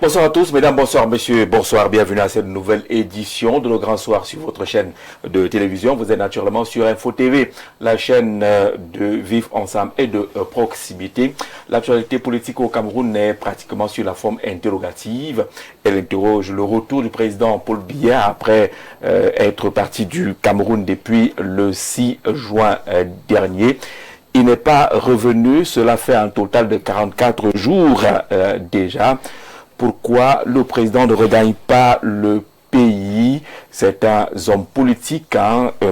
Bonsoir à tous, mesdames, bonsoir, messieurs, bonsoir, bienvenue à cette nouvelle édition de Le Grand Soir sur votre chaîne de télévision. Vous êtes naturellement sur Info TV, la chaîne de Vivre Ensemble et de proximité. L'actualité politique au Cameroun est pratiquement sur la forme interrogative. Elle interroge le retour du président Paul Biya après être parti du Cameroun depuis le 6 juin dernier. Il n'est pas revenu, cela fait un total de 44 jours déjà. Pourquoi le président ne regagne pas le pays? Certains hommes politiques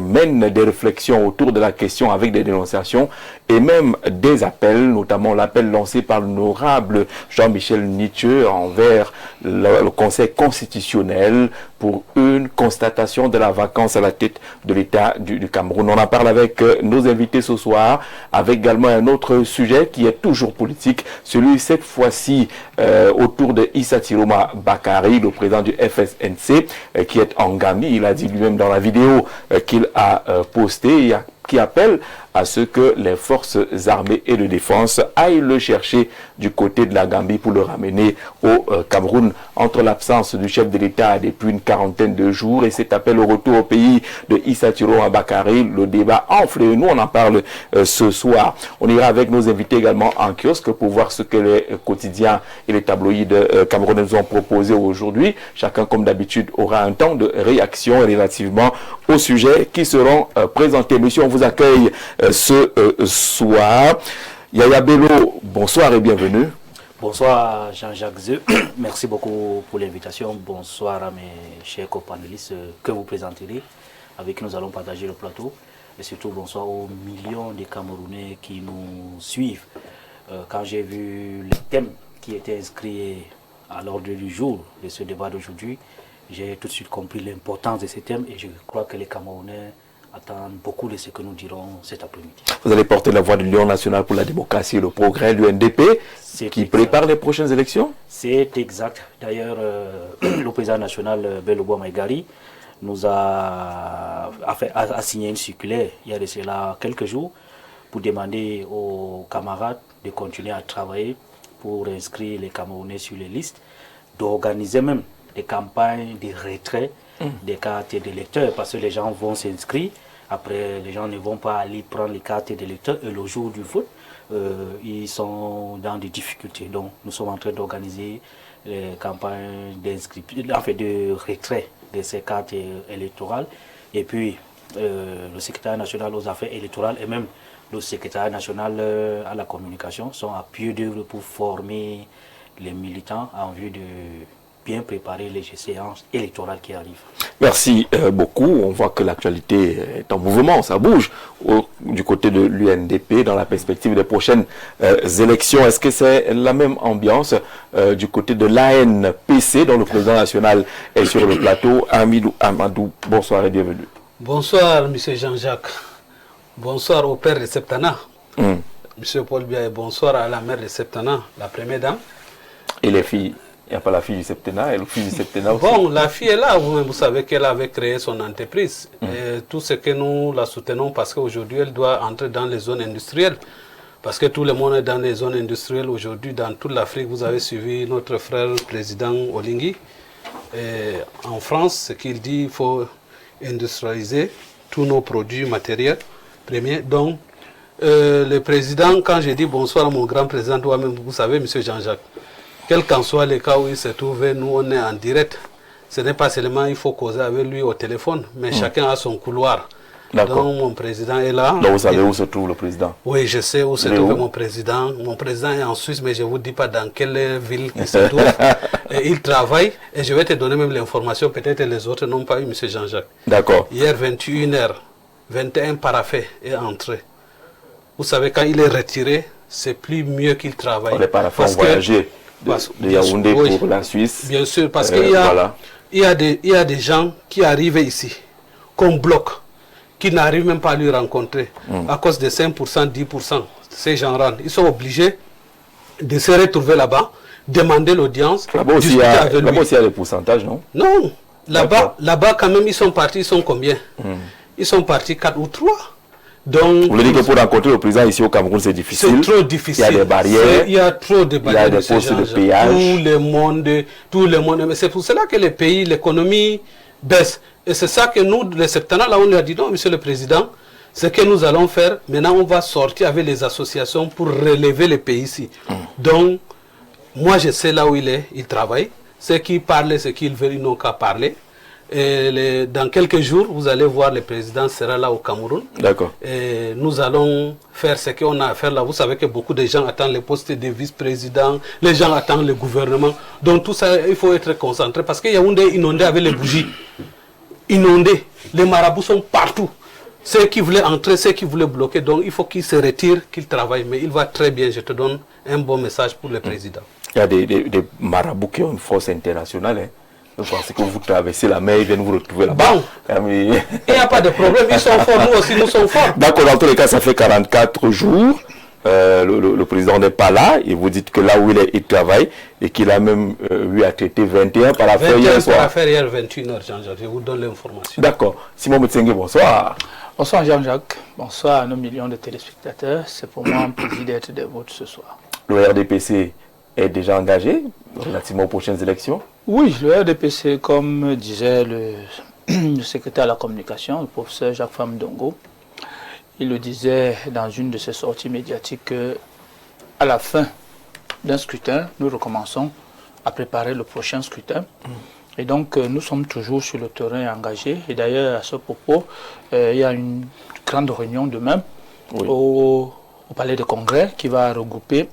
mènent des réflexions autour de la question avec des dénonciations et même des appels, notamment l'appel lancé par l'honorable Jean-Michel Nithieu envers le Conseil constitutionnel pour une constatation de la vacance à la tête de l'État du Cameroun. On en parle avec nos invités ce soir, avec également un autre sujet qui est toujours politique, celui cette fois-ci autour de Issa Tiroma Bakari, le président du FSNC, qui est en Gambie. Il a dit lui-même dans la vidéo qu'il a postée, qui appelle à ce que les forces armées et de défense aillent le chercher du côté de la Gambie pour le ramener au Cameroun. Entre l'absence du chef de l'État depuis une quarantaine de jours et cet appel au retour au pays de Issa Tiroma Bakari, le débat enfle et nous on en parle ce soir. On ira avec nos invités également en kiosque pour voir ce que les quotidiens et les tabloïds camerounais nous ont proposé aujourd'hui. Chacun comme d'habitude aura un temps de réaction relativement aux sujets qui seront présentés. Monsieur, on vous accueille ce soir. Yaya Bello, bonsoir et bienvenue. Bonsoir Jean-Jacques Zeu, merci beaucoup pour l'invitation. Bonsoir à mes chers copanélistes que vous présenterez, avec qui nous allons partager le plateau. Et surtout bonsoir aux millions de Camerounais qui nous suivent. Quand j'ai vu les thèmes qui étaient inscrits à l'ordre du jour de ce débat d'aujourd'hui, j'ai tout de suite compris l'importance de ces thèmes et je crois que les Camerounais attendent beaucoup de ce que nous dirons cet après-midi. Vous allez porter la voix de l'Union nationale pour la démocratie et le progrès, l'UNDP, qui prépare les prochaines élections? C'est exact. D'ailleurs, le président national Bello Maïgari nous a signé une circulaire il y a de cela quelques jours pour demander aux camarades de continuer à travailler pour inscrire les Camerounais sur les listes, d'organiser même des campagnes de retrait des cartes d'électeurs parce que les gens vont s'inscrire, après les gens ne vont pas aller prendre les cartes d'électeurs et le jour du vote, ils sont dans des difficultés. Donc nous sommes en train d'organiser les campagnes de retrait de ces cartes électorales et puis le secrétaire national aux affaires électorales et même le secrétaire national à la communication sont à pied d'œuvre pour former les militants en vue de bien préparer les séances électorales qui arrivent. Merci beaucoup. On voit que l'actualité est en mouvement, ça bouge du côté de l'UNDP dans la perspective des prochaines élections. Est-ce que c'est la même ambiance du côté de l'ANPC dont le président national est sur le plateau? Amidou Amadou, bonsoir et bienvenue. Bonsoir, monsieur Jean-Jacques. Bonsoir au père de Septana, monsieur Paul Biya, et bonsoir à la mère de Septana, la première dame. Et les filles? Il n'y a pas la fille du septennat et le fils du septennat aussi. Bon, la fille est là, vous savez qu'elle avait créé son entreprise. Et tout ce que nous la soutenons parce qu'aujourd'hui elle doit entrer dans les zones industrielles. Parce que tout le monde est dans les zones industrielles aujourd'hui, dans toute l'Afrique. Vous avez suivi notre frère président Olingi. Et en France, ce qu'il dit, il faut industrialiser tous nos produits matériels premiers. Donc, le président, quand j'ai dit bonsoir à mon grand président, toi-même, vous savez, monsieur Jean-Jacques, quel qu'en soit le cas où il se trouve, nous on est en direct. Ce n'est pas seulement il faut causer avec lui au téléphone, mais chacun a son couloir. Donc mon président est là. Donc vous savez où se trouve le président? Oui, je sais où se trouve mon président. Mon président est en Suisse, mais je ne vous dis pas dans quelle ville il se trouve. Et il travaille, et je vais te donner même l'information, peut-être les autres n'ont pas eu, M. Jean-Jacques. D'accord. Hier, 21h, 21 paraffins est entré. Vous savez, quand il est retiré, c'est plus mieux qu'il travaille. Les paraffins ont voyagé de Yaoundé pour la Suisse. Bien sûr, parce qu'il y a des gens qui arrivent ici, qu'on bloque, qui n'arrivent même pas à lui rencontrer, à cause de 5%, 10%. Ces gens rentrent. Ils sont obligés de se retrouver là-bas, demander l'audience, discuter avec lui. Là-bas aussi, il y a des pourcentages, non? Non. Là-bas, quand même, ils sont partis, ils sont combien? Ils sont partis 4 ou 3. Donc, vous voulez dire que pour rencontrer le président ici au Cameroun, c'est difficile? C'est trop difficile. Il y a des barrières. Il y a trop de barrières. Il y a des postes de péage. Tout le monde. Mais c'est pour cela que les pays, l'économie baisse. Et c'est ça que nous, les septennats, là, on lui a dit non, monsieur le président, ce que nous allons faire, maintenant, on va sortir avec les associations pour relever les pays ici. Donc, moi, je sais là où il est, il travaille. Ceux qui parlent, ceux qui veulent, ils n'ont qu'à parler. Et dans quelques jours, vous allez voir, le président sera là au Cameroun. D'accord. Et nous allons faire ce qu'on a à faire là. Vous savez que beaucoup de gens attendent les postes de vice-président, les gens attendent le gouvernement. Donc tout ça, il faut être concentré parce qu'il y a Yaoundé inondé avec les bougies. Inondé. Les marabouts sont partout. Ceux qui voulaient entrer, ceux qui voulaient bloquer. Donc il faut qu'ils se retirent, qu'ils travaillent. Mais il va très bien. Je te donne un bon message pour le président. Il y a des marabouts qui ont une force internationale. Hein. Je pense que vous traversez la mer, ils viennent vous retrouver là-bas. Bon, il n'y a pas de problème, ils sont forts, nous aussi nous sommes forts. D'accord, dans tous les cas, ça fait 44 jours, le président n'est pas là, et vous dites que là où il est, il travaille, et qu'il a même eu à traiter 21 par affaire hier soir. 21 par affaire hier, 21h, Jean-Jacques, je vous donne l'information. D'accord. Simon Mutsengue, bonsoir. Bonsoir Jean-Jacques, bonsoir à nos millions de téléspectateurs, c'est pour moi un plaisir d'être des vôtres ce soir. Le RDPC est déjà engagé relativement aux prochaines élections? Oui, le RDPC, comme disait le secrétaire à la communication, le professeur Jacques Famdongo, il le disait dans une de ses sorties médiatiques qu'à la fin d'un scrutin, nous recommençons à préparer le prochain scrutin. Et donc, nous sommes toujours sur le terrain engagés. Et d'ailleurs, à ce propos, il y a une grande réunion demain au palais de congrès qui va regrouper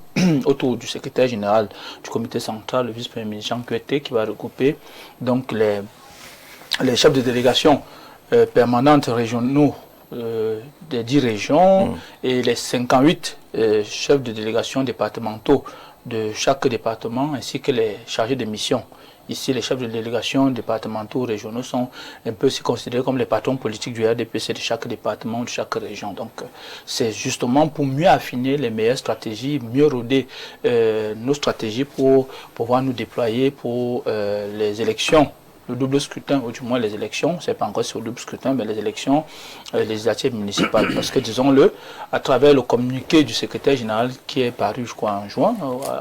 autour du secrétaire général du comité central, le vice-premier ministre Jean Kuete, qui va regrouper donc les chefs de délégation permanentes régionaux des 10 régions et les 58 chefs de délégation départementaux de chaque département ainsi que les chargés de mission. Ici, les chefs de délégation départementaux, régionaux sont un peu aussi considérés comme les patrons politiques du RDPC de chaque département, de chaque région. Donc, c'est justement pour mieux affiner les meilleures stratégies, mieux roder nos stratégies pour pouvoir nous déployer pour les élections. Le double scrutin, ou du moins les élections, c'est pas encore sur le double scrutin, mais les élections législatives municipales. Parce que, disons-le, à travers le communiqué du secrétaire général qui est paru, je crois, en juin,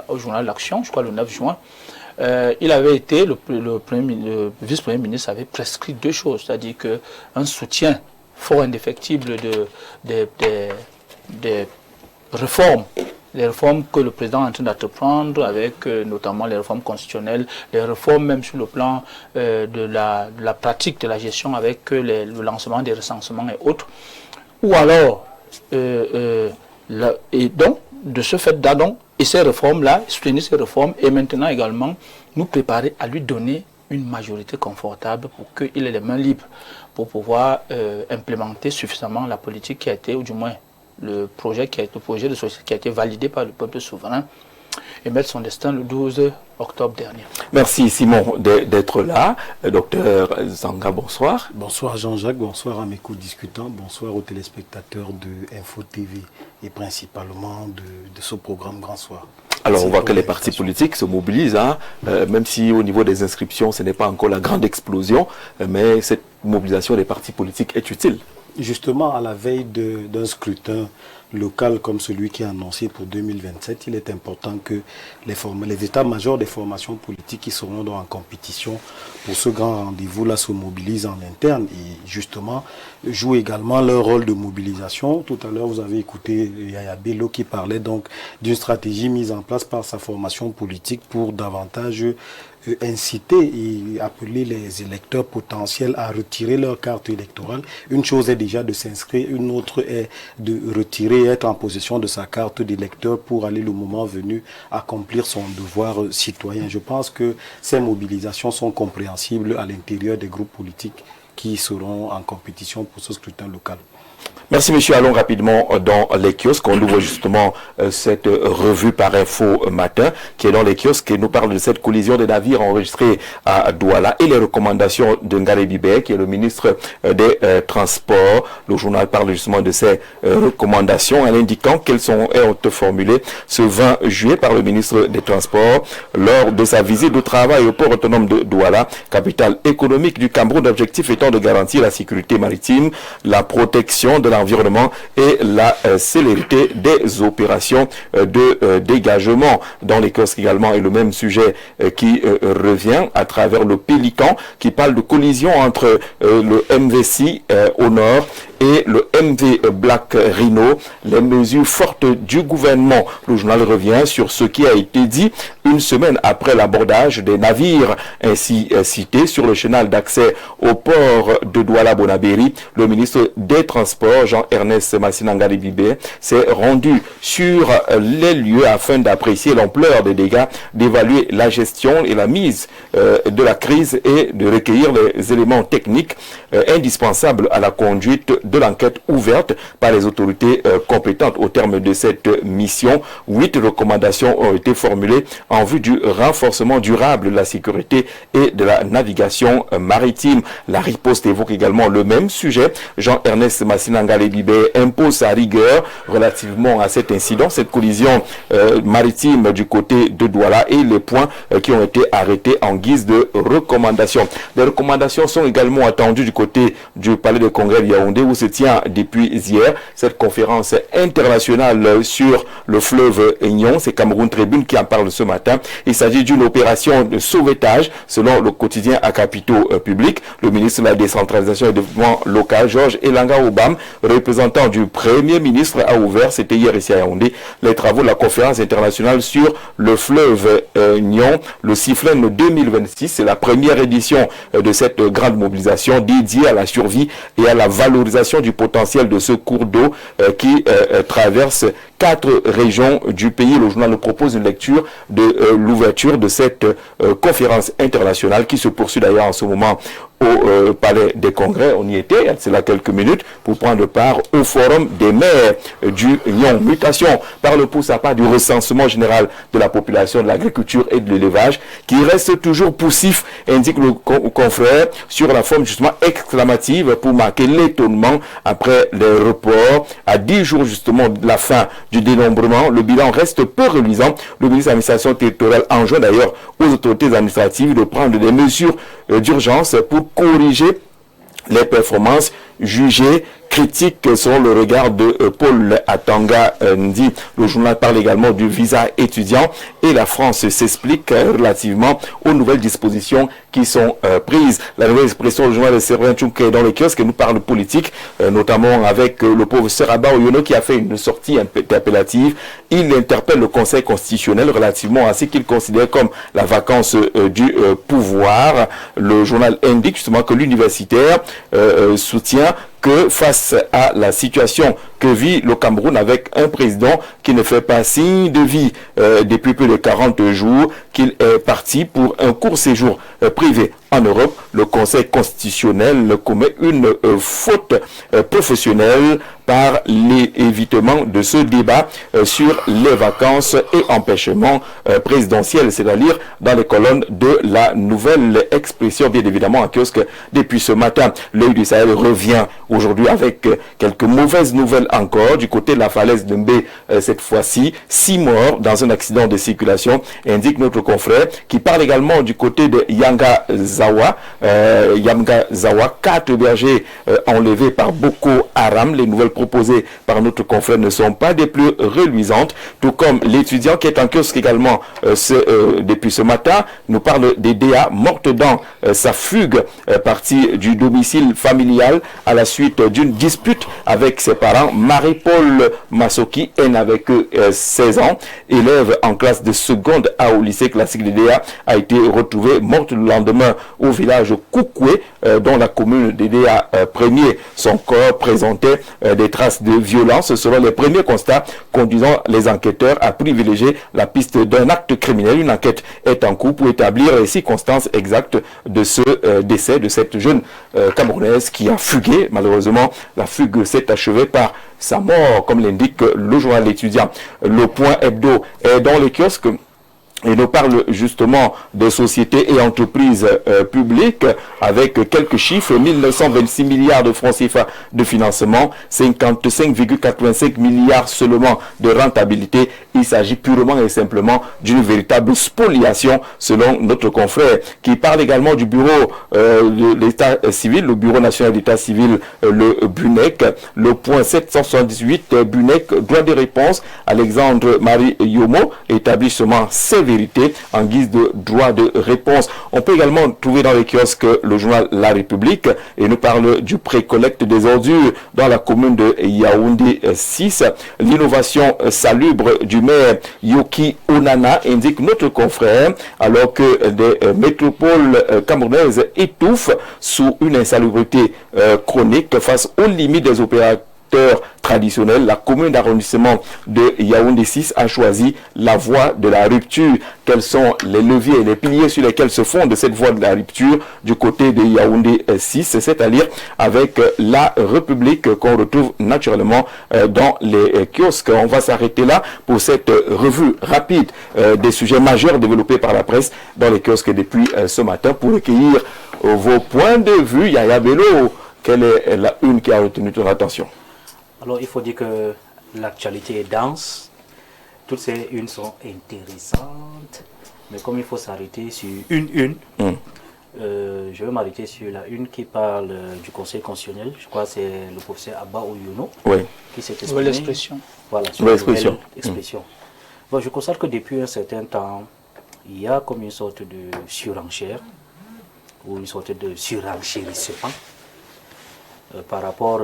au journal L'Action, je crois le 9 juin, il avait été, le vice-premier ministre avait prescrit deux choses, c'est-à-dire qu'un soutien fort indéfectible des réformes, les réformes que le président est en train d'entreprendre, avec notamment les réformes constitutionnelles, les réformes même sur le plan de la pratique de la gestion avec le lancement des recensements et autres, ou alors, et donc, de ce fait-là, et ces réformes-là, soutenir ces réformes et maintenant également nous préparer à lui donner une majorité confortable pour qu'il ait les mains libres pour pouvoir implémenter suffisamment la politique qui a été, ou du moins le projet de société qui a été validé par le peuple souverain et mettre son destin le 12 octobre dernier. Merci Simon d'être là. Docteur Zanga, bonsoir. Bonsoir Jean-Jacques, bonsoir à mes co-discutants, bonsoir aux téléspectateurs de Info TV et principalement de ce programme Grand Soir. Alors on voit que les partis politiques se mobilisent, hein, même si au niveau des inscriptions ce n'est pas encore la grande explosion, mais cette mobilisation des partis politiques est utile. Justement, à la veille d'un scrutin local comme celui qui est annoncé pour 2027, il est important que les états-majors des formations politiques qui seront en compétition pour ce grand rendez-vous-là se mobilisent en interne et justement jouent également leur rôle de mobilisation. Tout à l'heure, vous avez écouté Yaya Bello qui parlait donc d'une stratégie mise en place par sa formation politique pour davantage inciter et appeler les électeurs potentiels à retirer leur carte électorale. Une chose est déjà de s'inscrire, une autre est de retirer et être en possession de sa carte d'électeur pour aller le moment venu accomplir son devoir citoyen. Je pense que ces mobilisations sont compréhensibles à l'intérieur des groupes politiques qui seront en compétition pour ce scrutin local. Merci monsieur, allons rapidement dans les kiosques. On ouvre justement cette revue par info matin qui est dans les kiosques et nous parle de cette collision des navires enregistrés à Douala et les recommandations de Ngale Bibé qui est le ministre des Transports. Le journal parle justement de ces recommandations en indiquant qu'elles sont formulées ce 20 juillet par le ministre des Transports lors de sa visite de travail au port autonome de Douala, capitale économique du Cameroun. L'objectif étant permettant de garantir la sécurité maritime, la protection de l'environnement et la célérité des opérations de dégagement. Dans les kiosques également, et le même sujet qui revient à travers le Pélican, qui parle de collision entre le MV-C au nord et le MV Black Rhino, les mesures fortes du gouvernement. Le journal revient sur ce qui a été dit une semaine après l'abordage des navires ainsi cités sur le chenal d'accès au port de Douala-Bonabéry. Le ministre des Transports, Jean-Ernest Massinangale Bibé, s'est rendu sur les lieux afin d'apprécier l'ampleur des dégâts, d'évaluer la gestion et la mise de la crise et de recueillir les éléments techniques indispensables à la conduite de l'enquête ouverte par les autorités compétentes. Au terme de cette mission, 8 recommandations ont été formulées en vue du renforcement durable de la sécurité et de la navigation maritime. La riposte évoque également le même sujet. Jean-Ernest Massinangale Bibé impose sa rigueur relativement à cet incident, cette collision maritime du côté de Douala et les points qui ont été arrêtés en guise de recommandations. Les recommandations sont également attendues du côté du Palais de Congrès de Yaoundé où se tient depuis hier cette conférence internationale sur le fleuve Aignon. C'est Cameroun Tribune qui en parle ce matin. Il s'agit d'une opération de sauvetage selon le quotidien à capitaux publics. Le ministre de la décentralisation et du développement local, Georges Elanga Obam, représentant du Premier ministre, a ouvert, c'était hier ici à Yaoundé, les travaux de la conférence internationale sur le fleuve Aignon, le Sifflène 2026. C'est la première édition de cette grande mobilisation dédiée à la survie et à la valorisation du potentiel de ce cours d'eau qui traverse 4 régions du pays. Le journal nous propose une lecture de l'ouverture de cette conférence internationale qui se poursuit d'ailleurs en ce moment au Palais des Congrès. On y était, c'est là quelques minutes, pour prendre part au forum des maires du Nyon. Mutation par le pouce à pas du recensement général de la population de l'agriculture et de l'élevage qui reste toujours poussif, indique le confrère, sur la forme justement exclamative pour marquer l'étonnement après les reports. À 10 jours justement de la fin du dénombrement, le bilan reste peu reluisant. Le ministre de l'administration territoriale enjoint d'ailleurs aux autorités administratives de prendre des mesures d'urgence pour corriger les performances jugées critiques selon le regard de Paul Atanga Ndi. Le journal parle également du visa étudiant et la France s'explique relativement aux nouvelles dispositions qui sont prises. La nouvelle expression du journal de Sérien Tchouké dans le kiosque nous parle politique, notamment avec le professeur Abba Oyono qui a fait une sortie interpellative. Il interpelle le Conseil constitutionnel relativement à ce qu'il considère comme la vacance du pouvoir. Le journal indique justement que l'universitaire soutient que face à la situation que vit le Cameroun avec un président qui ne fait pas signe de vie depuis plus de 40 jours, qu'il est parti pour un court séjour privé en Europe, le Conseil constitutionnel commet une faute professionnelle par l'évitement de ce débat sur les vacances et empêchements présidentiels, c'est-à-dire dans les colonnes de la nouvelle expression, bien évidemment en kiosque depuis ce matin. L'œil du Sahel revient aujourd'hui avec quelques mauvaises nouvelles encore du côté de la falaise de Mbé, cette fois-ci 6 morts dans un accident de circulation, indique notre confrère, qui parle également du côté de Yangazawa, 4 bergers enlevés par Boko Haram. Les nouvelles proposées par notre confrère ne sont pas des plus reluisantes, tout comme l'étudiant qui est en kiosque également depuis ce matin nous parle des DA mortes dans sa fugue partie du domicile familial à la suite d'une dispute avec ses parents. Marie-Paul Massoki est avec 16 ans, élève en classe de seconde A au lycée classique de DA, a été retrouvée morte le lendemain au village Koukoué, dont la commune de DA premier. Son corps présentait des traces de violence selon les premiers constats, conduisant les enquêteurs à privilégier la piste d'un acte criminel. Une enquête est en cours pour établir les circonstances exactes de ce décès de cette jeune Camerounaise qui a fugué. Malheureusement, la fugue s'est achevée par sa mort, comme l'indique le journal L'étudiant. Le point hebdo est dans les kiosques et nous parle justement de sociétés et entreprises publiques avec quelques chiffres: 1926 milliards de francs CFA de financement, 55,85 milliards seulement de rentabilité. Il s'agit purement et simplement d'une véritable spoliation selon notre confrère, qui parle également du bureau de l'état civil, le bureau national d'état civil, le BUNEC. Le point 778, BUNEC, droit de réponse, Alexandre Marie Yomo, établissement Sévérité en guise de droit de réponse. On peut également trouver dans les kiosques le journal La République, et nous parle du pré-collecte des ordures dans la commune de Yaoundé 6. L'innovation salubre du maire Yoki Onana, indique notre confrère, alors que des métropoles camerounaises étouffent sous une insalubrité chronique face aux limites des opérateurs traditionnels. La commune d'arrondissement de Yaoundé 6 a choisi la voie de la rupture. Quels sont les leviers et les piliers sur lesquels se fonde cette voie de la rupture du côté de Yaoundé 6, c'est-à-dire avec La République, qu'on retrouve naturellement dans les kiosques. On va s'arrêter là pour cette revue rapide des sujets majeurs développés par la presse dans les kiosques depuis ce matin. Pour recueillir vos points de vue, Yaya Bello, quelle est la une qui a retenu ton attention? Alors, il faut dire que l'actualité est dense. Toutes ces unes sont intéressantes. Mais comme il faut s'arrêter sur une, je vais m'arrêter sur la une qui parle du Conseil constitutionnel. Je crois que c'est le professeur Abba Ouyono qui s'est exprimé. L'expression. Voilà, sur l'expression. Bon, je constate que depuis un certain temps, il y a comme une sorte de surenchère ou une sorte de surenchérissement par rapport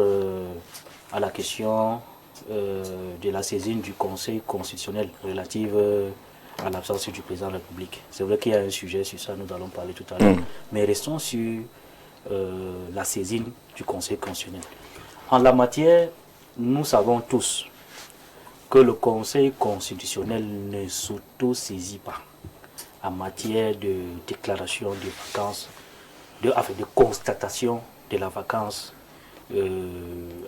à la question de la saisine du Conseil constitutionnel relative à l'absence du président de la République. C'est vrai qu'il y a un sujet sur ça, nous allons parler tout à l'heure. Mais restons sur la saisine du Conseil constitutionnel. En la matière, nous savons tous que le Conseil constitutionnel ne s'auto-saisit pas en matière de déclaration de vacances, de constatation de la vacance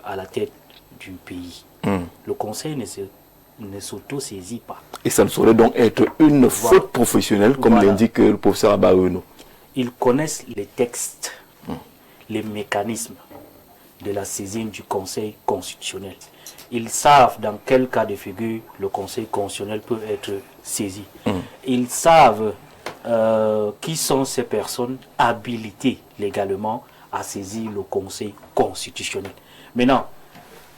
à la tête du pays. Le Conseil ne s'auto-saisit pas. Et ça ne saurait donc être une faute professionnelle, comme l'indique le professeur Abaouno. Ils connaissent les textes, les mécanismes de la saisine du Conseil constitutionnel. Ils savent dans quel cas de figure le Conseil constitutionnel peut être saisi. Ils savent qui sont ces personnes habilitées légalement à saisir le Conseil constitutionnel. Maintenant,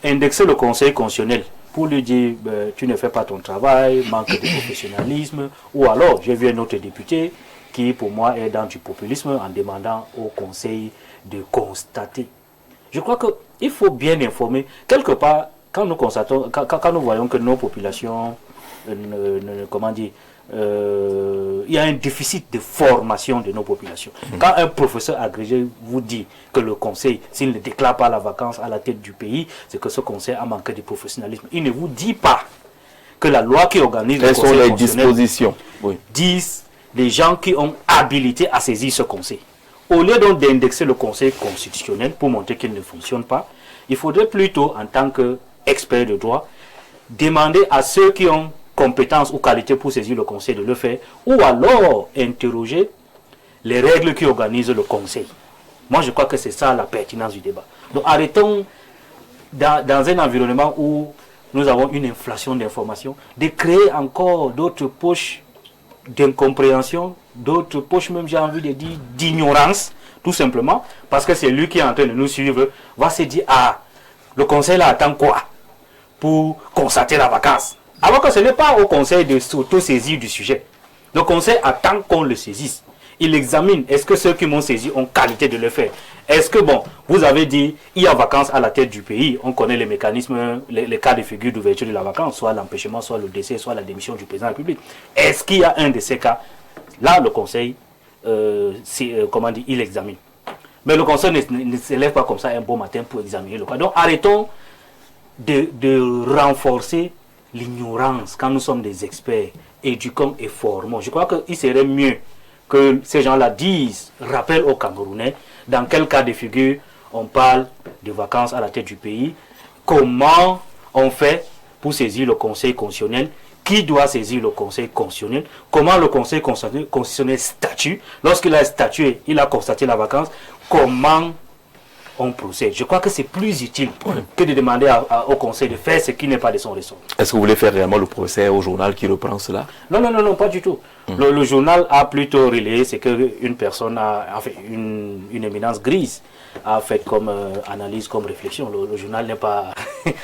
indexer le Conseil constitutionnel pour lui dire tu ne fais pas ton travail, manque de professionnalisme, ou alors j'ai vu un autre député qui pour moi est dans du populisme en demandant au Conseil de constater. Je crois qu'il faut bien informer. Quelque part, quand nous constatons, quand nous voyons que nos populations, comment dire, il y a un déficit de formation de nos populations. Quand un professeur agrégé vous dit que le conseil, s'il ne déclare pas la vacance à la tête du pays, c'est que ce conseil a manqué de professionnalisme. Il ne vous dit pas que la loi qui organise le conseil constitutionnel, quelles sont les dispositions disent les gens qui ont habilité à saisir ce conseil. Au lieu donc d'indexer le conseil constitutionnel pour montrer qu'il ne fonctionne pas, il faudrait plutôt, en tant qu'expert de droit, demander à ceux qui ont compétences ou qualités pour saisir le conseil de le faire, ou alors interroger les règles qui organisent le conseil. Moi, je crois que c'est ça la pertinence du débat. Donc arrêtons, dans un environnement où nous avons une inflation d'informations, de créer encore d'autres poches d'incompréhension, d'autres poches même, j'ai envie de dire, d'ignorance, tout simplement, parce que c'est lui qui est en train de nous suivre, va se dire, ah, le conseil là attend quoi pour constater la vacance? Alors que ce n'est pas au conseil de s'auto-saisir du sujet. Le conseil attend qu'on le saisisse. Il examine, est-ce que ceux qui m'ont saisi ont qualité de le faire? Est-ce que, bon, vous avez dit, il y a vacance à la tête du pays, on connaît les mécanismes, les cas de figure d'ouverture de la vacance, soit l'empêchement, soit le décès, soit la démission du président de la République. Est-ce qu'il y a un de ces cas? Là, le conseil, comment dire, il examine. Mais le conseil ne se lève pas comme ça un beau matin pour examiner le cas. Donc arrêtons de renforcer l'ignorance quand nous sommes des experts, éduquons et formons. Je crois qu'il serait mieux que ces gens-là disent, rappellent aux Camerounais, dans quel cas de figure on parle de vacances à la tête du pays, comment on fait pour saisir le Conseil constitutionnel, qui doit saisir le Conseil constitutionnel, comment le Conseil constitutionnel statue, lorsqu'il a statué, il a constaté la vacance, comment on procède. Je crois que c'est plus utile que de demander au Conseil de faire ce qui n'est pas de son ressort. Est-ce que vous voulez faire réellement le procès au journal qui reprend cela? Non, pas du tout. Le journal a plutôt relayé ce qu'une personne a fait, une éminence grise a fait comme analyse, comme réflexion. Le journal n'est pas...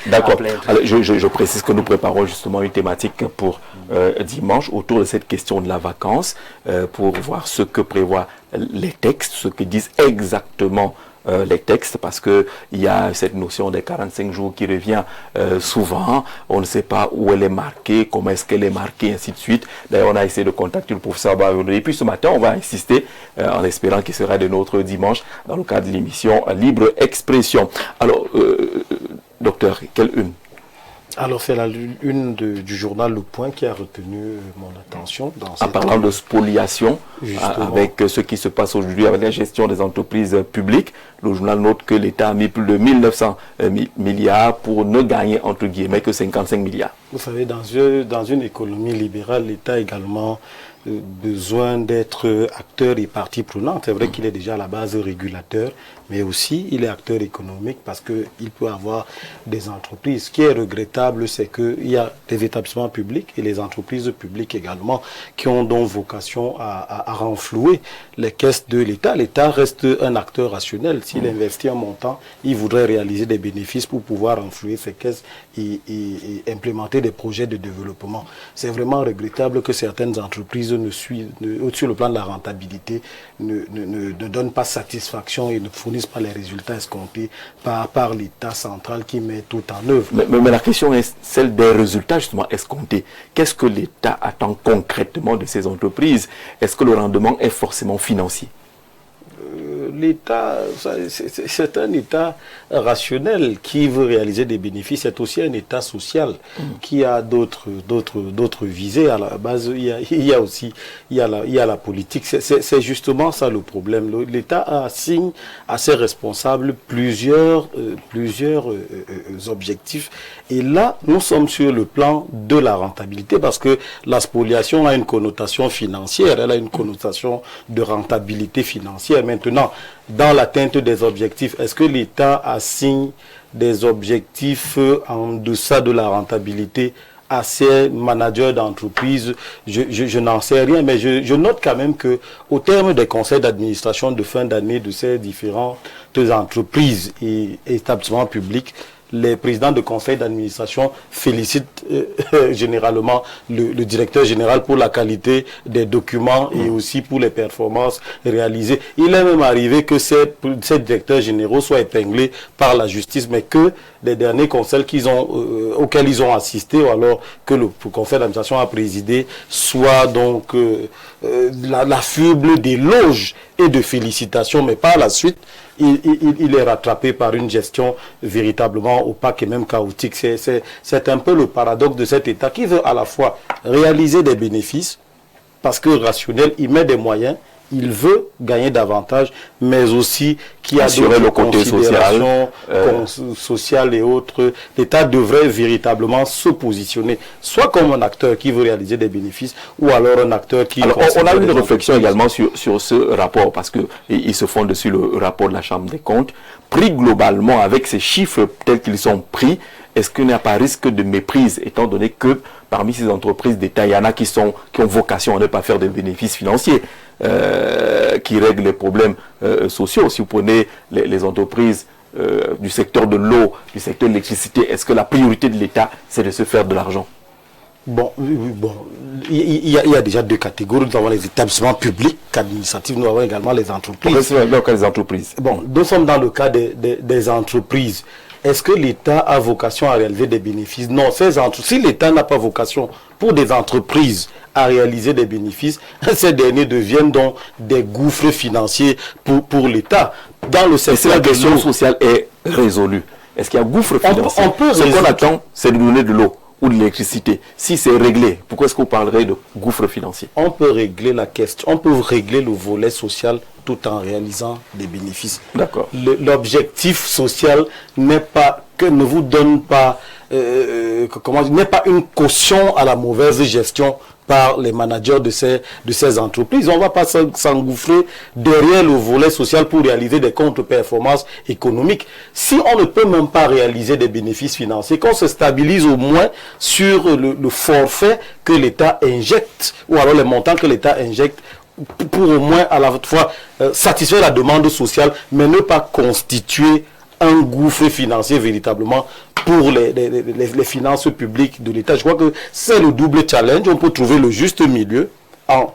D'accord. Je précise que nous préparons justement une thématique pour dimanche autour de cette question de la vacance, pour voir ce que prévoient les textes, ce que disent exactement les textes, parce que il y a cette notion des 45 jours qui revient souvent. On ne sait pas où elle est marquée, comment est-ce qu'elle est marquée, ainsi de suite. D'ailleurs, on a essayé de contacter le professeur Bayounde. Et puis ce matin, on va insister, en espérant qu'il sera de notre dimanche, dans le cadre de l'émission Libre Expression. Alors, docteur, quelle une? Alors c'est la une du journal Le Point qui a retenu mon attention. En parlant de spoliation, avec ce qui se passe aujourd'hui avec la gestion des entreprises publiques, le journal note que l'État a mis plus de 1900 milliards pour ne gagner entre guillemets que 55 milliards. Vous savez, dans une économie libérale, l'État a également besoin d'être acteur et partie prenante. C'est vrai qu'il est déjà à la base régulateur, mais aussi il est acteur économique parce qu'il peut avoir des entreprises. Ce qui est regrettable, c'est qu'il y a des établissements publics et les entreprises publiques également qui ont donc vocation à renflouer les caisses de l'État. L'État reste un acteur rationnel. S'il investit un montant, il voudrait réaliser des bénéfices pour pouvoir renflouer ses caisses et implémenter des projets de développement. C'est vraiment regrettable que certaines entreprises sur le plan de la rentabilité, ne donnent pas satisfaction et ne fournissent pas les résultats escomptés par l'État central qui met tout en œuvre. Mais la question est celle des résultats justement escomptés. Qu'est-ce que l'État attend concrètement de ces entreprises? Est-ce que le rendement est forcément financier? L'État, c'est un État rationnel qui veut réaliser des bénéfices. C'est aussi un État social qui a d'autres visées. À la base, il y a la politique. C'est justement ça le problème. L'État assigne à ses responsables plusieurs objectifs. Et là, nous sommes sur le plan de la rentabilité parce que la spoliation a une connotation financière. Elle a une connotation de rentabilité financière. Maintenant, dans l'atteinte des objectifs, est-ce que l'État assigne des objectifs en deçà de la rentabilité à ses managers d'entreprise? Je n'en sais rien, mais je note quand même que au terme des conseils d'administration de fin d'année de ces différentes entreprises et établissements publics, les présidents de conseil d'administration félicitent généralement le directeur général pour la qualité des documents et aussi pour les performances réalisées. Il est même arrivé que ces directeurs généraux soient épinglés par la justice, mais que les derniers conseils auxquels ils ont assisté, ou alors que le conseil d'administration a présidé, soit donc l'affuble d'éloges et de félicitations, mais par la suite, il est rattrapé par une gestion véritablement opaque et même chaotique. C'est un peu le paradoxe de cet État qui veut à la fois réaliser des bénéfices, parce que rationnel, il met des moyens, il veut gagner davantage, mais aussi qui a d'autres considérations sociales et autres. L'État devrait véritablement se positionner, soit comme un acteur qui veut réaliser des bénéfices, ou alors un acteur qui... Alors, on a eu une réflexion également sur ce rapport, parce qu'il se fonde sur le rapport de la Chambre des comptes. Pris globalement, avec ces chiffres tels qu'ils sont pris, est-ce qu'il n'y a pas risque de méprise, étant donné que parmi ces entreprises d'État, il y en a qui ont vocation à ne pas faire de bénéfices financiers, qui règlent les problèmes sociaux? Si vous prenez les entreprises du secteur de l'eau, du secteur de l'électricité, est-ce que la priorité de l'État, c'est de se faire de l'argent? Il y a déjà deux catégories. Nous avons les établissements publics administratifs, nous avons également les entreprises. Dans le cas des entreprises. Nous sommes dans le cas des entreprises. Est-ce que l'État a vocation à réaliser des bénéfices? Non. Si l'État n'a pas vocation pour des entreprises à réaliser des bénéfices, ces derniers deviennent donc des gouffres financiers pour l'État. Dans le secteur, si la question sociale est résolue, est-ce qu'il y a gouffre financier? Ce qu'on attend, c'est de donner de l'eau ou de l'électricité. Si c'est réglé, pourquoi est-ce qu'on parlerait de gouffre financier? On peut régler la question, on peut régler le volet social tout en réalisant des bénéfices. D'accord. L'objectif social n'est pas, ne vous donne pas n'est pas une caution à la mauvaise gestion par les managers de ces entreprises. On ne va pas s'engouffrer derrière le volet social pour réaliser des contre-performances économiques. Si on ne peut même pas réaliser des bénéfices financiers, qu'on se stabilise au moins sur le forfait que l'État injecte, ou alors les montants que l'État injecte, pour au moins à la fois satisfaire la demande sociale, mais ne pas constituer un gouffre financier véritablement pour les finances publiques de l'État. Je crois que c'est le double challenge. On peut trouver le juste milieu en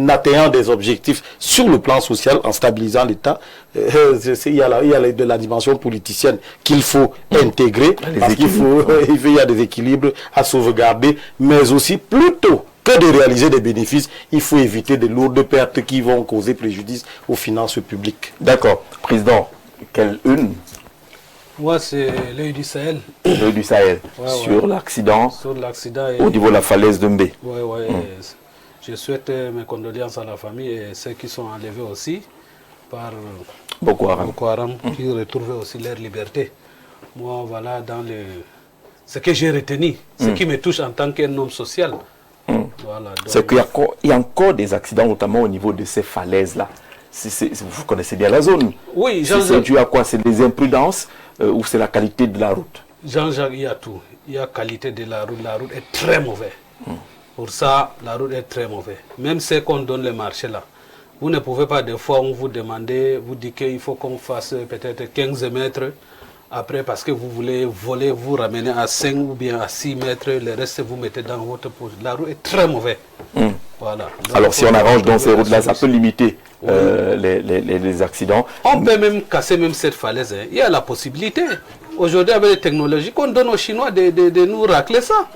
atteignant des objectifs sur le plan social, en stabilisant l'État. Il y a de la dimension politicienne qu'il faut intégrer, parce il y a des équilibres à sauvegarder, mais aussi plutôt que de réaliser des bénéfices, il faut éviter de lourdes pertes qui vont causer préjudice aux finances publiques. D'accord. Président, quelle une? Moi, c'est l'œil du Sahel. L'œil du Sahel. Sur l'accident au niveau de la falaise de Mbé. Oui. Je souhaite mes condoléances à la famille et ceux qui sont enlevés aussi par Boko Haram qui retrouvent aussi leur liberté. Moi, voilà, ce que j'ai retenu, ce qui me touche en tant qu'un homme social. Voilà, c'est qu'il y a encore des accidents, notamment au niveau de ces falaises-là. Vous connaissez bien la zone. Oui, c'est dû à quoi? C'est des imprudences ou c'est la qualité de la route? Jean-Jacques, il y a tout. Il y a qualité de la route. La route est très mauvaise. Pour ça, la route est très mauvaise. Même ce qu'on donne le marché là. Vous ne pouvez pas, des fois, on vous demande, vous dites qu'il faut qu'on fasse peut-être 15 mètres. Après, parce que vous voulez voler, vous ramenez à 5 ou bien à 6 mètres. Le reste, vous mettez dans votre poche. La route est très mauvaise. Voilà. Donc, alors, si on arrange dans ces routes-là, ça peut limiter les accidents. On peut même casser même cette falaise. Hein. Il y a la possibilité. Aujourd'hui, avec les technologies, qu'on donne aux Chinois de nous racler ça.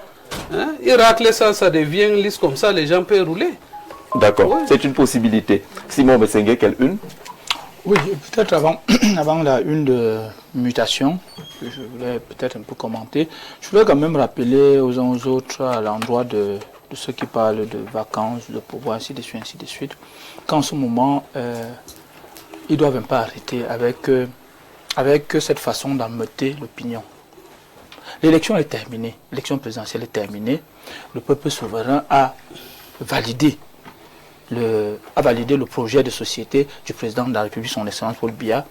Hein? Ils raclent ça, ça devient lisse comme ça, les gens peuvent rouler. D'accord, c'est une possibilité. Simon Messengue, quelle une? Oui, peut-être avant la une de mutation, que je voulais peut-être un peu commenter, je voulais quand même rappeler aux uns aux autres, à l'endroit de ceux qui parlent de vacances, de pouvoir, ainsi de suite, qu'en ce moment, ils doivent un peu arrêter avec cette façon d'ameuter l'opinion. L'élection est terminée, l'élection présidentielle est terminée, le peuple souverain a validé le projet de société du président de la République, son Excellence Paul Biya,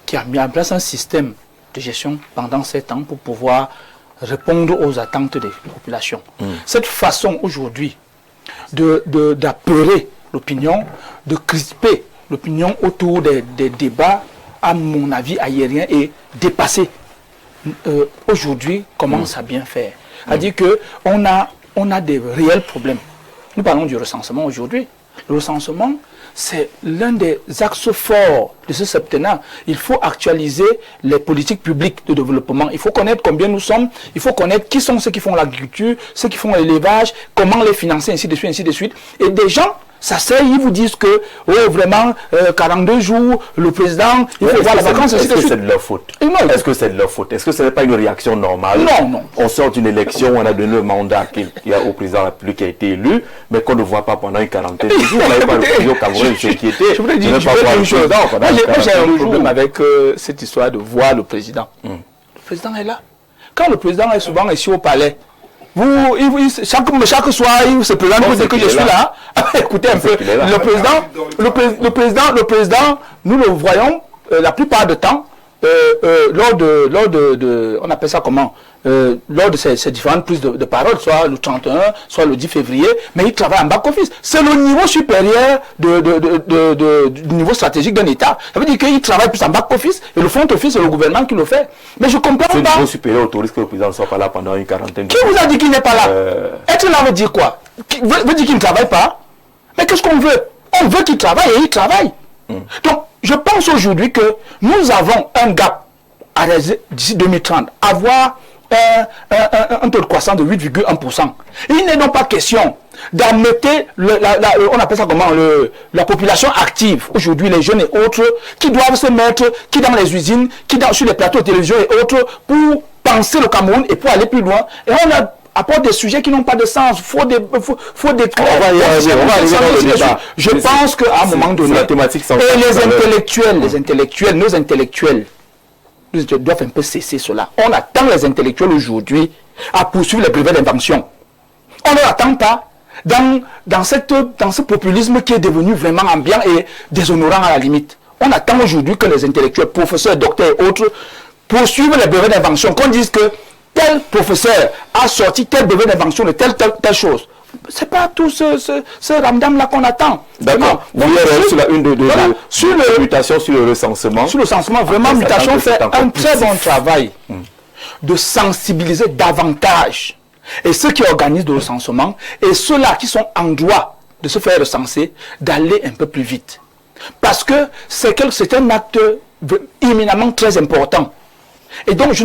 qui a mis en place un système de gestion pendant 7 ans pour pouvoir répondre aux attentes des populations. Cette façon aujourd'hui d'apeurer l'opinion, de crisper l'opinion autour des débats, à mon avis, aérien est dépassée. Aujourd'hui, commence à bien faire. C'est-à-dire qu'on a des réels problèmes. Nous parlons du recensement aujourd'hui. Le recensement, c'est l'un des axes forts de ce septennat. Il faut actualiser les politiques publiques de développement. Il faut connaître combien nous sommes. Il faut connaître qui sont ceux qui font l'agriculture, ceux qui font l'élevage, comment les financer, ainsi de suite. Et des gens s'asseyent, ils vous disent que, vraiment, 42 jours, le président, il faut voir la vacance, ainsi de suite. Est-ce que c'est de leur faute? Est-ce que c'est de leur faute? Est-ce que ce n'est pas une réaction normale? Non. On sort d'une élection, on a donné le mandat au président de la République qui a été élu, mais qu'on ne voit pas pendant une quarantaine de jours. On n'avait pas le président Cameroun s'inquiéter. Je voulais dire une chose. Moi, j'ai un problème avec cette histoire de voir le président. Le président est là. Quand le président est souvent ici au palais, chaque soir, il se présente pour dire que je suis là. Écoutez un peu, le président, nous le voyons la plupart du temps lors de, on appelle ça comment, lors de ces différentes prises de parole, soit le 31, soit le 10 février, mais il travaille en back-office. C'est le niveau supérieur du niveau stratégique d'un État. Ça veut dire qu'il travaille plus en back-office, et le front-office, c'est le gouvernement qui le fait. Mais je comprends pas. Ce niveau supérieur autorise que le président ne soit pas là pendant une quarantaine de jours. Qui vous a dit qu'il n'est pas là? Être là veut dire quoi? Veut dire qu'il ne travaille pas? Mais qu'est-ce qu'on veut? On veut qu'il travaille et il travaille. Donc, je pense aujourd'hui que nous avons un gap à d'ici 2030, avoir un taux de croissance de 8,1%. Il n'est donc pas question d'ameuter, on appelle ça comment, la population active, aujourd'hui les jeunes et autres, qui doivent se mettre, qui dans les usines, sur les plateaux de télévision et autres, pour penser le Cameroun et pour aller plus loin. Et on apporte des sujets qui n'ont pas de sens, faut des je pense qu'à un moment donné, et nos intellectuels, doivent un peu cesser cela. On attend les intellectuels aujourd'hui à poursuivre les brevets d'invention. On ne l'attend pas dans ce populisme qui est devenu vraiment ambiant et déshonorant à la limite. On attend aujourd'hui que les intellectuels, professeurs, docteurs et autres poursuivent les brevets d'invention, qu'on dise que tel professeur a sorti tel brevet d'invention de telle chose. C'est pas tout ce ramdam-là qu'on attend. D'accord. Vous voulez sur la une sur le mutation, sur le recensement. Sur le recensement, vraiment, mutation fait un très bon travail de sensibiliser davantage. Et ceux qui organisent le recensement et ceux-là qui sont en droit de se faire recenser, d'aller un peu plus vite. Parce que c'est un acte éminemment très important. Et donc, c'est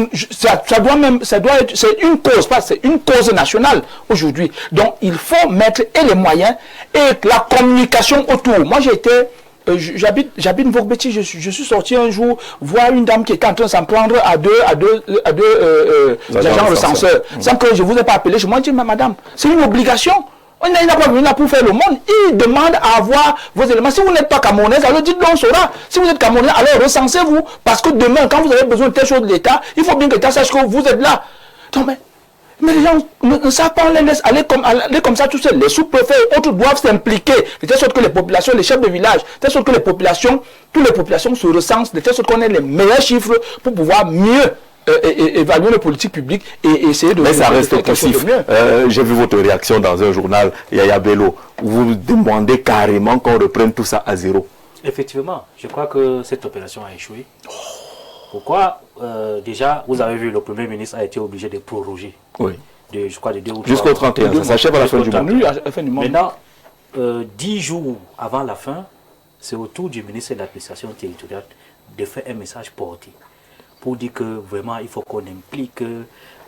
une cause, c'est une cause nationale aujourd'hui. Donc, il faut mettre et les moyens et la communication autour. Moi, j'habite Vogbeti, je suis sorti un jour voir une dame qui était en train de s'en prendre à deux agents recenseurs. Sans que je vous ai pas appelé, je m'ai dit, mais madame, c'est une obligation. On n'a pas venu là pour faire le monde. Il demande à avoir vos éléments. Si vous n'êtes pas camerounaise, alors dites-le, on saura. Si vous êtes camerounaise, alors recensez-vous. Parce que demain, quand vous avez besoin de telle chose de l'État, il faut bien que l'État sache que vous êtes là. Donc, mais les gens ne savent pas, on les laisse aller comme ça tout seul. Les sous-préfets et autres doivent s'impliquer, de telle sorte que les populations, les chefs de village, de telle sorte que toutes les populations se recensent, de telle sorte qu'on ait les meilleurs chiffres pour pouvoir mieux évaluer les politiques publiques et essayer de... Mais ça reste passif. J'ai vu votre réaction dans un journal, Yaya Bello. Vous demandez carrément qu'on reprenne tout ça à zéro. Effectivement, je crois que cette opération a échoué. Pourquoi déjà, vous avez vu, le Premier ministre a été obligé de proroger. Oui. Je crois de 2 ou 3 jusqu'au 31, ça s'achève à la fin du mois. Maintenant, 10 jours avant la fin, c'est au tour du ministre de l'administration territoriale de faire un message porté pour dire que vraiment il faut qu'on implique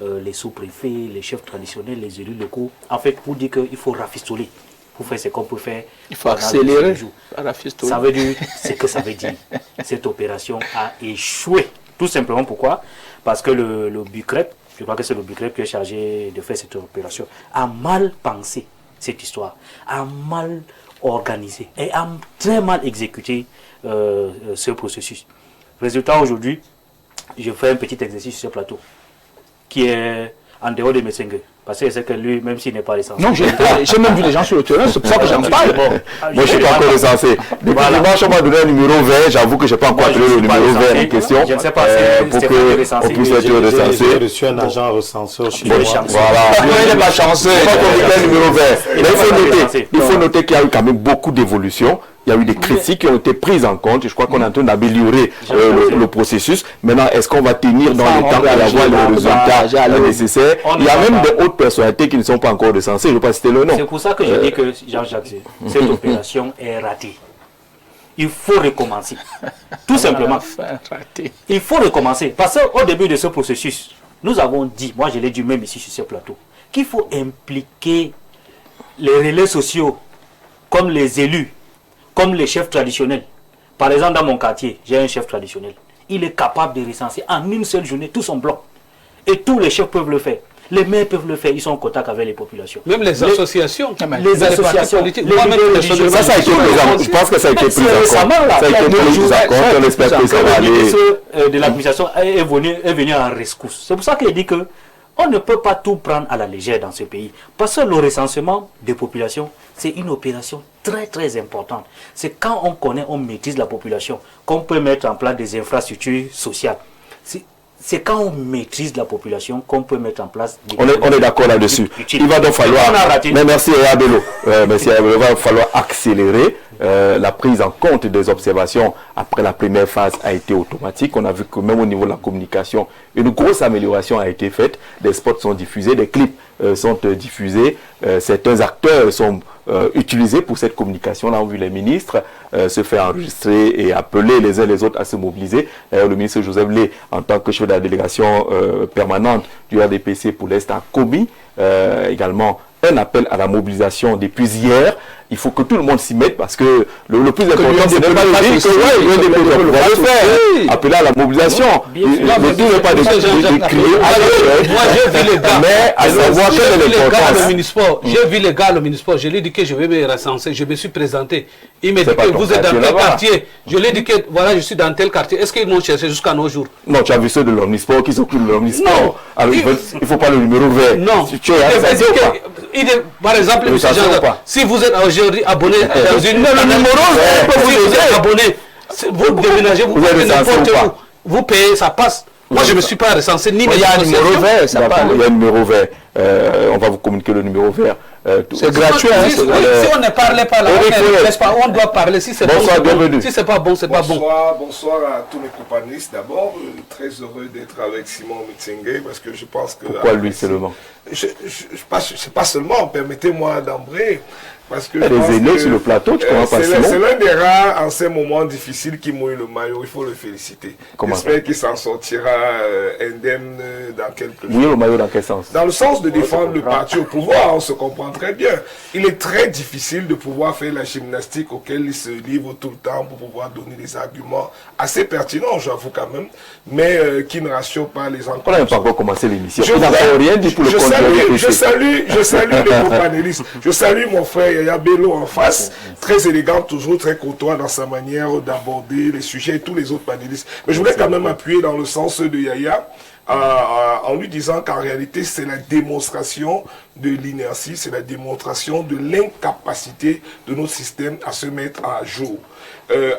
les sous-préfets, les chefs traditionnels, les élus locaux, en fait pour dire qu'il faut rafistoler, pour faire ce qu'on peut faire. Il faut accélérer. Ça veut dire ce que ça veut dire. Cette opération a échoué. Tout simplement pourquoi? Parce que le BUCREP, je crois que c'est le BUCREP qui est chargé de faire cette opération, a mal pensé cette histoire, a mal organisé et a très mal exécuté ce processus. Résultat, aujourd'hui, je fais un petit exercice sur ce plateau qui est en dehors de Messengue. Parce que c'est que lui, même s'il n'est pas recensé. Non, j'ai même vu les gens sur le terrain, c'est pour ça que j'en parle. Moi, je ne suis pas encore recensé. Depuis dimanche, on m'a donné un numéro vert. J'avoue que je n'ai pas encore trouvé le numéro vert en question. Je ne sais pas pour qu'on puisse être recensé. J'ai reçu un agent recenseur chez moi. Voilà. Il n'est pas chanceux. Il n'y a pas un numéro vert. Mais il faut noter qu'il y a eu quand même beaucoup d'évolutions. Il y a eu des critiques qui ont été prises en compte. Je crois qu'on est en train d'améliorer le processus. Maintenant, est-ce qu'on va tenir dans le temps et avoir le résultat nécessaire? Il y a même des autres personnalités qui ne sont pas encore recensées. Je ne vais pas citer le nom. C'est pour ça que je dis que Jean-Jacques, cette opération est ratée. Il faut recommencer. Tout simplement. Il faut recommencer. Parce qu'au début de ce processus, nous avons dit, moi je l'ai dit même ici sur ce plateau, qu'il faut impliquer les relais sociaux, comme les élus, comme les chefs traditionnels. Par exemple, dans mon quartier, j'ai un chef traditionnel. Il est capable de recenser en une seule journée tout son bloc. Et tous les chefs peuvent le faire. Les maires peuvent le faire. Ils sont en contact avec les populations. Même les associations. Les associations. Ça, ça a été pris. Je pense que ça a été pris en compte. Ça a été pris en compte. On espère que ça va aller. Le ministre de l'administration est venu en rescousse. C'est pour ça qu'il dit que on ne peut pas tout prendre à la légère dans ce pays. Parce que le recensement des populations, c'est une opération très très importante. C'est quand on connaît, on maîtrise la population, qu'on peut mettre en place des infrastructures sociales. C'est quand on maîtrise la population qu'on peut mettre en place des... On est d'accord là-dessus. Il va donc falloir... Mais merci Abelo. Il va falloir accélérer. La prise en compte des observations après la première phase a été automatique. On a vu que même au niveau de la communication, une grosse amélioration a été faite. Des spots sont diffusés, des clips sont diffusés. Certains acteurs sont utilisés pour cette communication. Là, on a vu les ministres se faire enregistrer et appeler les uns les autres à se mobiliser. Le ministre Joseph Lé, en tant que chef de la délégation permanente du RDPC pour l'Est, a commis également un appel à la mobilisation depuis hier. Il faut que tout le monde s'y mette parce que le plus important, ce n'est pas de dire que le faire. Appeler à la mobilisation. Le tout n'est pas de crier mais à savoir quelle est l'importance. J'ai vu les gars, le Minisport, je lui ai dit que je vais me recenser, je me suis présenté. Il m'a dit que vous êtes dans quel quartier. Je lui ai dit que voilà, je suis dans tel quartier. Est-ce qu'ils m'ont cherché jusqu'à nos jours? Non, tu as vu ceux de l'Omnisport qui s'occupent de l'Omnisport. Alors, il ne faut pas le numéro vert. Non. Par exemple, si vous êtes aujourd'hui abonné dans une... Le numéro vert, si vous êtes abonné, vous déménagez, vous payez n'importe où. Vous payez, ça passe. Moi, je ne me suis pas recensé ni il y a un numéro vert, ça parle. Il y a un numéro vert. On va vous communiquer le numéro vert. C'est gratuit. Si on ne parlait pas là, on doit parler. Si c'est bon, si c'est pas bon, c'est pas bon. Bonsoir à tous mes companistes. D'abord, très heureux d'être avec Simon Mutsenge parce que je pense que... Pourquoi lui seulement? C'est pas seulement, permettez-moi d'embrayer. Parce que les aînés sur le plateau, tu comprends pas Simon? C'est l'un des rares en ces moments difficiles qui mouille le maillot, il faut le féliciter. J'espère qu'il s'en sortira indemne dans quelques jours. Mouiller le maillot dans quel sens? Dans le sens de défendre le parti au pouvoir, on se comprend très bien. Il est très difficile de pouvoir faire la gymnastique auquel il se livre tout le temps pour pouvoir donner des arguments assez pertinents, j'avoue quand même, mais qui ne rassurent pas les enquêtes. On n'a pas encore commencé l'émission. Il n'a rien dit pour le je salue les co-panélistes. Je salue mon frère Yaya Bello en face, très élégant, toujours très courtois dans sa manière d'aborder les sujets et tous les autres panélistes. Mais je voulais quand même appuyer dans le sens de Yaya en lui disant qu'en réalité c'est la démonstration de l'inertie, c'est la démonstration de l'incapacité de notre système à se mettre à jour.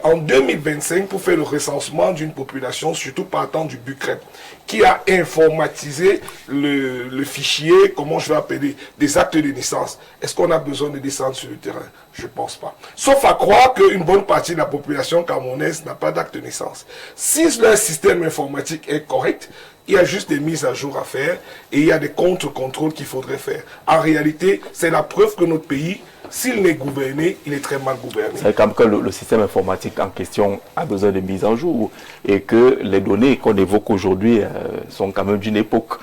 En 2025, pour faire le recensement d'une population, surtout partant du BUCREP, qui a informatisé le fichier, comment je vais appeler, des actes de naissance. Est-ce qu'on a besoin de descendre sur le terrain? Je ne pense pas. Sauf à croire qu'une bonne partie de la population camerounaise n'a pas d'acte de naissance. Si le système informatique est correct, il y a juste des mises à jour à faire et il y a des contre-contrôles qu'il faudrait faire. En réalité, c'est la preuve que notre pays, s'il n'est gouverné, il est très mal gouverné. C'est comme que le système informatique en question a besoin de mise en jour et que les données qu'on évoque aujourd'hui sont quand même d'une époque.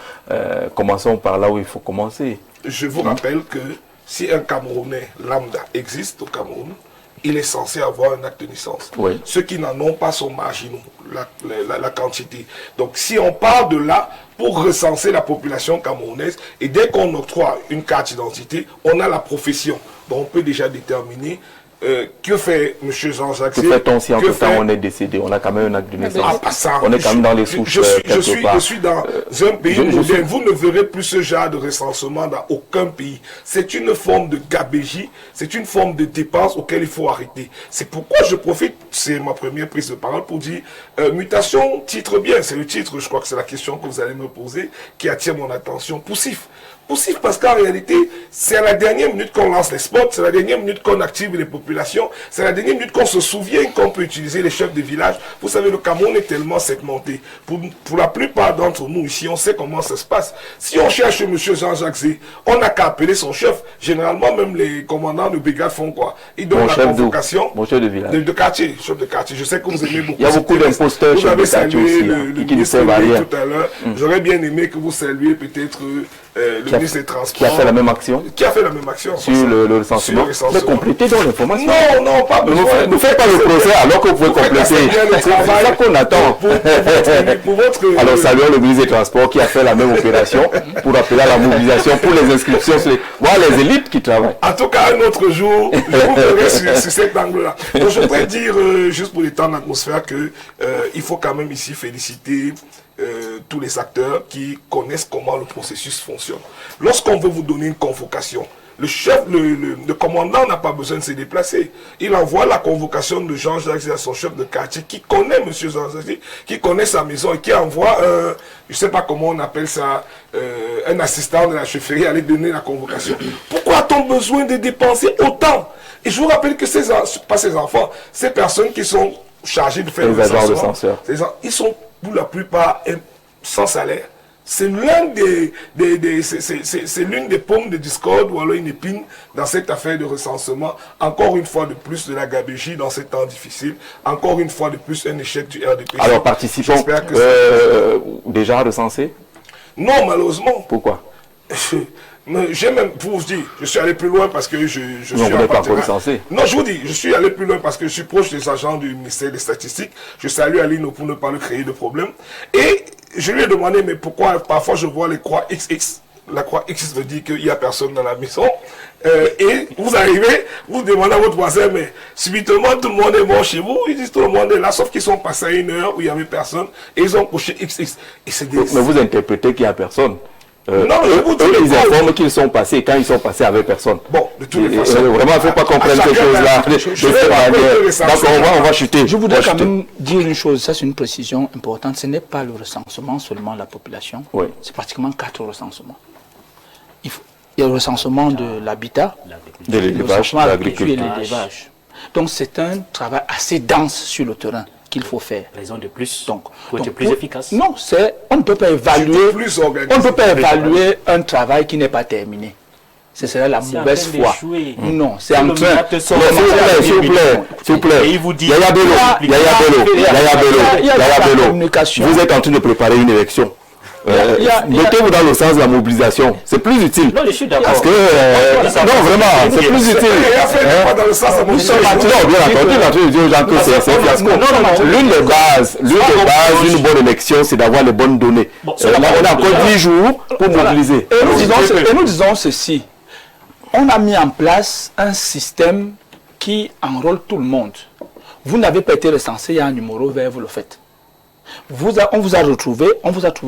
Commençons par là où il faut commencer. Je vous rappelle que si un Camerounais lambda existe au Cameroun, il est censé avoir un acte de naissance. Oui. Ceux qui n'en ont pas sont marginaux, la quantité. Donc si on part de là, pour recenser la population camerounaise, et dès qu'on octroie une carte d'identité, on a la profession. Donc on peut déjà déterminer que fait M. Jean-Jacques. Que fait-on si en tout temps on est décédé? On a quand même un acte de naissance. On est quand même dans les souches. Je suis dans un pays moderne. Vous ne verrez plus ce genre de recensement dans aucun pays. C'est une forme de gabégie, c'est une forme de dépense auquel il faut arrêter. C'est pourquoi je profite, c'est ma première prise de parole, pour dire mutation, titre bien. C'est le titre, je crois que c'est la question que vous allez me poser, qui attire mon attention. Poussif. Poussif parce qu'en réalité, c'est à la dernière minute qu'on lance les spots, c'est à la dernière minute qu'on active les populations, c'est à la dernière minute qu'on se souvient qu'on peut utiliser les chefs de village. Vous savez, le Cameroun est tellement segmenté. Pour la plupart d'entre nous ici, on sait comment ça se passe. Si on cherche M. Jean-Jacques Zé, on n'a qu'à appeler son chef. Généralement, même les commandants de brigade font quoi? Ils donnent la convocation de quartier, chef de quartier. Je sais que vous aimez beaucoup. Il y a beaucoup d'imposteurs chefs de quartier aussi, le qui ne servent à rien. Tout à l'heure. J'aurais bien aimé que vous saluiez peut-être le ministre des Transports. Qui a fait la même action. Qui a fait la même action. Sur le recensement. Mais complétez donc l'information. Non, pas besoin. Ne faites pas le procès alors que vous pouvez compléter. C'est ça qu'on attend. Alors saluons le ministre des Transports qui a fait la même opération pour appeler à la mobilisation pour les inscriptions. Voir les élites qui travaillent. En tout cas, un autre jour, je vous verrai sur cet angle-là. Donc je voudrais dire, juste pour détendre l'atmosphère, qu'il faut quand même ici féliciter tous les acteurs qui connaissent comment le processus fonctionne. Lorsqu'on veut vous donner une convocation, le commandant n'a pas besoin de se déplacer. Il envoie la convocation de Jean-Jacques à son chef de quartier qui connaît M. Jean-Jacques, qui connaît sa maison et qui envoie, je ne sais pas comment on appelle ça, un assistant de la chefferie aller donner la convocation. Pourquoi a-t-on besoin de dépenser autant? Et je vous rappelle que pas ces enfants, ces personnes qui sont chargées de faire les agents de censeur, ils sont pour la plupart sans salaire. C'est l'une des pommes de discorde ou alors une épine dans cette affaire de recensement. Encore une fois de plus de la gabégie dans ces temps difficiles. Encore une fois de plus un échec du RDP. Alors participants déjà recensés? Non, malheureusement. Pourquoi? J'ai même, pour vous dire, je suis allé plus loin parce que je suis vous n'êtes pas partenaire. recensé. Non, je vous dis, je suis allé plus loin parce que je suis proche des agents du ministère des Statistiques. Je salue Aline pour ne pas lui créer de problème. Et je lui ai demandé, mais pourquoi parfois je vois les croix XX. La croix X veut dire qu'il n'y a personne dans la maison. Et vous arrivez, vous demandez à votre voisin, mais subitement tout le monde est mort chez vous. Ils disent tout le monde est là, sauf qu'ils sont passés à une heure où il n'y avait personne. Et ils ont couché XX. Et c'est des... Mais vous interprétez qu'il n'y a personne. Non, mais je vous dis, ils informent qu'ils sont passés quand ils sont passés avec personne. Bon, de toutes les façons. Vraiment, il ne faut pas comprendre quelque chose là. D'accord, on va chuter. Je voudrais quand même dire une chose, ça c'est une précision importante. Ce n'est pas le recensement seulement de la population. Oui. C'est pratiquement 4 recensements. Il y a le recensement de l'habitat, De l'élevage, de l'agriculture. et l'élevage. Donc c'est un travail assez dense sur le terrain qu'il faut faire. Raison de plus. Donc, pour être plus efficace. Non, on ne peut pas évaluer. Plus organisé. On ne peut pas évaluer un travail qui n'est pas terminé. Ce serait la mauvaise foi. Non, c'est en train. S'il vous plaît. Et il vous dit. Yaya Bello. Vous êtes en train de préparer une élection. Mettez-vous dans le sens de la mobilisation. C'est plus utile. Non, je suis d'accord. Parce que, non, vraiment, c'est plus utile. Dans le sens de la mobilisation. Non, bien entendu, il est en train de dire aux gens que c'est un fiasco. L'une des bases d'une bonne élection, c'est d'avoir les bonnes données. Là, on a encore 10 jours pour mobiliser. Et nous disons ceci. On a mis en place un système qui enrôle tout le monde. Vous n'avez pas été recensé, il y a un numéro vert, vous le faites. On vous a retrouvé,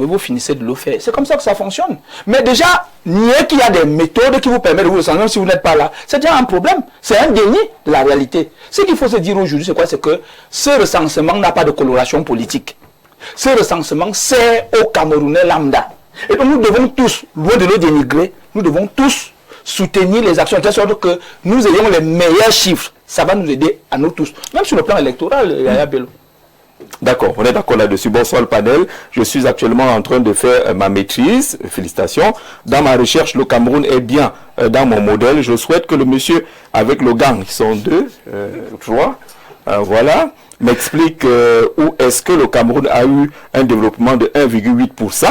vous finissez de le faire. C'est comme ça que ça fonctionne. Mais déjà, nier qu'il y a des méthodes qui vous permettent de vous recenser, même si vous n'êtes pas là, c'est déjà un problème. C'est un déni de la réalité. Ce qu'il faut se dire aujourd'hui, c'est quoi? C'est que ce recensement n'a pas de coloration politique. Ce recensement sert aux Camerounais lambda. Et donc nous devons tous, loin de nous dénigrer, nous devons tous soutenir les actions de telle sorte que nous ayons les meilleurs chiffres. Ça va nous aider à nous tous. Même sur le plan électoral, Yaya Bello. D'accord, on est d'accord là-dessus. Bonsoir le panel. Je suis actuellement en train de faire ma maîtrise. Félicitations. Dans ma recherche, le Cameroun est bien dans mon modèle. Je souhaite que le monsieur avec le gang, ils sont 2, 3, voilà, m'explique où est-ce que le Cameroun a eu un développement de 1,8%.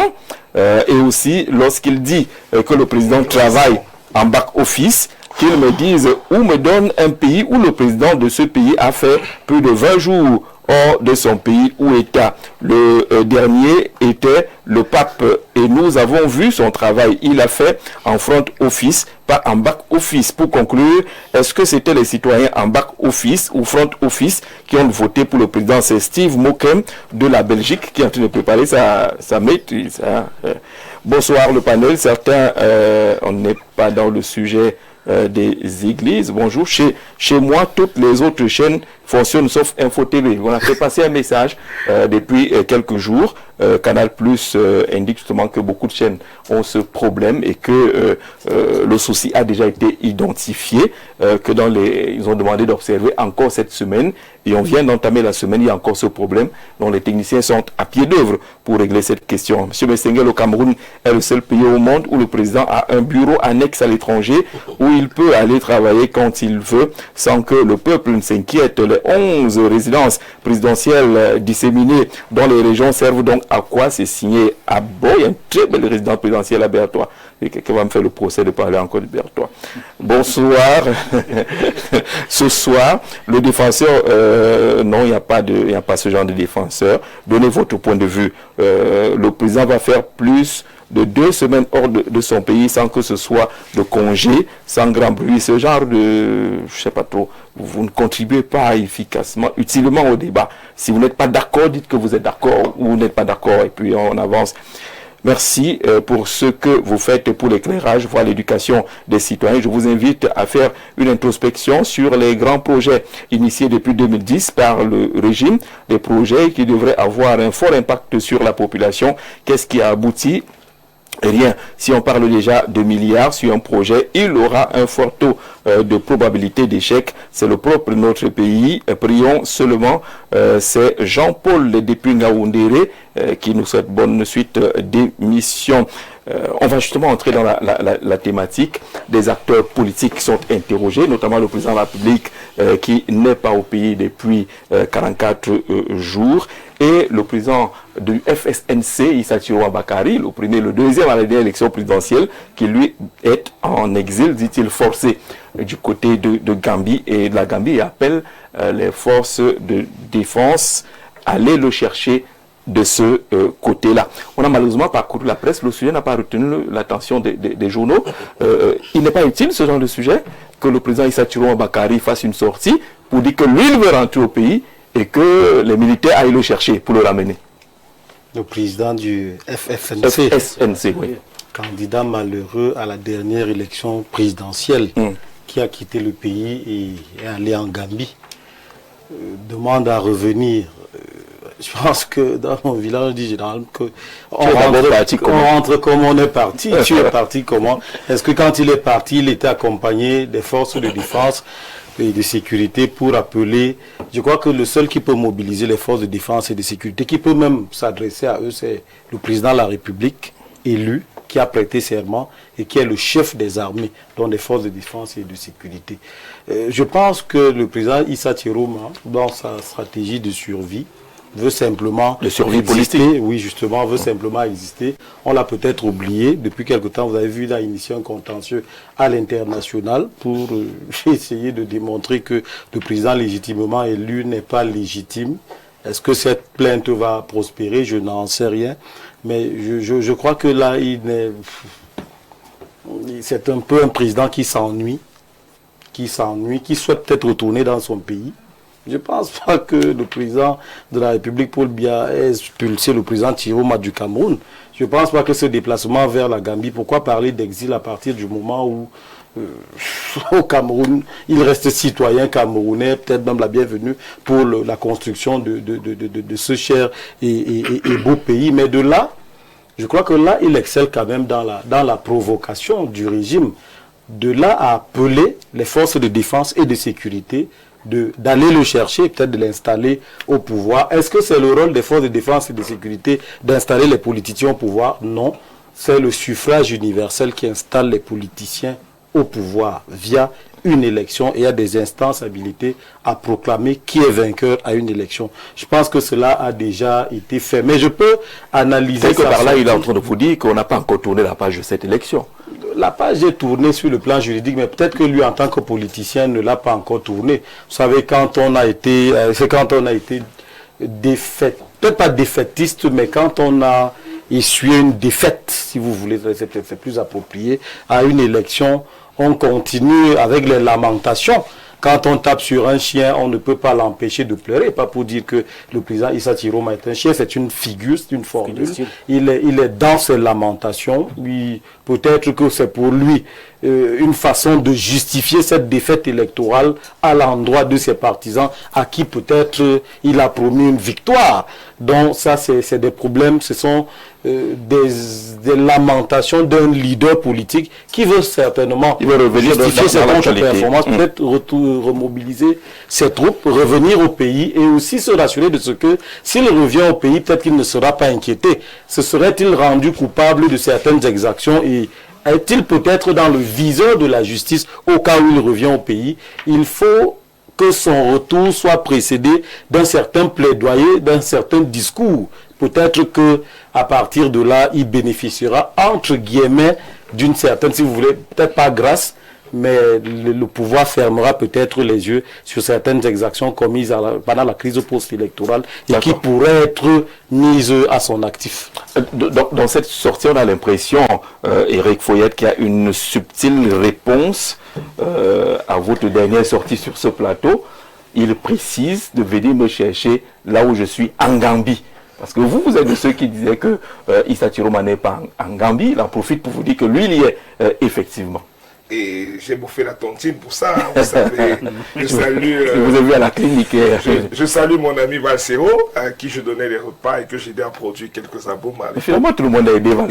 Et aussi, lorsqu'il dit que le président travaille en back-office, qu'il me dise où me donne un pays où le président de ce pays a fait plus de 20 jours hors de son pays ou État. Le dernier était le pape et nous avons vu son travail. Il a fait en front office, pas en back office. Pour conclure, est-ce que c'était les citoyens en back office ou front office qui ont voté pour le président? C'est Steve Mokem de la Belgique qui est en train de préparer sa maîtrise. Bonsoir le panel. Certains, on n'est pas dans le sujet des églises. Bonjour. Chez moi, toutes les autres chaînes fonctionnent sauf Info TV. On a fait passer un message depuis quelques jours. Canal Plus indique justement que beaucoup de chaînes ont ce problème et que le souci a déjà été identifié, que ils ont demandé d'observer encore cette semaine et on vient d'entamer la semaine, il y a encore ce problème dont les techniciens sont à pied d'œuvre pour régler cette question. Monsieur Messenger, le Cameroun est le seul pays au monde où le président a un bureau annexe à l'étranger où il peut aller travailler quand il veut sans que le peuple ne s'inquiète. Les 11 résidences présidentielles disséminées dans les régions servent donc à quoi? C'est signé à Boy, il y a une très belle résidence présidentielle à Berthois. Et quelqu'un va me faire le procès de parler encore de Berthois. Bonsoir. Ce soir, le défenseur, non, il n'y a pas ce genre de défenseur. Donnez votre point de vue. Le président va faire plus de 2 semaines hors de son pays sans que ce soit de congé, sans grand bruit. Ce genre de, je sais pas trop, vous ne contribuez pas efficacement, utilement au débat. Si vous n'êtes pas d'accord, dites que vous êtes d'accord ou vous n'êtes pas d'accord et puis on avance. Merci pour ce que vous faites pour l'éclairage, voire l'éducation des citoyens. Je vous invite à faire une introspection sur les grands projets initiés depuis 2010 par le régime, des projets qui devraient avoir un fort impact sur la population. Qu'est-ce qui a abouti? Rien. Si on parle déjà de milliards sur un projet, il aura un fort taux de probabilité d'échec. C'est le propre de notre pays. Prions seulement. C'est Jean-Paul depuis Ngaoundéré qui nous souhaite bonne suite d'émission. On va justement entrer dans la thématique des acteurs politiques qui sont interrogés, notamment le président de la République qui n'est pas au pays depuis 44 jours, et le président du FSNC, Issa Thiro Bakari, le deuxième à la dernière élection présidentielle, qui lui est en exil, dit-il, forcé du côté de Gambie et de la Gambie, et appelle les forces de défense à aller le chercher de ce côté-là. On a malheureusement parcouru la presse, le sujet n'a pas retenu l'attention des journaux. Il n'est pas utile, ce genre de sujet, que le président Issa Thiro Bakari fasse une sortie pour dire que lui, il veut rentrer au pays et que les militaires aillent le chercher pour le ramener. Le président du FSNC, oui. Candidat malheureux à la dernière élection présidentielle, qui a quitté le pays et est allé en Gambie, demande à revenir. Je pense que dans mon village, on dit généralement qu'on rentre comme on est parti. Tu es parti comment? Est-ce que quand il est parti, il était accompagné des forces de défense et de sécurité pour appeler? Je crois que le seul qui peut mobiliser les forces de défense et de sécurité, qui peut même s'adresser à eux, c'est le président de la République élu, qui a prêté serment et qui est le chef des armées, donc des forces de défense et de sécurité. Je pense que le président Issa Thiro, dans sa stratégie de survie, veut simplement de survie exister, politique. oui, justement, veut simplement exister. On l'a peut-être oublié. Depuis quelque temps, vous avez vu, il a initié un contentieux à l'international pour essayer de démontrer que le président légitimement élu n'est pas légitime. Est-ce que cette plainte va prospérer? Je n'en sais rien. Mais je crois que là, c'est un peu un président qui s'ennuie, qui souhaite peut-être retourner dans son pays. Je ne pense pas que le président de la République, Paul Biya, ait expulsé le président Thiro du Cameroun. Je ne pense pas que ce déplacement vers la Gambie, pourquoi parler d'exil à partir du moment où au Cameroun, il reste citoyen camerounais, peut-être même la bienvenue pour la construction de ce cher et beau pays. Mais de là, je crois que là, il excelle quand même dans la provocation du régime. De là à appeler les forces de défense et de sécurité d'aller le chercher, peut-être de l'installer au pouvoir. Est-ce que c'est le rôle des forces de défense et de sécurité d'installer les politiciens au pouvoir? Non. C'est le suffrage universel qui installe les politiciens au pouvoir via une élection, et il y a des instances habilitées à proclamer qui est vainqueur à une élection. Je pense que cela a déjà été fait. Mais je peux analyser... que par là, il est en train de vous dire qu'on n'a pas encore tourné la page de cette élection. La page est tournée sur le plan juridique, mais peut-être que lui, en tant que politicien, ne l'a pas encore tournée. Vous savez, quand on a été peut-être pas défaitiste, mais quand on a essuyé une défaite, si vous voulez, c'est plus approprié, à une élection, on continue avec les lamentations. Quand on tape sur un chien, on ne peut pas l'empêcher de pleurer. Pas pour dire que le président Issa Thiro est un chien, c'est une figure, c'est une formule. Il est dans ses lamentations. Peut-être que c'est pour lui une façon de justifier cette défaite électorale à l'endroit de ses partisans, à qui peut-être il a promis une victoire. Donc ça, c'est des problèmes, ce sont des lamentations d'un leader politique qui veut certainement justifier ses contre-performances, peut-être remobiliser ses troupes, revenir au pays et aussi se rassurer de ce que s'il revient au pays, peut-être qu'il ne sera pas inquiété. Se serait-il rendu coupable de certaines exactions et est-il peut-être dans le viseur de la justice au cas où il revient au pays? Il faut que son retour soit précédé d'un certain plaidoyer, d'un certain discours. Peut-être que à partir de là, il bénéficiera, entre guillemets, d'une certaine, si vous voulez, peut-être pas grâce, mais le pouvoir fermera peut-être les yeux sur certaines exactions commises pendant la crise post-électorale et qui pourraient être mises à son actif. Dans cette sortie, on a l'impression, Éric Foyette, qu'il y a une subtile réponse à votre dernière sortie sur ce plateau. Il précise de venir me chercher là où je suis, en Gambie. Parce que vous êtes de ceux qui disaient que Issa Thiro n'est pas en Gambie. Il en profite pour vous dire que lui, il y est effectivement. Et j'ai bouffé la tontine pour ça, hein, vous savez. Je salue, Je vous ai vu à la clinique. je salue mon ami Valsero, à qui je donnais les repas et que j'ai aidé à produire quelques albums. Mais finalement, tout le monde a aidé Valsero.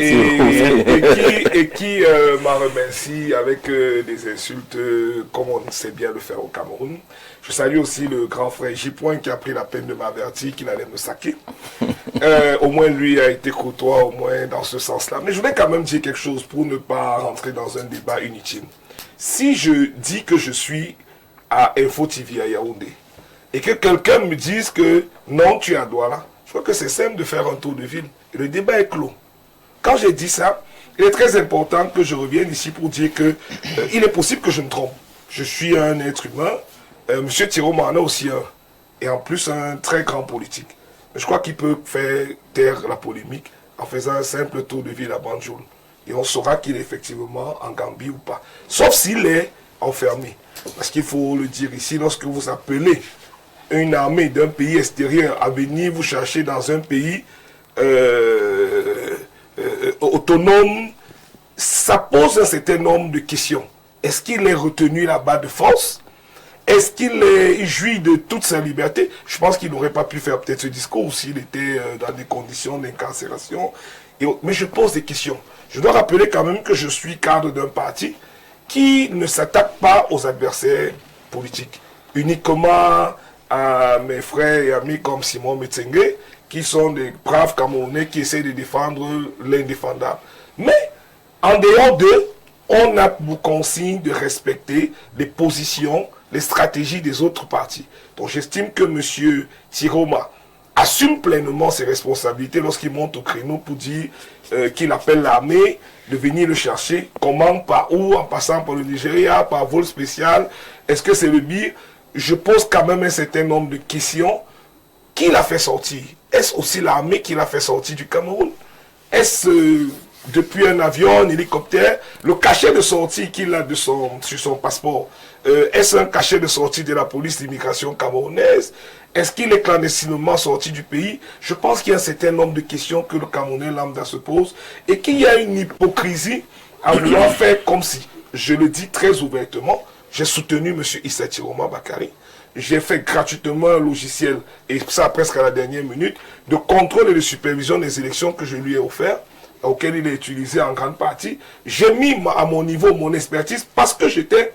Et qui m'a remercié avec des insultes, comme on sait bien le faire au Cameroun. Je salue aussi le grand frère J. Qui a pris la peine de m'avertir qu'il allait me saquer. Au moins, lui a été courtois, au moins dans ce sens-là. Mais je voulais quand même dire quelque chose pour ne pas rentrer dans un débat inutile. Si je dis que je suis à Info TV à Yaoundé et que quelqu'un me dise que non, tu es à Douala, je crois que c'est simple de faire un tour de ville. Et le débat est clos. Quand j'ai dit ça, il est très important que je revienne ici pour dire que il est possible que je me trompe. Je suis un être humain. Monsieur Tiroma en a aussi un. Et en plus, un très grand politique. Mais je crois qu'il peut faire taire la polémique en faisant un simple tour de ville à Banjul. Et on saura qu'il est effectivement en Gambie ou pas. Sauf s'il est enfermé. Parce qu'il faut le dire ici, lorsque vous appelez une armée d'un pays extérieur à venir vous chercher dans un pays autonome, ça pose un certain nombre de questions. Est-ce qu'il est retenu là-bas de force? Est-ce qu'il jouit de toute sa liberté? Je pense qu'il n'aurait pas pu faire peut-être ce discours s'il était dans des conditions d'incarcération. Mais je pose des questions. Je dois rappeler quand même que je suis cadre d'un parti qui ne s'attaque pas aux adversaires politiques. Uniquement à mes frères et amis comme Simon Metsengue, qui sont des braves Camerounais qui essaient de défendre l'indéfendable. Mais en dehors d'eux, on a pour consigne de respecter les positions, les stratégies des autres partis. Donc j'estime que M. Tiroma assume pleinement ses responsabilités lorsqu'il monte au créneau pour dire qu'il appelle l'armée de venir le chercher. Comment, par où, en passant par le Nigeria, par vol spécial, est-ce que c'est le BIR? Je pose quand même un certain nombre de questions. Qui l'a fait sortir? Est-ce aussi l'armée qui l'a fait sortir du Cameroun? Est-ce depuis un avion, un hélicoptère, le cachet de sortie qu'il a sur son passeport? Est-ce un cachet de sortie de la police d'immigration camerounaise? Est-ce qu'il est clandestinement sorti du pays? Je pense qu'il y a un certain nombre de questions que le Camerounais lambda se pose et qu'il y a une hypocrisie à vouloir faire comme si, je le dis très ouvertement, j'ai soutenu M. Issa Tiroma Bakari. J'ai fait gratuitement un logiciel, et ça presque à la dernière minute, de contrôle et de supervision des élections que je lui ai offert, auquel il est utilisé en grande partie. J'ai mis à mon niveau mon expertise parce que j'étais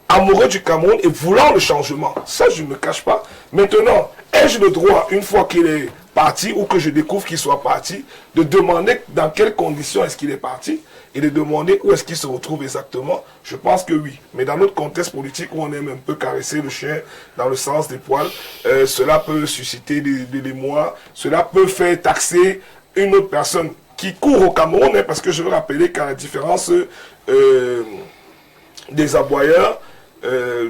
amoureux du Cameroun et voulant le changement. Ça, je ne me cache pas. Maintenant, ai-je le droit, une fois qu'il est parti ou que je découvre qu'il soit parti, de demander dans quelles conditions est-ce qu'il est parti et de demander où est-ce qu'il se retrouve exactement? Je pense que oui. Mais dans notre contexte politique où on aime un peu caresser le chien dans le sens des poils, cela peut susciter des l'émoi, cela peut faire taxer une autre personne qui court au Cameroun, hein, parce que je veux rappeler qu'à la différence des aboyeurs,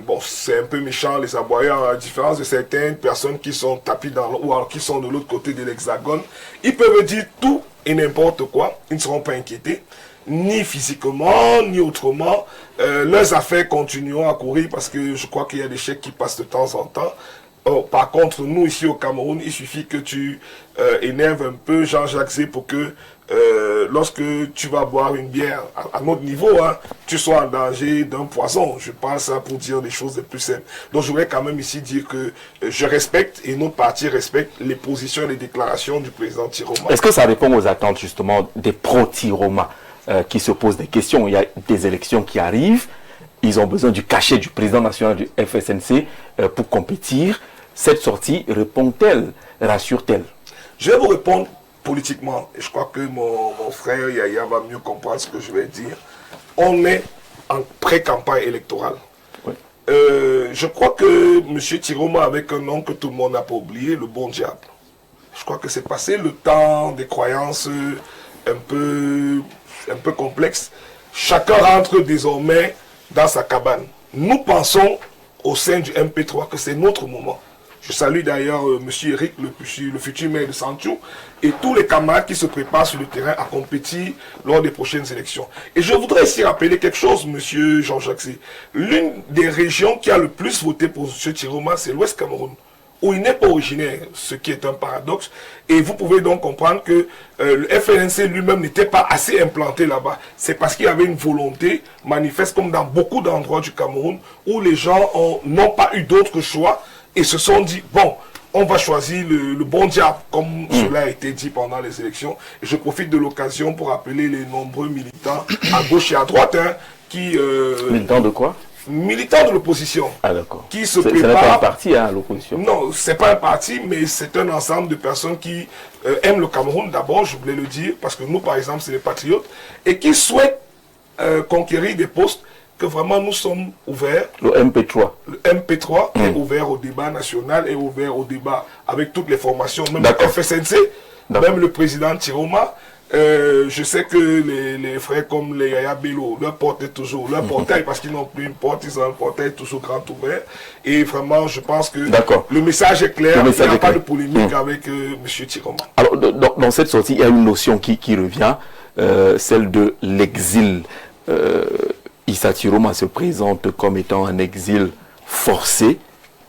bon, c'est un peu méchant les aboyeurs, à la différence de certaines personnes qui sont tapis ou alors qui sont de l'autre côté de l'hexagone, ils peuvent dire tout et n'importe quoi, ils ne seront pas inquiétés, ni physiquement, ni autrement. Leurs affaires continueront à courir parce que je crois qu'il y a des chèques qui passent de temps en temps. Par contre, nous ici au Cameroun, il suffit que tu énerves un peu Jean-Jacques Zé pour que lorsque tu vas boire une bière à notre niveau, hein, tu sois en danger d'un poison. Je parle ça pour dire des choses les plus simples. Donc je voudrais quand même ici dire que je respecte et notre parti respecte les positions et les déclarations du président Tiroma. Est-ce que ça répond aux attentes justement des pro-Tiroma qui se posent des questions? Il y a des élections qui arrivent, ils ont besoin du cachet du président national du FSNC pour compétir. Cette sortie répond-elle, rassure-t-elle? Je vais vous répondre politiquement. Et je crois que mon frère Yaya va mieux comprendre ce que je vais dire. On est en pré-campagne électorale. Oui. Je crois que M. Tiroma, avec un nom que tout le monde n'a pas oublié, le bon diable. Je crois que c'est passé le temps des croyances un peu complexes. Chacun rentre désormais dans sa cabane. Nous pensons au sein du MP3 que c'est notre moment. Je salue d'ailleurs M. Eric, le futur maire de Santiou, et tous les camarades qui se préparent sur le terrain à compétir lors des prochaines élections. Et je voudrais ici rappeler quelque chose, M. Jean-Jacques. L'une des régions qui a le plus voté pour M. Tiroma, c'est l'Ouest Cameroun. où il n'est pas originaire, ce qui est un paradoxe. Et vous pouvez donc comprendre que le FLNC lui-même n'était pas assez implanté là-bas. C'est parce qu'il y avait une volonté manifeste, comme dans beaucoup d'endroits du Cameroun, où les gens n'ont pas eu d'autre choix et se sont dit, bon, on va choisir le bon diable, comme cela a été dit pendant les élections. Et je profite de l'occasion pour appeler les nombreux militants à gauche et à droite, hein, qui... militants de quoi? Militants de l'opposition. Ah d'accord. Qui se Ce n'est pas un préparent... parti, hein, l'opposition. Non, c'est pas un parti, mais c'est un ensemble de personnes qui aiment le Cameroun d'abord, je voulais le dire, parce que nous, par exemple, c'est les patriotes, et qui souhaitent conquérir des postes que vraiment nous sommes ouverts. Le MP3. Le MP3 est ouvert au débat national, est ouvert au débat avec toutes les formations, même le FSNC, même le président Tiroma. Je sais que les frères comme les Yaya Bello leur portaient toujours leur portail, parce qu'ils n'ont plus une porte, ils ont un portail toujours grand ouvert. Et vraiment, je pense que le message est clair. Il n'y a pas de polémique avec M. Tiroma. Alors, dans cette sortie, il y a une notion qui revient, celle de l'exil. Issa Tiroma se présente comme étant un exil forcé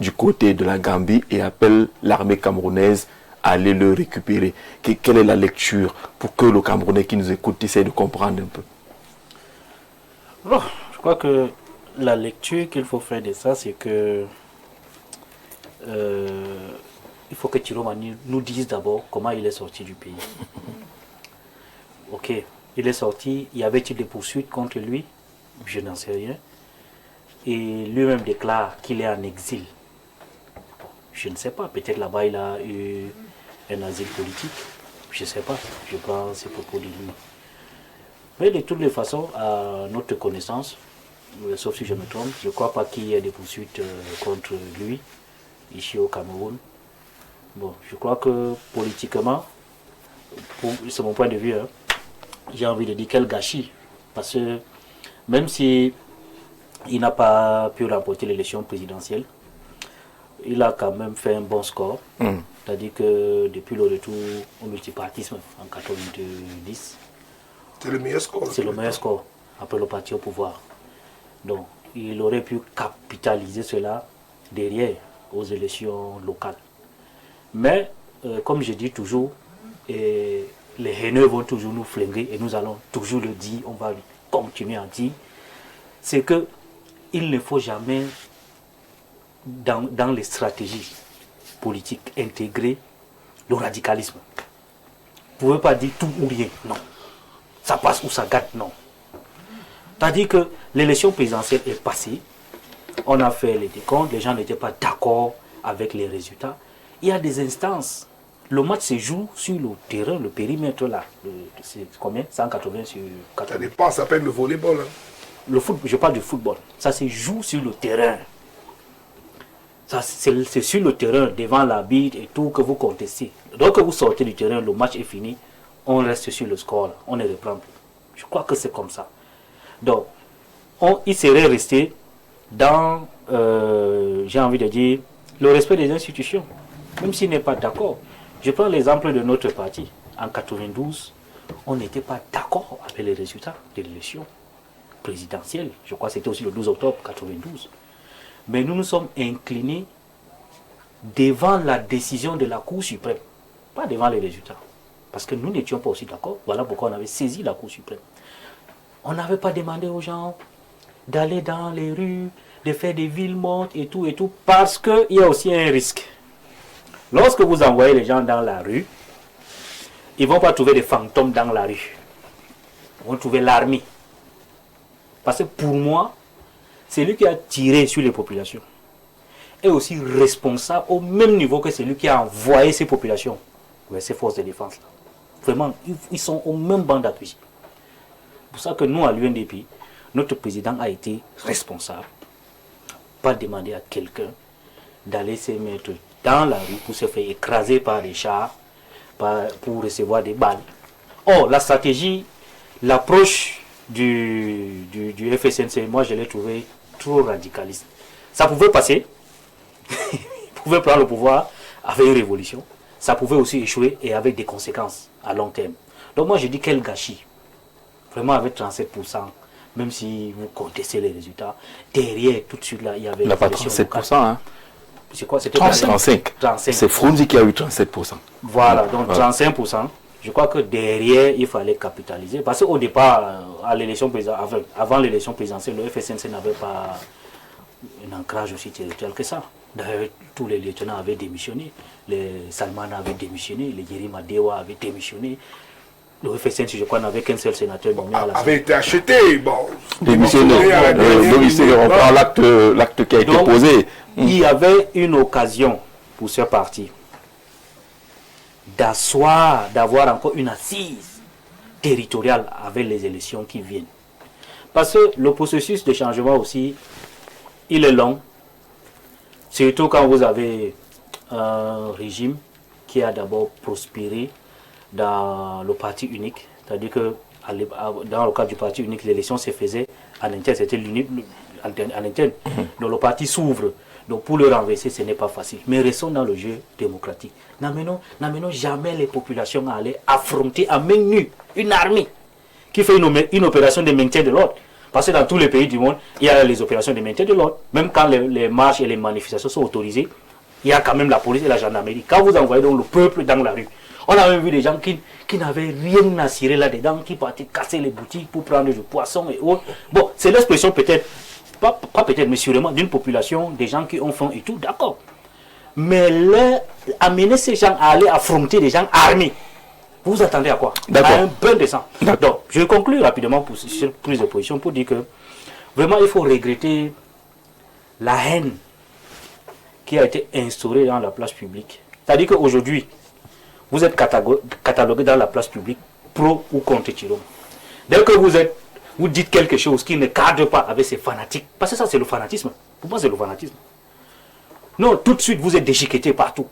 du côté de la Gambie et appelle l'armée camerounaise à aller le récupérer. Quelle est la lecture pour que le Camerounais qui nous écoute essaie de comprendre un peu? Bon, je crois que la lecture qu'il faut faire de ça, c'est que il faut que Tiroma nous dise d'abord comment il est sorti du pays. Ok, il est sorti, y avait-il des poursuites contre lui? Je n'en sais rien. Et lui-même déclare qu'il est en exil. Bon, je ne sais pas, peut-être là-bas il a eu un asile politique. Je ne sais pas, je prends ces propos de lui. Mais de toutes les façons, à notre connaissance, sauf si je me trompe, je ne crois pas qu'il y ait des poursuites contre lui, ici au Cameroun. Bon, je crois que politiquement, c'est mon point de vue, hein, j'ai envie de dire quel gâchis. Parce que même si il n'a pas pu remporter l'élection présidentielle, il a quand même fait un bon score. C'est-à-dire que depuis le retour au multipartisme en 1990, c'est le meilleur score. C'est le meilleur score après le parti au pouvoir. Donc, il aurait pu capitaliser cela derrière aux élections locales. Mais, comme je dis toujours, les haineux vont toujours nous flinguer et nous allons toujours le dire, on va continuer à dire, c'est que il ne faut jamais, dans les stratégies politiques, intégrer le radicalisme. Vous ne pouvez pas dire tout ou rien, non. Ça passe ou ça gâte, non. C'est-à-dire que l'élection présidentielle est passée, on a fait les décomptes, les gens n'étaient pas d'accord avec les résultats. Il y a des instances. Le match se joue sur le terrain, le périmètre là. C'est combien? 180 sur 80. Ça dépend, ça s'appelle le volleyball. Hein. Le foot, je parle du football. Ça se joue sur le terrain. C'est sur le terrain, devant l'arbitre et tout, que vous contestez. Donc que vous sortez du terrain, le match est fini, on reste sur le score, on ne reprend plus. Je crois que c'est comme ça. Donc, il serait resté dans, j'ai envie de dire, le respect des institutions, même s'il n'est pas d'accord. Je prends l'exemple de notre parti. En 92, on n'était pas d'accord avec les résultats de l'élection présidentielle. Je crois que c'était aussi le 12 octobre 92. Mais nous nous sommes inclinés devant la décision de la Cour suprême, pas devant les résultats. Parce que nous n'étions pas aussi d'accord. Voilà pourquoi on avait saisi la Cour suprême. On n'avait pas demandé aux gens d'aller dans les rues, de faire des villes mortes et tout, parce qu'il y a aussi un risque. Lorsque vous envoyez les gens dans la rue, ils ne vont pas trouver des fantômes dans la rue. Ils vont trouver l'armée. Parce que pour moi, celui qui a tiré sur les populations est aussi responsable au même niveau que celui qui a envoyé ces populations vers ces forces de défense. Là. Vraiment, ils sont au même banc d'appui. C'est pour ça que nous, à l'UNDP, notre président a été responsable. Pas demander à quelqu'un d'aller se mettre dans la rue pour se faire écraser par des chars, pour recevoir des balles. Or, la stratégie, l'approche du FSNC, moi je l'ai trouvé trop radicaliste. Ça pouvait passer, il pouvait prendre le pouvoir avec une révolution, ça pouvait aussi échouer et avec des conséquences à long terme. Donc moi je dis quel gâchis. Vraiment avec 37%, même si vous contestez les résultats, derrière tout de suite là, il y avait... Il n'a pas 37%, hein. c'est quoi? C'était 35. C'est Frunzi qui a eu 37%. Voilà, donc 35%. Je crois que derrière, il fallait capitaliser. Parce qu'au départ, avant l'élection présidentielle, le FSNC n'avait pas un ancrage aussi territorial que ça. D'ailleurs, tous les lieutenants avaient démissionné. Les Salman avaient démissionné. Les Yerima Dewa avaient démissionné. Le FSNC, je crois, n'avait qu'un seul sénateur nommé à la avait été acheté. Bon, démissionné. On prend l'acte qui a été posé. Il y avait une occasion pour ce parti d'avoir encore une assise territoriale avec les élections qui viennent. Parce que le processus de changement aussi, il est long. Surtout quand vous avez un régime qui a d'abord prospéré dans le parti unique. C'est-à-dire que dans le cadre du parti unique, l'élection se faisait en interne. C'était l'unique en interne. Donc le parti s'ouvre. Donc pour le renverser, ce n'est pas facile. Mais restons dans le jeu démocratique. N'amenons jamais les populations à aller affronter à main nue une armée qui fait une opération de maintien de l'ordre. Parce que dans tous les pays du monde, il y a les opérations de maintien de l'ordre. Même quand les marches et les manifestations sont autorisées, il y a quand même la police et la gendarmerie. Quand vous envoyez donc le peuple dans la rue, on a même vu des gens qui n'avaient rien à cirer là-dedans, qui partaient casser les boutiques pour prendre du poisson et autres. Bon, c'est l'expression peut-être, pas peut-être, mais sûrement d'une population, des gens qui ont faim et tout, d'accord. Mais amener ces gens à aller affronter des gens armés, vous vous attendez à quoi? À un bain de sang. Donc, je conclue rapidement pour cette prise de position pour dire que vraiment il faut regretter la haine qui a été instaurée dans la place publique. C'est-à-dire qu'aujourd'hui, vous êtes catalogué dans la place publique pro ou contre Chiroma. Dès que vous dites quelque chose qui ne cadre pas avec ces fanatiques, parce que ça c'est le fanatisme. Pour moi c'est le fanatisme. Non, tout de suite vous êtes déchiqueté partout.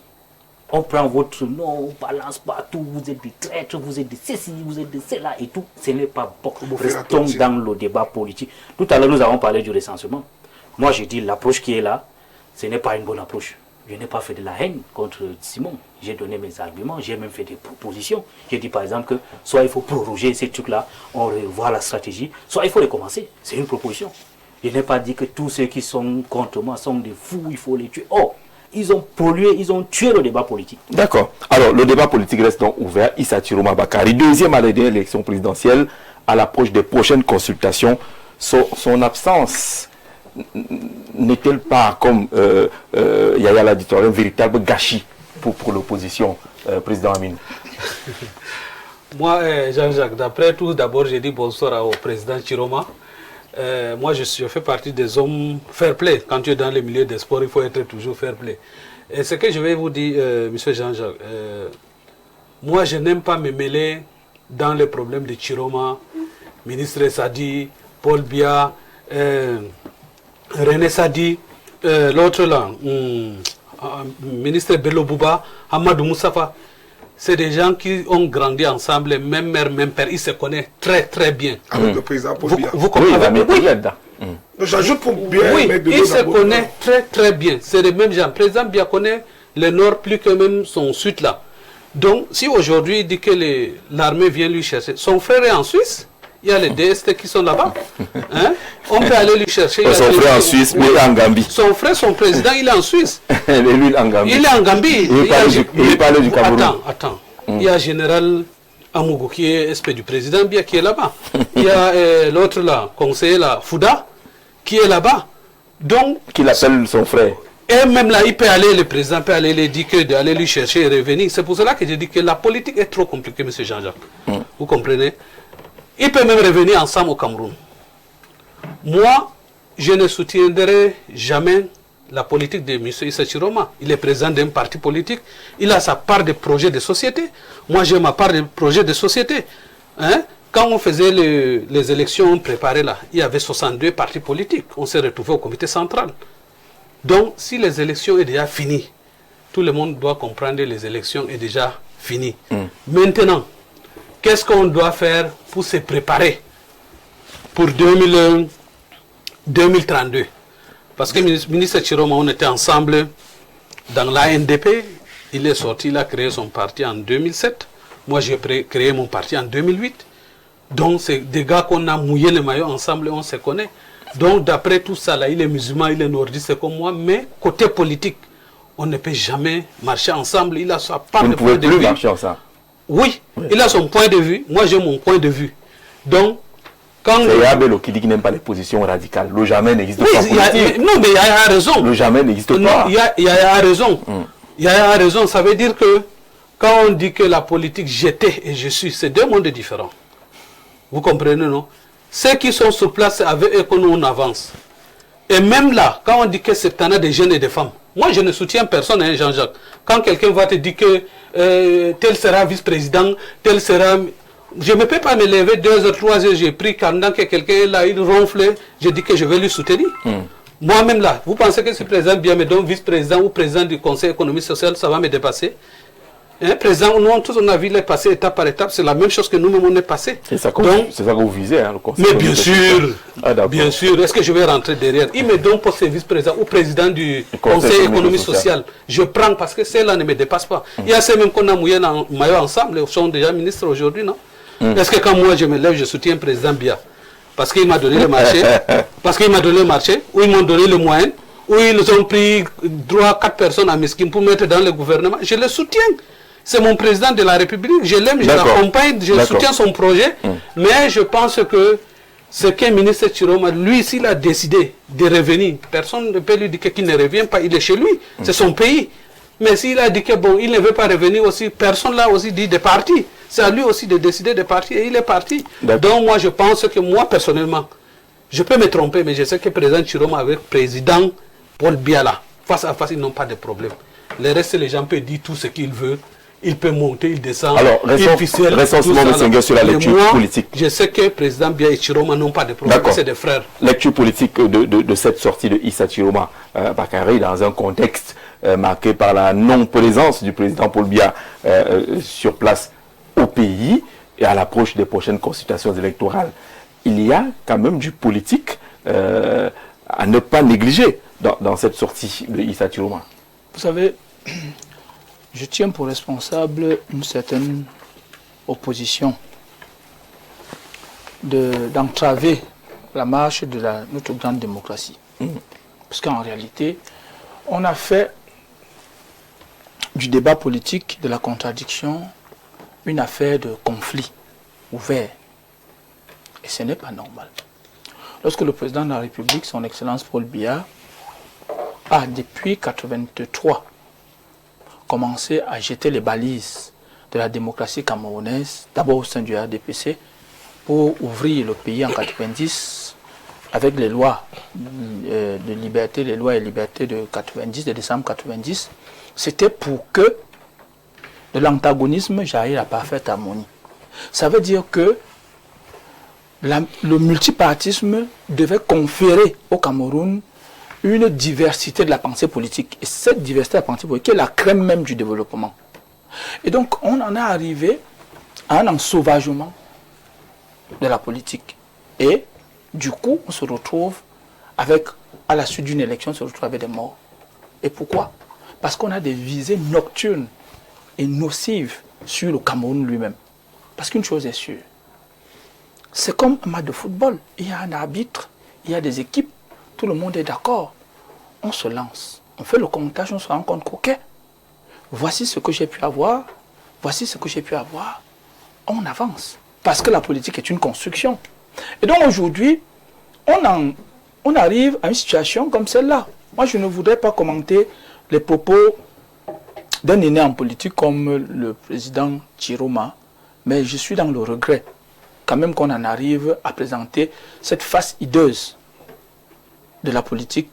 On prend votre nom, on balance partout, vous êtes des traîtres, vous êtes de ceci, vous êtes de cela et tout. Ce n'est pas bon. Restons dans le débat politique. Tout à l'heure nous avons parlé du recensement. Moi je dis l'approche qui est là, ce n'est pas une bonne approche. Je n'ai pas fait de la haine contre Simon. J'ai donné mes arguments, j'ai même fait des propositions. J'ai dit par exemple que soit il faut proroger ces trucs-là, on revoit la stratégie, soit il faut recommencer. C'est une proposition. Je n'ai pas dit que tous ceux qui sont contre moi sont des fous, il faut les tuer. Oh, ils ont pollué, ils ont tué le débat politique. D'accord. Alors, le débat politique reste donc ouvert. Issa Chiroma Bakary, deuxième à l'élection présidentielle, à l'approche des prochaines consultations, son absence n'est-elle pas, comme Yaya l'a dit, un véritable gâchis pour l'opposition, président Amin? Moi, Jean-Jacques, d'après tout, d'abord, j'ai dit bonsoir au président Chiroma. Moi, je fais partie des hommes fair play. Quand tu es dans le milieu des sports, il faut être toujours fair play. Et ce que je vais vous dire, monsieur Jean-Jacques, moi, je n'aime pas me mêler dans les problèmes de Chiroma, ministre Sadi, Paul Biya, René Sadi, l'autre là, ministre Bello Bouba, Hamadou Moussafa. C'est des gens qui ont grandi ensemble, même mère, même père. Ils se connaissent très très bien. Avec le président Paul Biya. Vous comprenez? Oui. J'ajoute pour bien. Oui, ils se connaissent très très bien. C'est les mêmes gens. Le président Biya connaît le nord plus que même son sud là. Donc, si aujourd'hui il dit que l'armée vient lui chercher, son frère est en Suisse. Il y a les DST qui sont là-bas. Hein? On peut aller lui chercher. Son frère en Suisse, mais il est en Gambie. Son frère, son président, il est en Suisse. Et lui, il est en Gambie. Il est en Gambie. Il parle du Cameroun. Attends. Il y a général Amougou qui est espèce du président Biya qui est là-bas. Il y a l'autre là, conseiller là, Fouda, qui est là-bas. Donc. Qu'il appelle son frère. Et même là, il peut aller, le président peut aller lui dire que d'aller lui chercher et revenir. C'est pour cela que je dis que la politique est trop compliquée, M. Jean-Jacques. Vous comprenez? Il peut même revenir ensemble au Cameroun. Moi, je ne soutiendrai jamais la politique de M. Issa Chiroma. Il est président d'un parti politique. Il a sa part de projets de société. Moi, j'ai ma part de projets de société. Hein? Quand on faisait les élections préparées là, il y avait 62 partis politiques. On s'est retrouvés au comité central. Donc, si les élections sont déjà finies, tout le monde doit comprendre que les élections sont déjà finies. Maintenant, qu'est-ce qu'on doit faire pour se préparer pour 2032? Parce que le ministre Chiroma, on était ensemble dans l'ANDP. Il est sorti, il a créé son parti en 2007. Moi, j'ai créé mon parti en 2008. Donc, c'est des gars qu'on a mouillé les maillots ensemble, on se connaît. Donc, d'après tout ça, là, il est musulman, il est nordiste comme moi. Mais côté politique, on ne peut jamais marcher ensemble. Il a sa part Vous de ne pouvez point de plus vue. marcher ensemble. Oui, il a son point de vue. Moi, j'ai mon point de vue. Donc, quand... C'est Yabelo qui dit qu'il n'aime pas les positions radicales. Le jamais n'existe Oui, pas. En politique. non, mais il y a raison. Le jamais n'existe pas. Il y a raison. Il y a raison. Ça veut dire que quand on dit que la politique j'étais et je suis, c'est deux mondes différents. Vous comprenez, non? Ceux qui sont sur place, avec eux que nous on avance. Et même là, quand on dit que c'est un des jeunes et des femmes, moi je ne soutiens personne, hein, Jean-Jacques. Quand quelqu'un va te dire que tel sera vice-président, tel sera... Je ne peux pas me lever 2 heures, 3 heures, j'ai pris pendant que quelqu'un est là, il ronfle, je dis que je vais lui soutenir. Moi-même là, vous pensez que si le président bien me donne vice-président ou président du Conseil économique social, ça va me dépasser? Hein, président, nous, tous on a vu les passer étape par étape, c'est la même chose que nous-mêmes on est passé. C'est ça que vous visez, hein, le Conseil mais bien économique sûr, bien sûr, est-ce que je vais rentrer derrière? Il me donne pour ce vice-président ou président du Conseil économique social. Je prends parce que ceux-là ne me dépassent pas. Il y a ceux même qu'on a mouillé en maillot ensemble, ils sont déjà ministres aujourd'hui, non? Est-ce que quand moi je me lève, je soutiens le président Bia? Parce qu'il m'a donné le marché, parce qu'il m'a donné le marché, ou ils m'ont donné le moyen, ou ils ont pris droit 4 personnes à Mesquim pour mettre dans le gouvernement, je le soutiens. C'est mon président de la République, je l'aime, je l'accompagne, je soutiens son projet, mais je pense que ce qu'un ministre Chiroma, lui, s'il a décidé de revenir, personne ne peut lui dire qu'il ne revient pas, il est chez lui, c'est son pays. Mais s'il a dit que bon, il ne veut pas revenir aussi, personne l'a aussi dit de partir. C'est à lui aussi de décider de partir et il est parti. Donc moi je pense que moi personnellement, je peux me tromper, mais je sais que le président Chiroma avec le président Paul Biala, face à face, ils n'ont pas de problème. Le reste, les gens peuvent dire tout ce qu'ils veulent. Il peut monter, il descend. Alors, restons sur la lecture politique. Je sais que le président Bia et Chiroma n'ont pas de problème, c'est des frères. Lecture politique de cette sortie de Issa Chiroma Bakary dans un contexte marqué par la non-présence du président Paul Biya sur place au pays et à l'approche des prochaines consultations électorales. Il y a quand même du politique à ne pas négliger dans cette sortie de Issa Chiroma. Vous savez, je tiens pour responsable une certaine opposition d'entraver la marche de notre grande démocratie. Parce qu'en réalité, on a fait du débat politique, de la contradiction, une affaire de conflit ouvert. Et ce n'est pas normal. Lorsque le président de la République, son Excellence Paul Biya, a depuis 1983 commencé à jeter les balises de la démocratie camerounaise, d'abord au sein du RDPC, pour ouvrir le pays en 1990 avec les lois de liberté, les lois et libertés de 90, de décembre 90, c'était pour que de l'antagonisme jaillit la parfaite harmonie. Ça veut dire que le multipartisme devait conférer au Cameroun une diversité de la pensée politique. Et cette diversité de la pensée politique est la crème même du développement. Et donc, on en est arrivé à un ensauvagement de la politique. Et du coup, on se retrouve avec, à la suite d'une élection, on se retrouve avec des morts. Et pourquoi? Parce qu'on a des visées nocturnes et nocives sur le Cameroun lui-même. Parce qu'une chose est sûre, c'est comme un match de football. Il y a un arbitre, il y a des équipes, tout le monde est d'accord. On se lance, on fait le comptage, on se rend compte qu'ok, voici ce que j'ai pu avoir, voici ce que j'ai pu avoir. On avance. Parce que la politique est une construction. Et donc aujourd'hui, on arrive à une situation comme celle-là. Moi, je ne voudrais pas commenter les propos d'un aîné en politique comme le président Chiroma, mais je suis dans le regret quand même qu'on en arrive à présenter cette face hideuse de la politique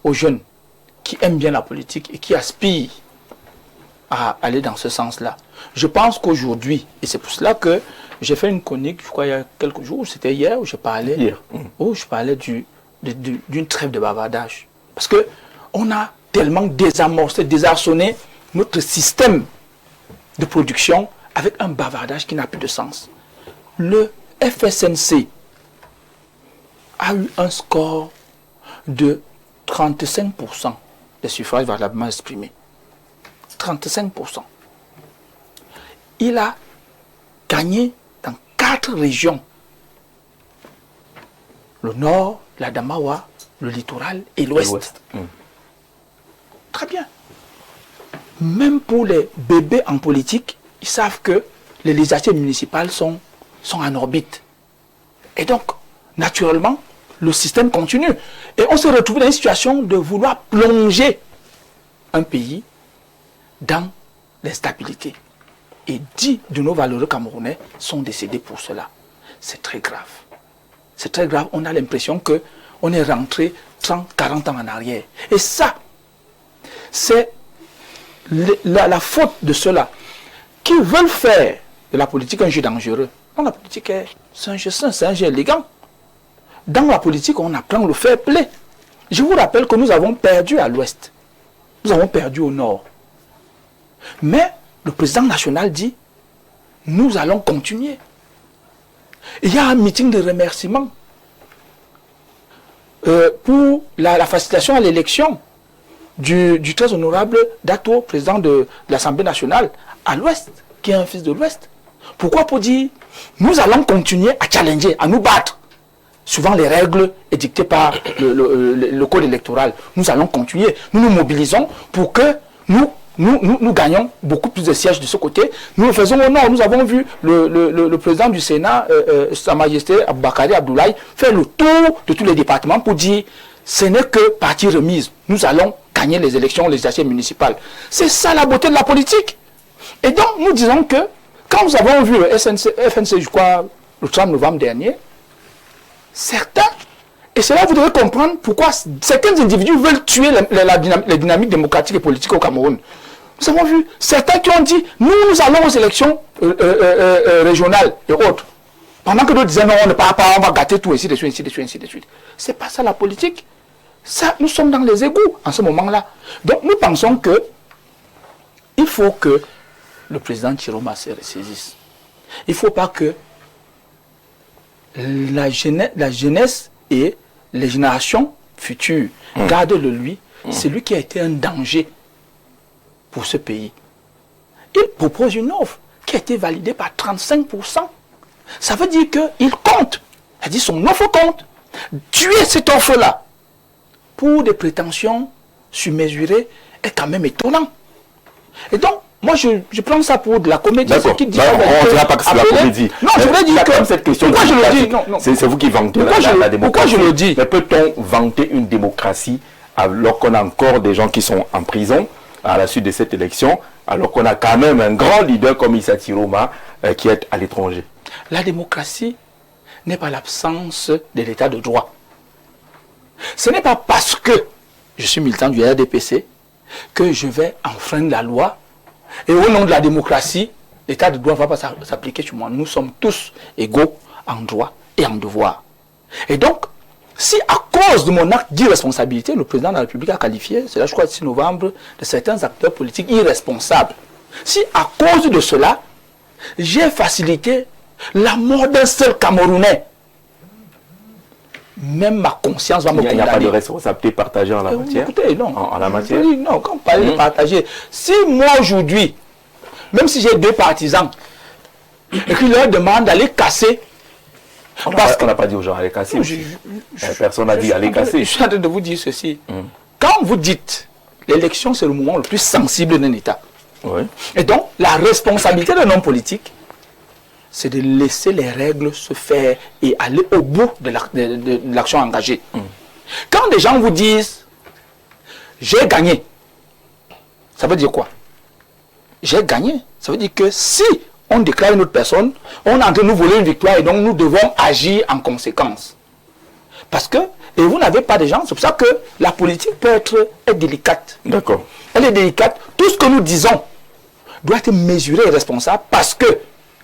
aux jeunes qui aiment bien la politique et qui aspirent à aller dans ce sens-là. Je pense qu'aujourd'hui, et c'est pour cela que j'ai fait une chronique, je crois il y a quelques jours, c'était hier, où je parlais, d'une trêve de bavardage. Parce qu'on a tellement désamorcé, désarçonné notre système de production avec un bavardage qui n'a plus de sens. Le FSNC a eu un score de 35% des suffrages valablement exprimés. 35%. Il a gagné dans 4 régions. Le nord, la Damawa, le littoral et l'ouest. Très bien. même pour les bébés en politique, ils savent que les législatures municipales sont en orbite. Et donc, naturellement, le système continue. Et on se retrouve dans une situation de vouloir plonger un pays dans l'instabilité. Et 10 de nos valeureux Camerounais sont décédés pour cela. C'est très grave. C'est très grave. On a l'impression qu'on est rentré 30, 40 ans en arrière. Et ça, c'est la faute de ceux-là qui veulent faire de la politique un jeu dangereux. Non, la politique, c'est un jeu sain, c'est un jeu élégant. Dans la politique, on apprend le fair play. Je vous rappelle que nous avons perdu à l'ouest. Nous avons perdu au nord. Mais le président national dit, nous allons continuer. Il y a un meeting de remerciement pour la facilitation à l'élection du très honorable Dato, président de l'Assemblée nationale, à l'ouest, qui est un fils de l'ouest. Pourquoi? Pour dire, nous allons continuer à challenger, à nous battre. Souvent les règles édictées par le code électoral. Nous allons continuer. Nous nous mobilisons pour que nous gagnons beaucoup plus de sièges de ce côté. Nous le faisons au nord. Nous avons vu le président du Sénat, Sa Majesté Aboubakari Abdoulaye, faire le tour de tous les départements pour dire ce n'est que partie remise. Nous allons gagner les élections législatives municipales. C'est ça la beauté de la politique. Et donc nous disons que quand nous avons vu le FNC, je crois, le 30 novembre dernier, certains, et cela vous devez comprendre pourquoi certains individus veulent tuer les dynamiques démocratiques et politiques au Cameroun. Nous avons vu certains qui ont dit, nous allons aux élections régionales et autres. Pendant que d'autres disaient, non, on ne part pas, on va gâter tout, ainsi de suite, ainsi de suite, ainsi de suite. C'est pas ça la politique. Ça, nous sommes dans les égouts en ce moment-là. Donc nous pensons que il faut que le président Chiroma se ressaisisse. Il ne faut pas que la jeunesse et les générations futures gardent de lui. C'est lui qui a été un danger pour ce pays. Il propose une offre qui a été validée par 35%. Ça veut dire qu'il compte. C'est-à-dire son offre compte. Tuer cette offre-là pour des prétentions surmesurées est quand même étonnant. Et donc, moi, je prends ça pour de la comédie. D'accord. On ne dira pas que c'est la comédie. Non, je voulais dire que... cette question. Pourquoi je le dis? Non. C'est vous qui vantez la démocratie. Pourquoi je le dis? Mais peut-on vanter une démocratie alors qu'on a encore des gens qui sont en prison à la suite de cette élection, alors qu'on a quand même un grand leader comme Issa Chiroma qui est à l'étranger? La démocratie n'est pas l'absence de l'état de droit. Ce n'est pas parce que je suis militant du RDPC que je vais enfreindre la loi et au nom de la démocratie, l'état de droit ne va pas s'appliquer sur moi. Nous sommes tous égaux en droit et en devoir. Et donc, si à cause de mon acte d'irresponsabilité, le président de la République a qualifié, c'est là je crois le 6 novembre, de certains acteurs politiques irresponsables, si à cause de cela, j'ai facilité la mort d'un seul Camerounais, même ma conscience va me condamner. Il n'y a pas de responsabilité partagée en la matière? Écoutez, non. En la matière? Non, quand on parle de partager, si moi aujourd'hui, même si j'ai 2 partisans, et qu'ils leur demandent d'aller casser... On n'a pas dit aux gens d'aller casser. Personne n'a dit d'aller casser. Je suis en train de vous dire ceci. Quand vous dites, l'élection c'est le moment le plus sensible d'un État. Oui. Et donc, la responsabilité d'un homme politique, c'est de laisser les règles se faire et aller au bout de l'action engagée. Quand des gens vous disent « j'ai gagné », ça veut dire quoi? J'ai gagné. Ça veut dire que si on déclare une autre personne, on est en train de nous voler une victoire et donc nous devons agir en conséquence. Parce que, et vous n'avez pas de gens, c'est pour ça que la politique peut être délicate. D'accord. Elle est délicate. Tout ce que nous disons doit être mesuré et responsable parce que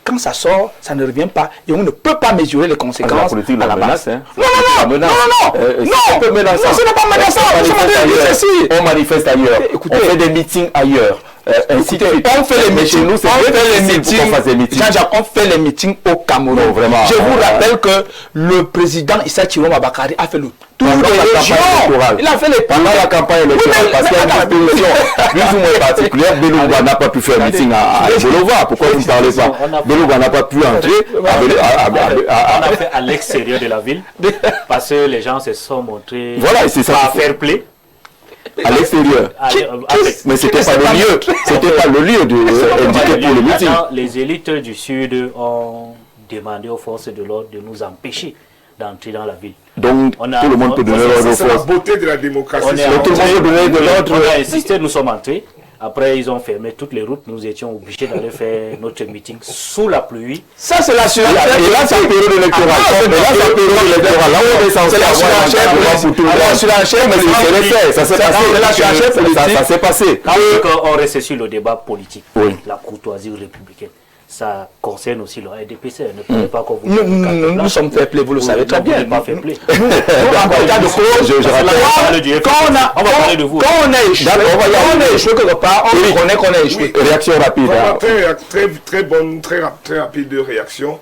quand ça sort, ça ne revient pas et on ne peut pas mesurer les conséquences la politique à la base. Hein. Non, ce n'est pas menaçant. On manifeste ailleurs. Écoutez, on fait des meetings ailleurs. Écoutez, on fait les meetings. On fait les meetings au Cameroun. Non, vraiment, je vous rappelle que le président Issa Chiroma Bakari a fait le tour des régions. Il a fait les pendant la campagne électorale, parce qu'il y a une disposition plus ou moins particulière. Belouga n'a pas pu faire meeting à Bolova. Pourquoi vous ne parlez pas? Belouga n'a pas pu entrer. On a fait à l'extérieur de la ville parce que les gens se sont montrés voilà, c'est ça. à fair play. À l'extérieur. Mais c'était pas le lieu. C'était pas le lieu indiqué pour le meeting. Les élites du Sud ont demandé aux forces de l'ordre de nous empêcher d'entrer dans la ville. Donc, tout le monde peut donner l'ordre aux C'est la forces. beauté de la démocratie. Tout le monde peut donner de l'ordre. On a insisté, nous sommes entrés. Après, ils ont fermé toutes les routes. Nous étions obligés d'aller faire notre meeting sous la pluie. Ça, c'est la surenchère. Et là, c'est la période électorale. Et là, c'est la période électorale. Là, on est censé avoir un changement pour tout le monde. La surenchère, mais c'est fait. Ça s'est passé. C'est la surenchère politique. Ça s'est passé. Quand on reste sur le débat politique, Oui. la courtoisie républicaine, ça concerne aussi le RDPC. Ne parlez pas qu'on vous Nous sommes fair play, vous le savez très bien. Pas fair play. Nous, en état de cause, On va parler de vous. Quand on est échoué quelque part, on reconnaît qu'on est échoué. Réaction rapide. Vraiment, très bonne, très rapide réaction.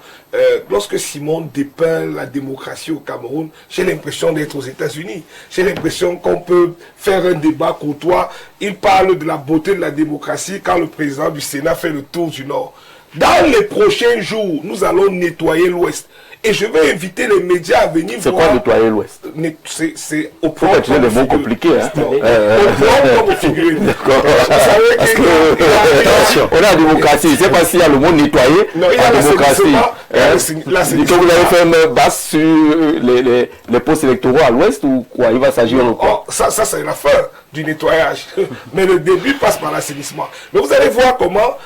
Lorsque Simon dépeint la démocratie au Cameroun, j'ai l'impression d'être aux États-Unis. J'ai l'impression qu'on peut faire un débat courtois. Il parle de la beauté de la démocratie quand le président du Sénat fait le tour du Nord. Dans les prochains jours, nous allons nettoyer l'Ouest. Et je vais inviter les médias à venir C'est voir. quoi nettoyer l'Ouest? C'est au Faut utiliser des mots compliqués. Hein. Au plan comme au figuré. D'accord. Vous savez Parce qu'il que on est en démocratie. Je ne sais pas s'il y a le mot nettoyer Non, il y a en la démocratie. sélection. Que vous allez faire une basse sur les postes électoraux à l'Ouest ou quoi? Il va s'agir de quoi? Ça c'est la fin du nettoyage. Mais le début passe par l'assainissement. Mais vous allez voir comment,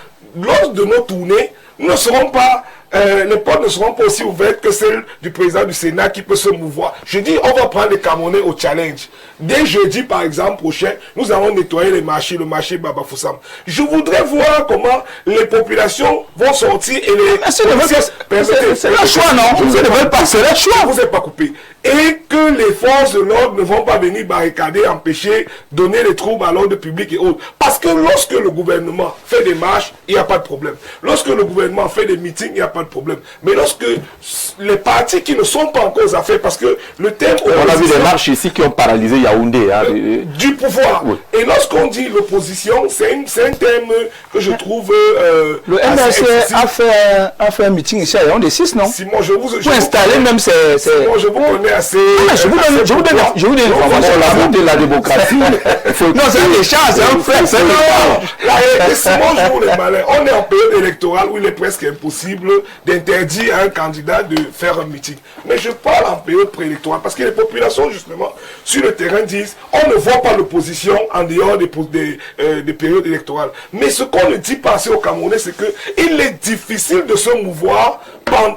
lors de nos tournées, nous ne serons pas, les portes ne seront pas aussi ouvertes que celles du président du Sénat qui peut se mouvoir. Je dis, on va prendre les Camerounais au challenge. Dès jeudi, par exemple, prochain, nous allons nettoyer les marchés, le marché Baba Foussam. Je voudrais voir comment les populations vont sortir et les... C'est le choix, non? Vous ne veulent pas, c'est le choix. Je ne vous ai pas coupé. Et que les forces de l'ordre ne vont pas venir barricader, empêcher, donner les troubles à l'ordre public et autres. Parce que lorsque le gouvernement fait des marches, il n'y a pas de problème. Lorsque le gouvernement fait des meetings, il n'y a pas de problème. Mais lorsque les partis qui ne sont pas encore aux affaires, parce que le thème... On a vu des marches ici qui ont paralysé Yaoundé. Hein. Du pouvoir. Oui. Et lorsqu'on dit l'opposition, c'est un thème que je trouve... Le MRC a fait un meeting ici à Yaoundé 6, non? Simon, je vous... Pour installer même ces... Simon, je vous connais assez... Je vous donne La beauté de la démocratie. Non, c'est des chances, c'est un fait. C'est Et Simon joue les malins. On est en période électorale où il est presque impossible d'interdire à un candidat de faire un meeting. Mais je parle en période préélectorale parce que les populations, justement, sur le terrain disent on ne voit pas l'opposition en dehors des périodes électorales. Mais ce qu'on ne dit pas assez aux Camerounais, c'est qu'il est difficile de se mouvoir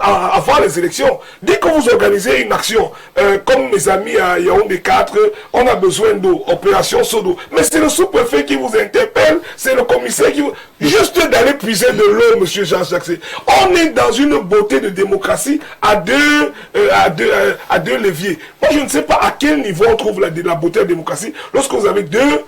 avant les élections. Dès que vous organisez une action, comme mes amis à Yaoundé 4, on a besoin d'eau, opération Sodo. Mais c'est le sous-préfet qui vous interpelle, c'est le commissaire qui vous... Juste d'aller puiser de l'eau, monsieur Jean-Jacques. On est dans une beauté de démocratie à deux leviers. Moi, je ne sais pas à quel niveau on trouve la beauté de la démocratie lorsque vous avez deux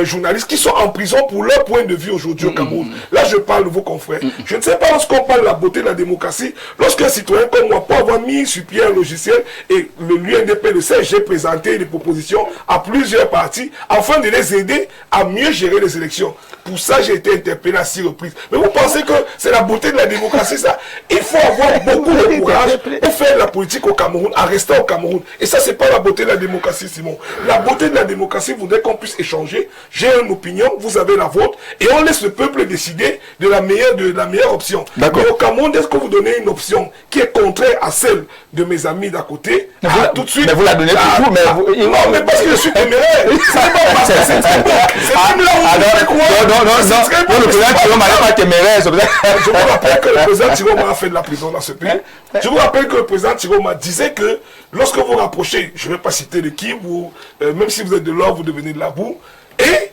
journalistes qui sont en prison pour leur point de vue aujourd'hui au Cameroun. Là, je parle de vos confrères. Je ne sais pas lorsqu'on parle de la beauté de la démocratie, lorsqu'un citoyen comme moi peut avoir mis sur pied un logiciel et l'UNDP, le CG, j'ai présenté des propositions à plusieurs partis afin de les aider à mieux gérer les élections. Pour ça, j'ai été interpellé à 6 reprises. Mais vous pensez que c'est la beauté de la démocratie, ça? Il faut avoir beaucoup de courage pour faire la politique au Cameroun, à rester au Cameroun. Et ça, c'est pas la beauté de la démocratie, Simon. La beauté de la démocratie voudrait qu'on puisse échanger. J'ai une opinion, vous avez la vôtre, et on laisse le peuple décider de la meilleure option. Mais au Cameroun, est-ce que vous donnez une option qui est contraire à celle de mes amis d'à côté? Tout de suite. Mais vous la donnez toujours, mais non, mais parce que je suis téméraire. C'est pas parce que c'est très bon. C'est même là où je crois. Non, le président Thierry n'est pas téméraire. Je vous rappelle que le président Thierry a fait de la prison dans ce pays. Je vous rappelle que le président Thierry disait que lorsque vous rapprochez, je ne vais pas citer l'équipe, même si vous êtes de l'or, vous devenez de la boue. Et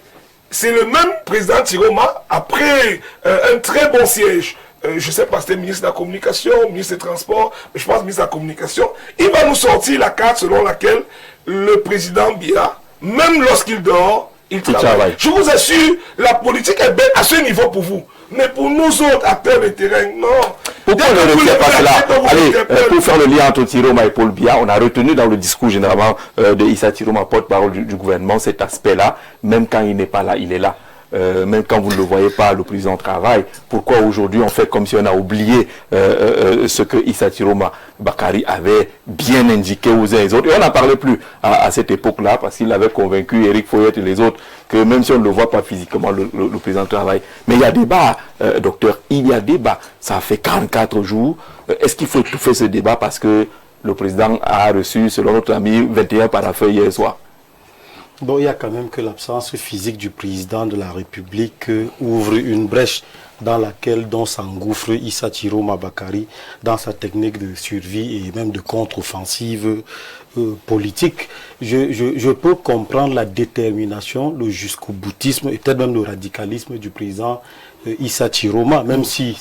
c'est le même président Thierry, après un très bon siège, je ne sais pas, c'était ministre de la Communication, ministre des Transports, mais je pense ministre de la Communication, il va nous sortir la carte selon laquelle le président Biya, même lorsqu'il dort, il travaille. Je vous assure, la politique est belle à ce niveau pour vous. Mais pour nous autres acteurs de terrain, non. Pourquoi ne le fait pas cela? Allez, pour faire le lien entre Tiroma et Paul Biya, on a retenu dans le discours généralement de Issa Tiroma, porte-parole du gouvernement, cet aspect-là. Même quand il n'est pas là, il est là. même quand vous ne le voyez pas, le président travaille. Pourquoi aujourd'hui on fait comme si on a oublié ce que Issa Chiroma Bakari avait bien indiqué aux uns et aux autres. Et on n'en parlait plus à cette époque-là parce qu'il avait convaincu Éric Foyet et les autres que même si on ne le voit pas physiquement, le président travaille. Mais il y a débat, docteur, il y a débat. Ça fait 44 jours. Est-ce qu'il faut étouffer ce débat parce que le président a reçu, selon notre ami, 21 parapheurs hier soir? Bon, il y a quand même que l'absence physique du président de la République ouvre une brèche dans laquelle s'engouffre Issa Chiroma Bakari dans sa technique de survie et même de contre-offensive politique. Je peux comprendre la détermination, le jusqu'au-boutisme et peut-être même le radicalisme du président Issa Chiroma, même si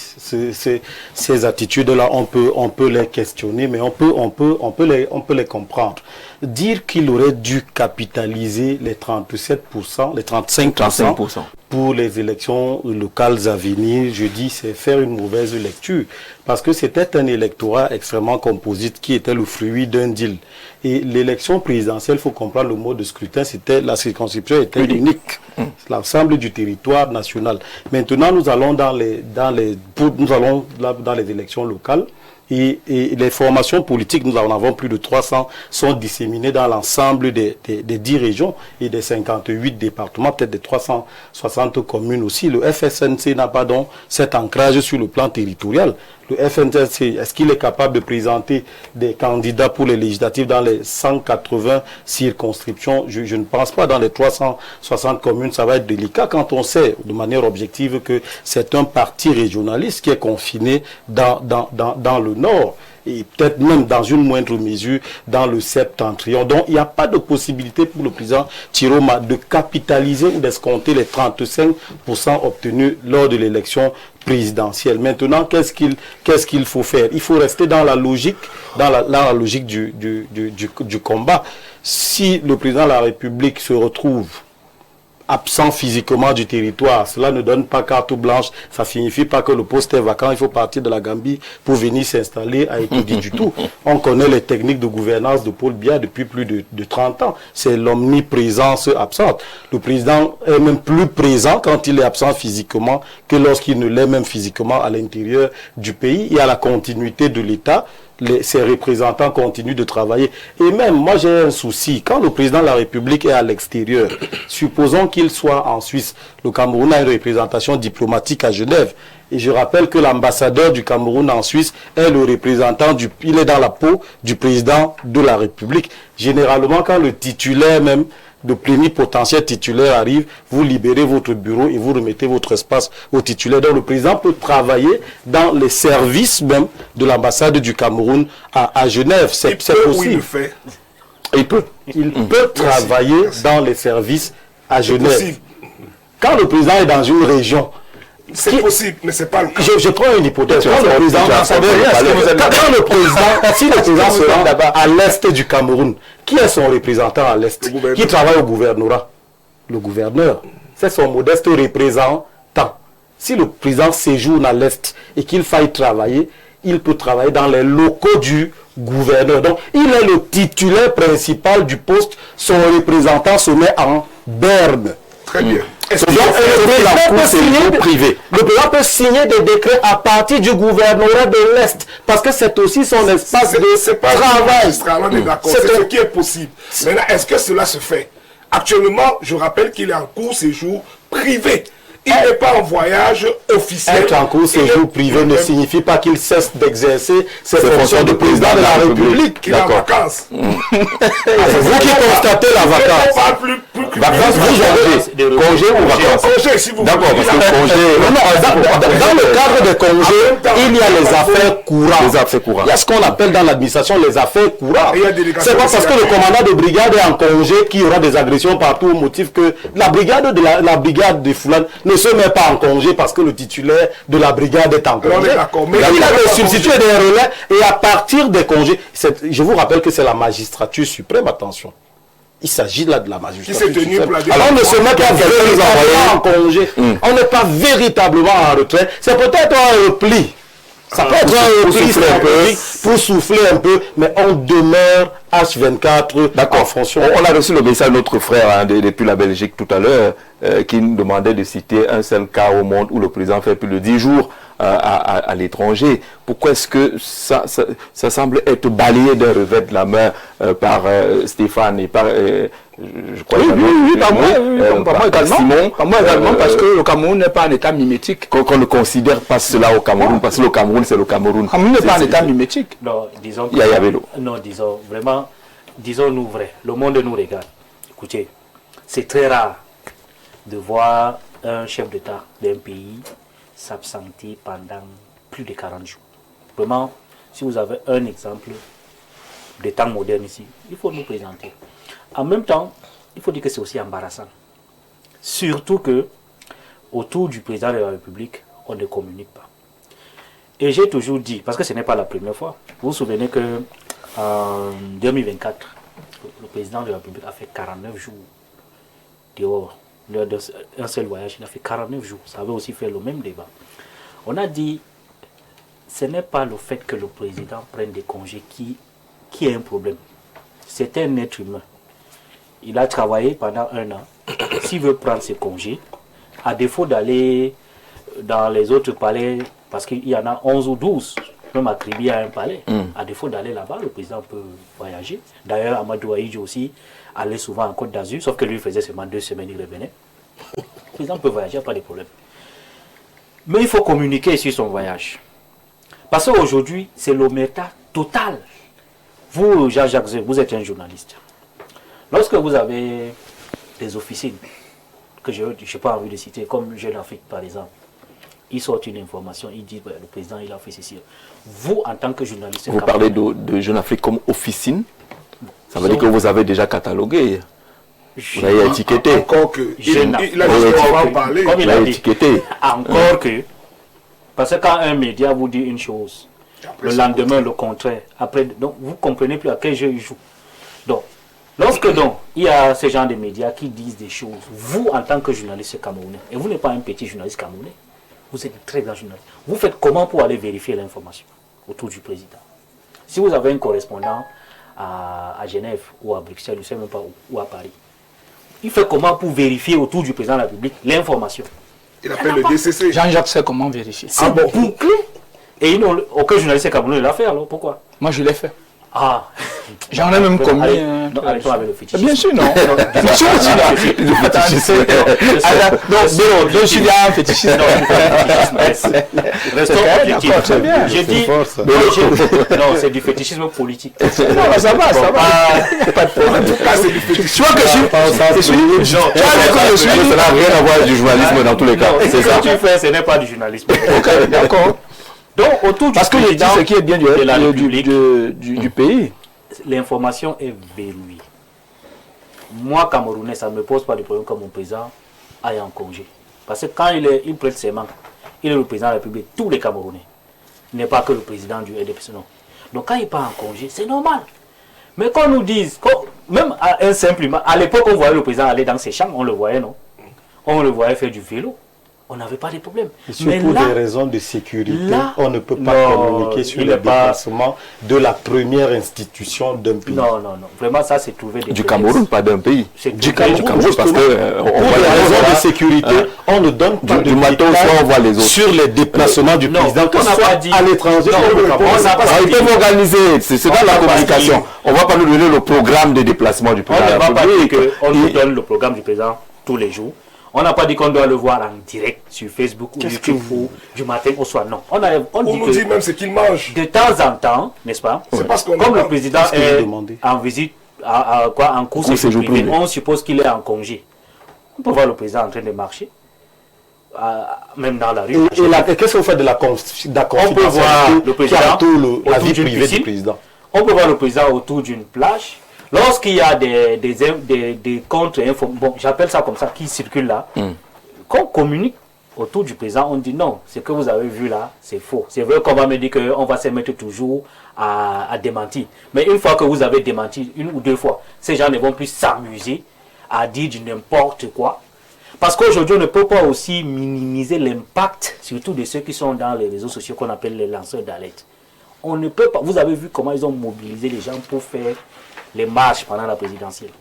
ces attitudes-là, on peut les questionner, mais on peut les comprendre. Dire qu'il aurait dû capitaliser les 37%, les 35% pour les élections locales à venir, je dis, c'est faire une mauvaise lecture. Parce que c'était un électorat extrêmement composite qui était le fruit d'un deal. Et l'élection présidentielle, il faut comprendre le mode de scrutin, la circonscription était unique. L'ensemble du territoire national. Maintenant, nous allons dans les élections locales. Et les formations politiques, nous en avons plus de 300, sont disséminées dans l'ensemble des 10 régions et des 58 départements, peut-être des 360 communes aussi. Le FSNC n'a pas donc cet ancrage sur le plan territorial. Le FNC, est-ce qu'il est capable de présenter des candidats pour les législatives dans les 180 circonscriptions? Je ne pense pas. Dans les 360 communes, ça va être délicat quand on sait de manière objective que c'est un parti régionaliste qui est confiné dans le Nord. Et peut-être même dans une moindre mesure dans le septentrion. Donc il n'y a pas de possibilité pour le président Chiroma de capitaliser ou d'escompter les 35% obtenus lors de l'élection présidentielle. Maintenant, qu'est-ce qu'il faut faire? Il faut rester dans la logique, la logique du combat. Si le président de la République se retrouve absent physiquement du territoire, cela ne donne pas carte blanche, ça signifie pas que le poste est vacant, il faut partir de la Gambie pour venir s'installer à Étoudi du tout. On connaît les techniques de gouvernance de Paul Biya depuis plus de 30 ans. C'est l'omniprésence absente. Le président est même plus présent quand il est absent physiquement que lorsqu'il ne l'est même physiquement à l'intérieur du pays. Il y a la continuité de l'État. Ses représentants continuent de travailler. Et même, moi j'ai un souci. Quand le président de la République est à l'extérieur, supposons qu'il soit en Suisse, le Cameroun a une représentation diplomatique à Genève. Et je rappelle que l'ambassadeur du Cameroun en Suisse est le représentant il est dans la peau du président de la République. Généralement, quand le titulaire même, de plénipotentiaire titulaire arrive, vous libérez votre bureau et vous remettez votre espace au titulaire. Donc le président peut travailler dans les services même de l'ambassade du Cameroun à Genève. C'est possible. Il le fait. Il peut travailler dans les services à Genève. Quand le président est dans une région, c'est possible, mais c'est pas le cas. Je prends une hypothèse. Quand le président, si le président se rend à l'est du Cameroun, qui est son représentant à l'est? Qui travaille au gouvernorat? Le gouverneur. C'est son modeste représentant. Si le président séjourne à l'est et qu'il faille travailler, il peut travailler dans les locaux du gouverneur. Donc, il est le titulaire principal du poste. Son représentant se met en berne. Très bien. Le président peut signer des décrets à partir du gouvernorat de l'Est, parce que c'est aussi son espace de travail. On est d'accord, c'est ce qui est possible. Maintenant, est-ce que cela se fait? Actuellement, je rappelle qu'il est en cours séjour privé. Il n'est pas en voyage officiel. Être en cours séjour privé ne signifie pas qu'il cesse d'exercer ses fonctions de président de la République. Qu'il est en vacances. C'est vous qui constatez la vacance. On parle plus vacances, congé ou vacances? Congé, si vous voulez. D'accord, parce que congé. Dans le cadre des congés, il y a les affaires courantes. Il y a ce qu'on appelle dans l'administration les affaires courantes. C'est pas parce que le commandant de brigade est en congé qu'il y aura des agressions partout au motif que la brigade de Foulane ne se met pas en congé parce que le titulaire de la brigade est en congé. Mais il a des substituts et des relais, et à partir des congés, je vous rappelle que c'est la magistrature suprême, attention. Il s'agit là de la magistrature suprême. Alors on ne se met pas véritablement en congé. On n'est pas véritablement en retrait. C'est peut-être un repli. Ça peut être un prix stratégique pour souffler un peu, mais on demeure H24 en fonction. On a reçu le message de notre frère depuis la Belgique tout à l'heure qui nous demandait de citer un seul cas au monde où le président fait plus de 10 jours à l'étranger. Pourquoi est-ce que ça semble être balayé d'un revers de la main par Stéphane et par... je crois par moi également, parce que le Cameroun n'est pas un État mimétique. Qu'on ne considère pas cela au Cameroun, parce que le Cameroun, c'est le Cameroun. Le Cameroun n'est pas un État mimétique. Non, disons vraiment, disons-nous vrai, le monde nous regarde. Écoutez, c'est très rare de voir un chef d'État d'un pays s'absenter pendant plus de 40 jours. Vraiment, si vous avez un exemple de temps moderne ici, il faut nous présenter. En même temps, il faut dire que c'est aussi embarrassant. Surtout que, autour du président de la République, on ne communique pas. Et j'ai toujours dit, parce que ce n'est pas la première fois, vous vous souvenez que en 2024, le président de la République a fait 49 jours dehors. Un seul voyage, il a fait 49 jours. Ça avait aussi fait le même débat. On a dit, ce n'est pas le fait que le président prenne des congés qui est un problème. C'est un être humain. Il a travaillé pendant 1 an. S'il veut prendre ses congés, à défaut d'aller dans les autres palais, parce qu'il y en a 11 ou 12, même à Kribi a un palais, à défaut d'aller là-bas, le président peut voyager. D'ailleurs, Amadou Aïdji aussi allait souvent en Côte d'Azur, sauf que lui faisait seulement 2 semaines, il revenait. Le président peut voyager, pas de problème. Mais il faut communiquer sur son voyage. Parce qu'aujourd'hui, c'est l'omerta totale. Vous, Jean-Jacques Zé, vous êtes un journaliste. Lorsque vous avez des officines, que je n'ai pas envie de citer, comme Jeune Afrique par exemple, ils sortent une information, ils disent le président il a fait ceci. Vous, en tant que journaliste... Vous parlez de Jeune Afrique comme officine? Ça veut dire que vous avez déjà catalogué. Vous avez étiqueté. Encore que... Il a parlé. Comme il a dit. Étiqueté. Encore que... Parce que quand un média vous dit une chose, le lendemain le contraire, après, donc vous ne comprenez plus à quel jeu il joue. Donc, lorsque il y a ce genre de médias qui disent des choses, vous en tant que journaliste camerounais, et vous n'êtes pas un petit journaliste camerounais, vous êtes un très grand journaliste, vous faites comment pour aller vérifier l'information autour du président? Si vous avez un correspondant à Genève ou à Bruxelles, je ne sais même pas où, ou à Paris, il fait comment pour vérifier autour du président de la République l'information? Il appelle le DCC. Jean-Jacques sait comment vérifier. C'est bouclé. Et aucun journaliste camerounais l'a fait, alors pourquoi? Moi, je l'ai fait. Ah, j'en ai même commis. Arrêtons avec le fétichisme. Bien sûr, non. Fétichisme aussi, là. Donc, je suis là, fétichisme. Restons objectifs. J'ai dit, non, c'est du fétichisme politique. Non, ça va. Pas de problème. C'est du fétichisme. Tu vois que je suis. Ça n'a rien à voir avec du journalisme dans tous les cas. C'est ça. Ce que tu fais, ce n'est pas du journalisme. Ok, d'accord. Donc, autour du parce que je dis ce qui est bien du pays. L'information est verrouillée. Moi, Camerounais, ça ne me pose pas de problème que mon président aille en congé. Parce que quand il prête serment, il est le président de la République, tous les Camerounais. Il n'est pas que le président du RDPC, non. Donc quand il part en congé, c'est normal. Mais qu'on nous dise, même à un simple, à l'époque, on voyait le président aller dans ses champs, on le voyait, non? On le voyait faire du vélo. On n'avait pas de problème. Mais pour des raisons de sécurité, on ne peut pas communiquer sur les déplacements de la première institution d'un pays. Non. Vraiment, ça, c'est trouvé des... Du Cameroun, pas d'un pays. Du Cameroun, parce que... Pour des raisons de sécurité, on ne donne pas de matos, on voit les autres. Sur les déplacements du président, que ce soit à l'étranger. Ils peuvent organiser, c'est dans la communication. On ne va pas nous donner le programme de déplacement du président. On ne va pas dire qu'on nous donne le programme du président tous les jours. On n'a pas dit qu'on doit le voir en direct sur Facebook ou YouTube ou du matin au soir. Non. On nous dit même ce qu'il mange. De temps en temps, n'est-ce pas? C'est parce qu'on comme le président est en visite, en cours séjour privé, on suppose qu'il est en congé. On peut voir le président en train de marcher, même dans la rue. Et qu'est-ce que vous faites de la on peut voir le président la vie privée du président. On peut voir le président autour d'une plage. Lorsqu'il y a des contre-infos, bon, j'appelle ça comme ça, qui circulent là, qu'on communique autour du président, on dit non, ce que vous avez vu là, c'est faux. C'est vrai qu'on va me dire qu'on va se mettre toujours à démentir. Mais une fois que vous avez démenti, 1 ou 2 fois, ces gens ne vont plus s'amuser à dire du n'importe quoi. Parce qu'aujourd'hui, on ne peut pas aussi minimiser l'impact, surtout de ceux qui sont dans les réseaux sociaux qu'on appelle les lanceurs d'alerte. On ne peut pas. Vous avez vu comment ils ont mobilisé les gens pour faire les marches pendant la présidentielle.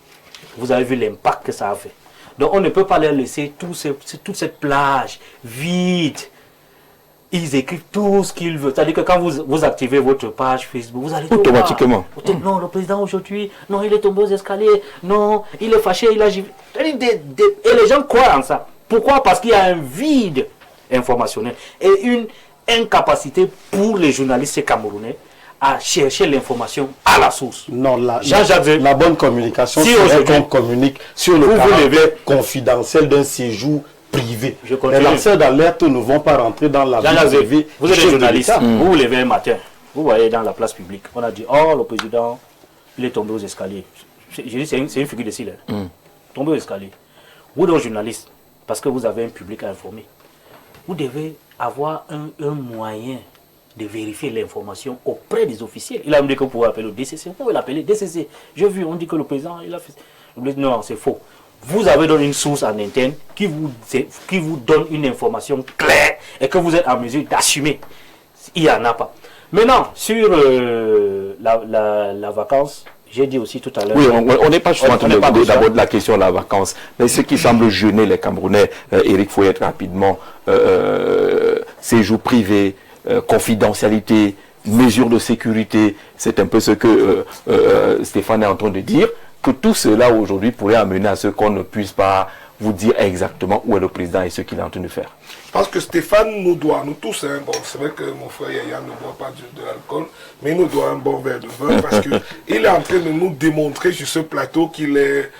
Vous avez vu l'impact que ça a fait. Donc on ne peut pas leur laisser toute cette plage vide. Ils écrivent tout ce qu'ils veulent. C'est-à-dire que quand vous activez votre page Facebook, vous allez automatiquement. Non, le président aujourd'hui, non, il est tombé aux escaliers, non, il est fâché, il a giflé. Et les gens croient en ça. Pourquoi? Parce qu'il y a un vide informationnel et une incapacité pour les journalistes camerounais à chercher l'information à la source. Non, Jean-Jacques, la bonne communication, si c'est qu'on communique sur le caractère confidentiel d'un séjour privé. Les lanceurs d'alerte ne vont pas rentrer dans la vie privée. Vous êtes journaliste, vous vous levez un matin, vous voyez dans la place publique, on a dit, oh, le président, il est tombé aux escaliers. J'ai dit, c'est une figure de style. Tombé aux escaliers. Vous, donc journaliste, parce que vous avez un public à informer, vous devez avoir un moyen de vérifier l'information auprès des officiels. Il a dit que vous pouvez appeler le DCC. Vous pouvez l'appeler DCC. J'ai vu, on dit que le président, il a fait... Non, c'est faux. Vous avez donc une source en interne qui vous donne une information claire et que vous êtes en mesure d'assumer. Il n'y en a pas. Maintenant, sur la vacance, j'ai dit aussi tout à l'heure... Oui, on n'est pas justement en train d'abord de la question de la vacance. Mais ce qui semble gêner les Camerounais, Eric Foyette, rapidement, séjour privé, confidentialité, mesures de sécurité, c'est un peu ce que Stéphane est en train de dire, que tout cela aujourd'hui pourrait amener à ce qu'on ne puisse pas vous dire exactement où est le président et ce qu'il est en train de faire. Je pense que Stéphane nous doit, nous tous, hein, bon, c'est vrai que mon frère Yaya ne boit pas de l'alcool, mais il nous doit un bon verre de vin parce qu'il est en train de nous démontrer sur ce plateau qu'il est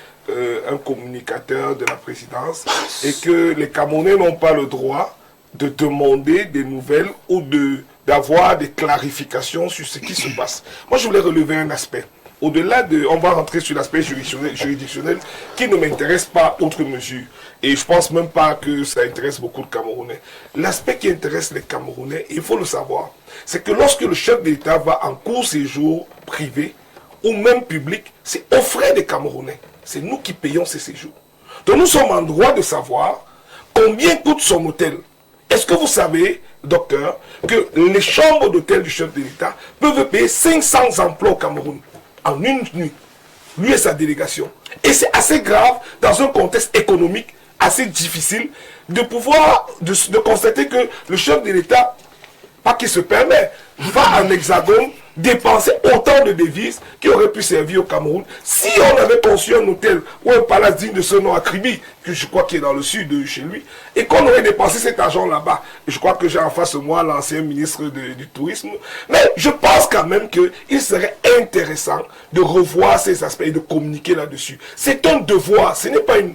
un communicateur de la présidence et que les Camerounais n'ont pas le droit de demander des nouvelles ou d'avoir des clarifications sur ce qui se passe. Moi, je voulais relever un aspect. Au-delà de... On va rentrer sur l'aspect juridictionnel qui ne m'intéresse pas outre mesure. Et je pense même pas que ça intéresse beaucoup de Camerounais. L'aspect qui intéresse les Camerounais, il faut le savoir, c'est que lorsque le chef d'État va en court séjour privé ou même public, c'est aux frais des Camerounais. C'est nous qui payons ces séjours. Donc nous sommes en droit de savoir combien coûte son hôtel. Est-ce que vous savez, docteur, que les chambres d'hôtel du chef de l'État peuvent payer 500 emplois au Cameroun en une nuit, lui et sa délégation. Et c'est assez grave dans un contexte économique assez difficile de pouvoir, de constater que le chef de l'État, pas qu'il se permet, va en hexagone dépenser autant de devises qui auraient pu servir au Cameroun si on avait conçu un hôtel ou un palace digne de ce nom à Kribi, que je crois qu'il est dans le sud de chez lui, et qu'on aurait dépensé cet argent là-bas. Je crois que j'ai en face de moi l'ancien ministre du Tourisme. Mais je pense quand même qu'il serait intéressant de revoir ces aspects et de communiquer là-dessus. C'est un devoir, ce n'est pas une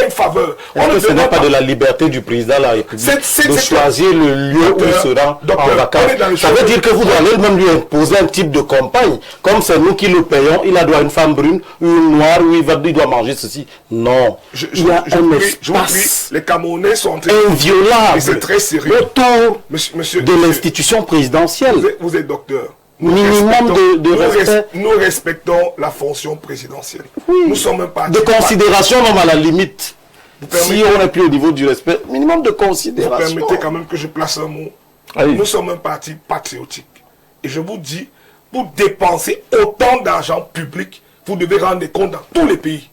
faveur. Ce n'est pas de la liberté du président de la République de choisir le lieu où il sera en vacances. Ça veut dire que vous allez même lui imposer un type de campagne. Comme c'est nous qui le payons, il a droit à une femme brune ou une noire, ou il doit manger ceci. Non. Il y a un espace les Camerounais sont inviolable. Et c'est très sérieux. Autour de l'institution présidentielle. Vous êtes docteur. Minimum de respect. Nous respectons la fonction présidentielle. Oui. Nous sommes un parti. De considération, même à la limite. Si on n'est plus au niveau du respect, minimum de considération. Vous permettez quand même que je place un mot. Allez. Nous sommes un parti patriotique. Et je vous dis, pour dépenser autant d'argent public, vous devez rendre compte dans tous les pays.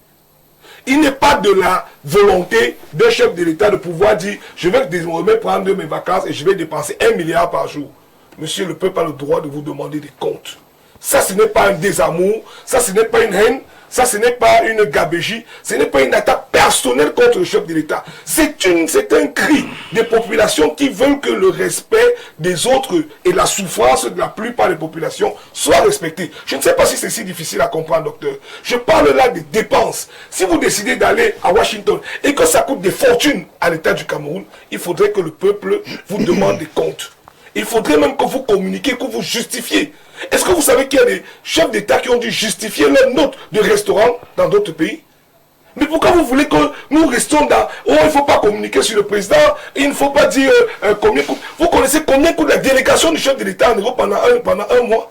Il n'est pas de la volonté d'un chef de l'État de pouvoir dire je vais désormais prendre mes vacances et je vais dépenser 1 milliard par jour. Monsieur le peuple a le droit de vous demander des comptes. Ça, ce n'est pas un désamour, ça, ce n'est pas une haine, ça, ce n'est pas une gabégie, ce n'est pas une attaque personnelle contre le chef de l'État. C'est un cri des populations qui veulent que le respect des autres et la souffrance de la plupart des populations soient respectés. Je ne sais pas si c'est si difficile à comprendre, docteur. Je parle là des dépenses. Si vous décidez d'aller à Washington et que ça coûte des fortunes à l'État du Cameroun, il faudrait que le peuple vous demande des comptes. Il faudrait même que vous communiquiez, que vous justifiez. Est-ce que vous savez qu'il y a des chefs d'État qui ont dû justifier leur note de restaurant dans d'autres pays? Mais pourquoi vous voulez que nous restions dans... Oh, il ne faut pas communiquer sur le président, il ne faut pas dire combien coûte... Vous connaissez combien coûte la délégation du chef de l'État en Europe pendant un mois?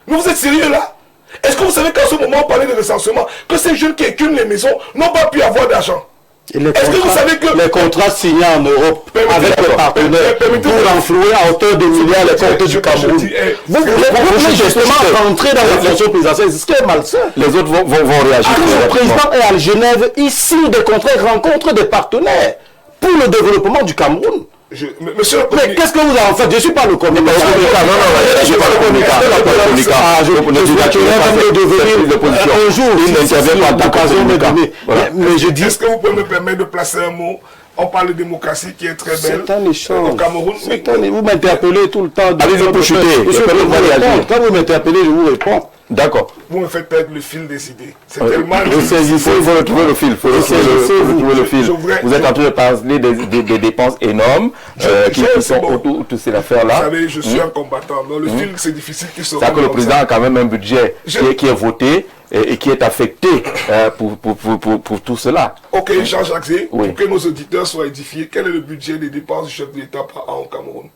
Mais vous êtes sérieux là? Est-ce que vous savez qu'en ce moment on parlait de recensement, que ces jeunes qui écument les maisons n'ont pas pu avoir d'argent? Est-ce que vous savez que les contrats signés en Europe avec les partenaires pour renflouer à hauteur de milliards les comptes du Cameroun, vous voulez justement rentrer dans la fonction présidentielle, c'est ce qui est malsain. Les autres vont réagir. Le président est à Genève, il signe des contrats, rencontre des partenaires pour le développement du Cameroun. Monsieur mais qu'est-ce que vous avez en fait? Je ne suis pas le communicateur. Je ne suis pas le communicateur. Un jour, il n'intervient pas d'occasion de donner. Mais je dis. Est-ce que vous pouvez me permettre de placer un mot? On parle de démocratie qui est très belle. C'est un échange. Au Cameroun. Vous m'interpellez tout le temps. Allez-y pour chuter. Quand vous m'interpellez, je vous réponds. D'accord. Vous me faites perdre le fil des idées. C'est tellement... Il faut retrouver le fil. Vous êtes en train de parler des dépenses énormes qui sont autour de cette affaire-là. Vous savez, je suis un combattant. Donc le fil, c'est difficile qu'il se... C'est-à-dire que le président a quand même un budget qui est voté et qui est affecté pour tout cela. Ok, Jean-Jacques Zé, Oui. pour que nos auditeurs soient édifiés, quel est le budget des dépenses du chef de l'État par an au Cameroun?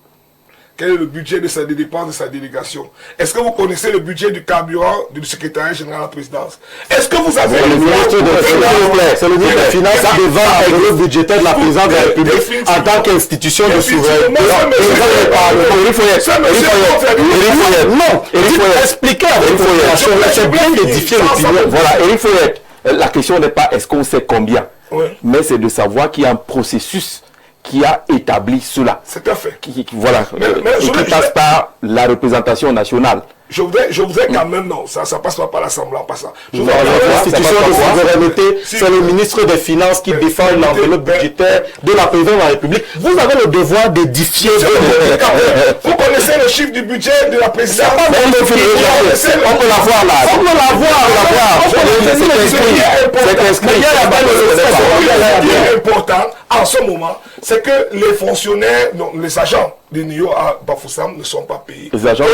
Quel est le budget des dépenses de sa délégation? Est-ce que vous connaissez le budget du carburant du secrétariat général à la présidence? Est-ce que vous avez... le ministre des Finances qui devant le budgétaire de la présidence de la République en tant qu'institution de souveraineté. Non, expliquez avec population, c'est bien d'édifier l'opinion. Voilà, Éric Feuillette, la question n'est pas est-ce qu'on sait combien, mais c'est de savoir qu'il y a un processus qui a établi cela. C'est à fait. Voilà, et qui passe par la représentation nationale. Je voudrais quand même, non, ça passe pas par l'Assemblée, pas ça. L'institution de souveraineté, c'est le ministre des Finances qui défend l'enveloppe budgétaire de la présidence de la République. Vous avez le devoir d'édifier. Vous connaissez le chiffre du budget de la présidence? On peut la voir là. On peut la voir. C'est inscrit. Ce qui est important en ce moment, c'est que les fonctionnaires, donc les agents des NIO à Bafoussam ne sont pas payés. Les agents